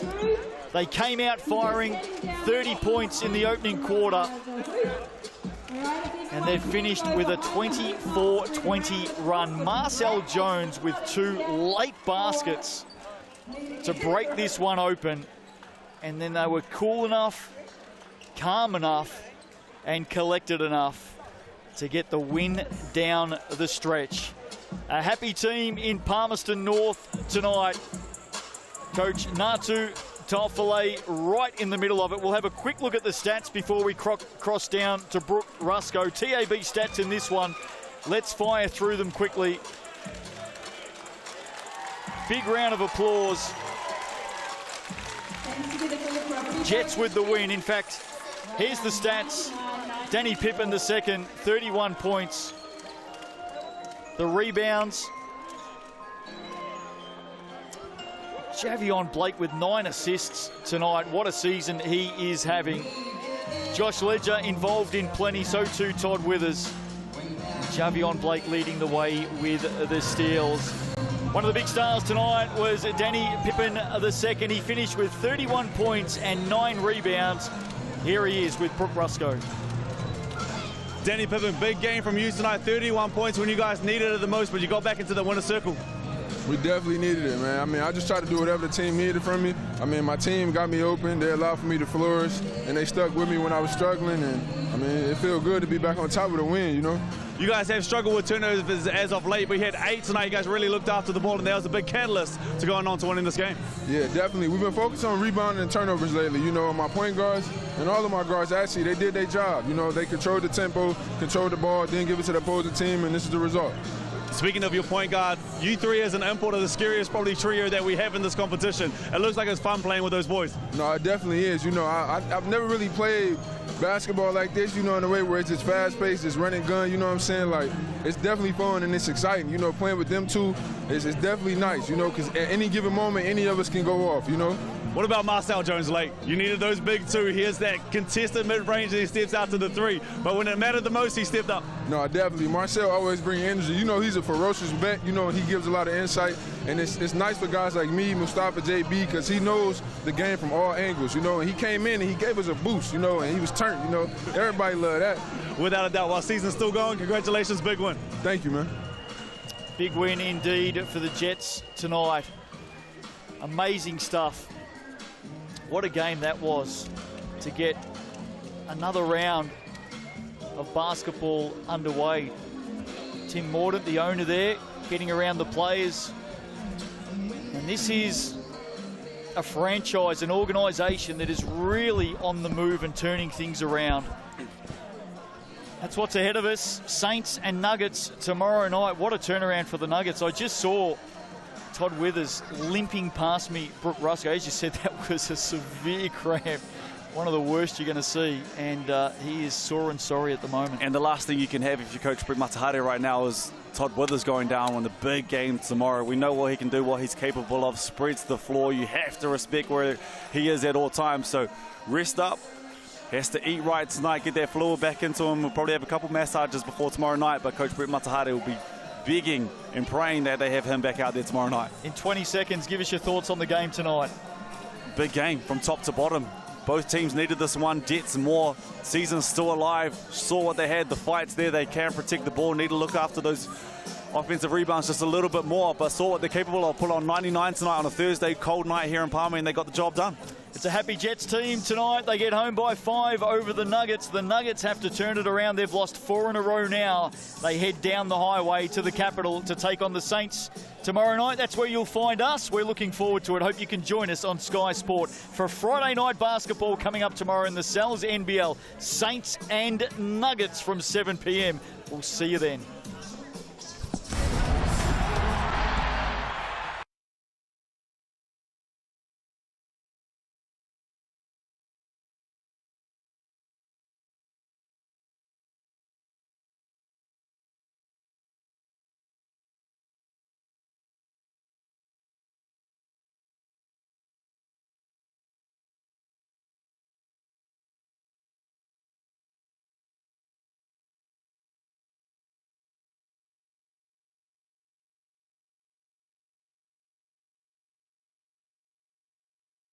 Speaker 1: They came out firing 30 points in the opening quarter. And they've finished with a 24-20 run. Marcel Jones with 2 late baskets to break this one open. And then they were cool enough, calm enough, and collected enough to get the win down the stretch. A happy team in Palmerston North tonight. Coach Natu Taufale right in the middle of it. We'll have a quick look at the stats before we cross down to Brooke Rusco. TAB stats in this one. Let's fire through them quickly. Big round of applause. Jets with the win. In fact, here's the stats. Danny Pippen the second, 31 points. The rebounds, Javion Blake with 9 assists tonight. What a season he is having. Josh Ledger involved in plenty, so too Todd Withers. Javion Blake leading the way with the steals. One of the big stars tonight was Danny Pippen II. He finished with 31 points and 9 rebounds. Here he is with Brooke Rusco.
Speaker 3: Danny Pippen, big game from you tonight. 31 points when you guys needed it the most, but you got back into the winner's circle.
Speaker 9: We definitely needed it, man. I mean, I just tried to do whatever the team needed from me. I mean, my team got me open. They allowed for me to flourish, and they stuck with me when I was struggling. And, I mean, it feels good to be back on top of the win, you know?
Speaker 3: You guys have struggled with turnovers as of late, but you had 8 tonight. You guys really looked after the ball, and that was a big catalyst to going on to winning this game.
Speaker 9: Yeah, definitely. We've been focused on rebounding and turnovers lately. You know, my point guards and all of my guards, actually, they did their job. You know, they controlled the tempo, controlled the ball, didn't give it to the opposing team, and this is the result.
Speaker 3: Speaking of your point guard, you three as an import are the scariest probably trio that we have in this competition. It looks like it's fun playing with those boys.
Speaker 9: No, it definitely is. You know, I've never really played basketball like this, you know, in a way where it's just fast-paced, it's run and gun, you know what I'm saying? Like, it's definitely fun and it's exciting. You know, playing with them two is definitely nice, you know, because at any given moment, any of us can go off, you know?
Speaker 3: What about Marcel Jones-Lake? You needed those big two. He has that contested mid-range and he steps out to the 3. But when it mattered the most, he stepped up.
Speaker 9: No, definitely. Marcel always brings energy. You know, he's a ferocious vet, you know, and he gives a lot of insight. And it's nice for guys like me, Mustafa, JB, because he knows the game from all angles, you know. And he came in and he gave us a boost, you know, and he was turned, you know. Everybody loved that.
Speaker 3: Without a doubt. While season's still going, congratulations, big win.
Speaker 9: Thank you, man.
Speaker 1: Big win indeed for the Jets tonight. Amazing stuff. What a game that was to get another round of basketball underway. Tim Mordaunt, the owner there, getting around the players. And this is a franchise, an organisation that is really on the move and turning things around. That's what's ahead of us. Saints and Nuggets tomorrow night. What a turnaround for the Nuggets. I just saw Todd Withers limping past me, Brooke Rusco. As you said, that was a severe cramp. One of the worst you're going to see, and he is sore and sorry at the moment.
Speaker 2: And the last thing you can have if you coach Brett Matahari right now is Todd Withers going down on the big game tomorrow. We know what he can do, what he's capable of, spreads the floor. You have to respect where he is at all times. So rest up. Has to eat right tonight, get that fluid back into him. We'll probably have a couple massages before tomorrow night, but Coach Brett Matahari will be begging and praying that they have him back out there tomorrow night.
Speaker 1: In 20 seconds, give us your thoughts on the game tonight.
Speaker 2: Big game from top to bottom. Both teams needed this one. Jets more. Season's still alive. Saw what they had. The fights there. They can protect the ball. Need to look after those offensive rebounds just a little bit more. But saw what they're capable of. Put on 99 tonight on a Thursday. Cold night here in Palmy, and they got the job done.
Speaker 1: It's a happy Jets team tonight. They get home by 5 over the Nuggets. The Nuggets have to turn it around. They've lost 4 in a row now. They head down the highway to the capital to take on the Saints tomorrow night. That's where you'll find us. We're looking forward to it. Hope you can join us on Sky Sport for Friday night basketball coming up tomorrow in the NZNBL. Saints and Nuggets from 7 p.m. We'll see you then.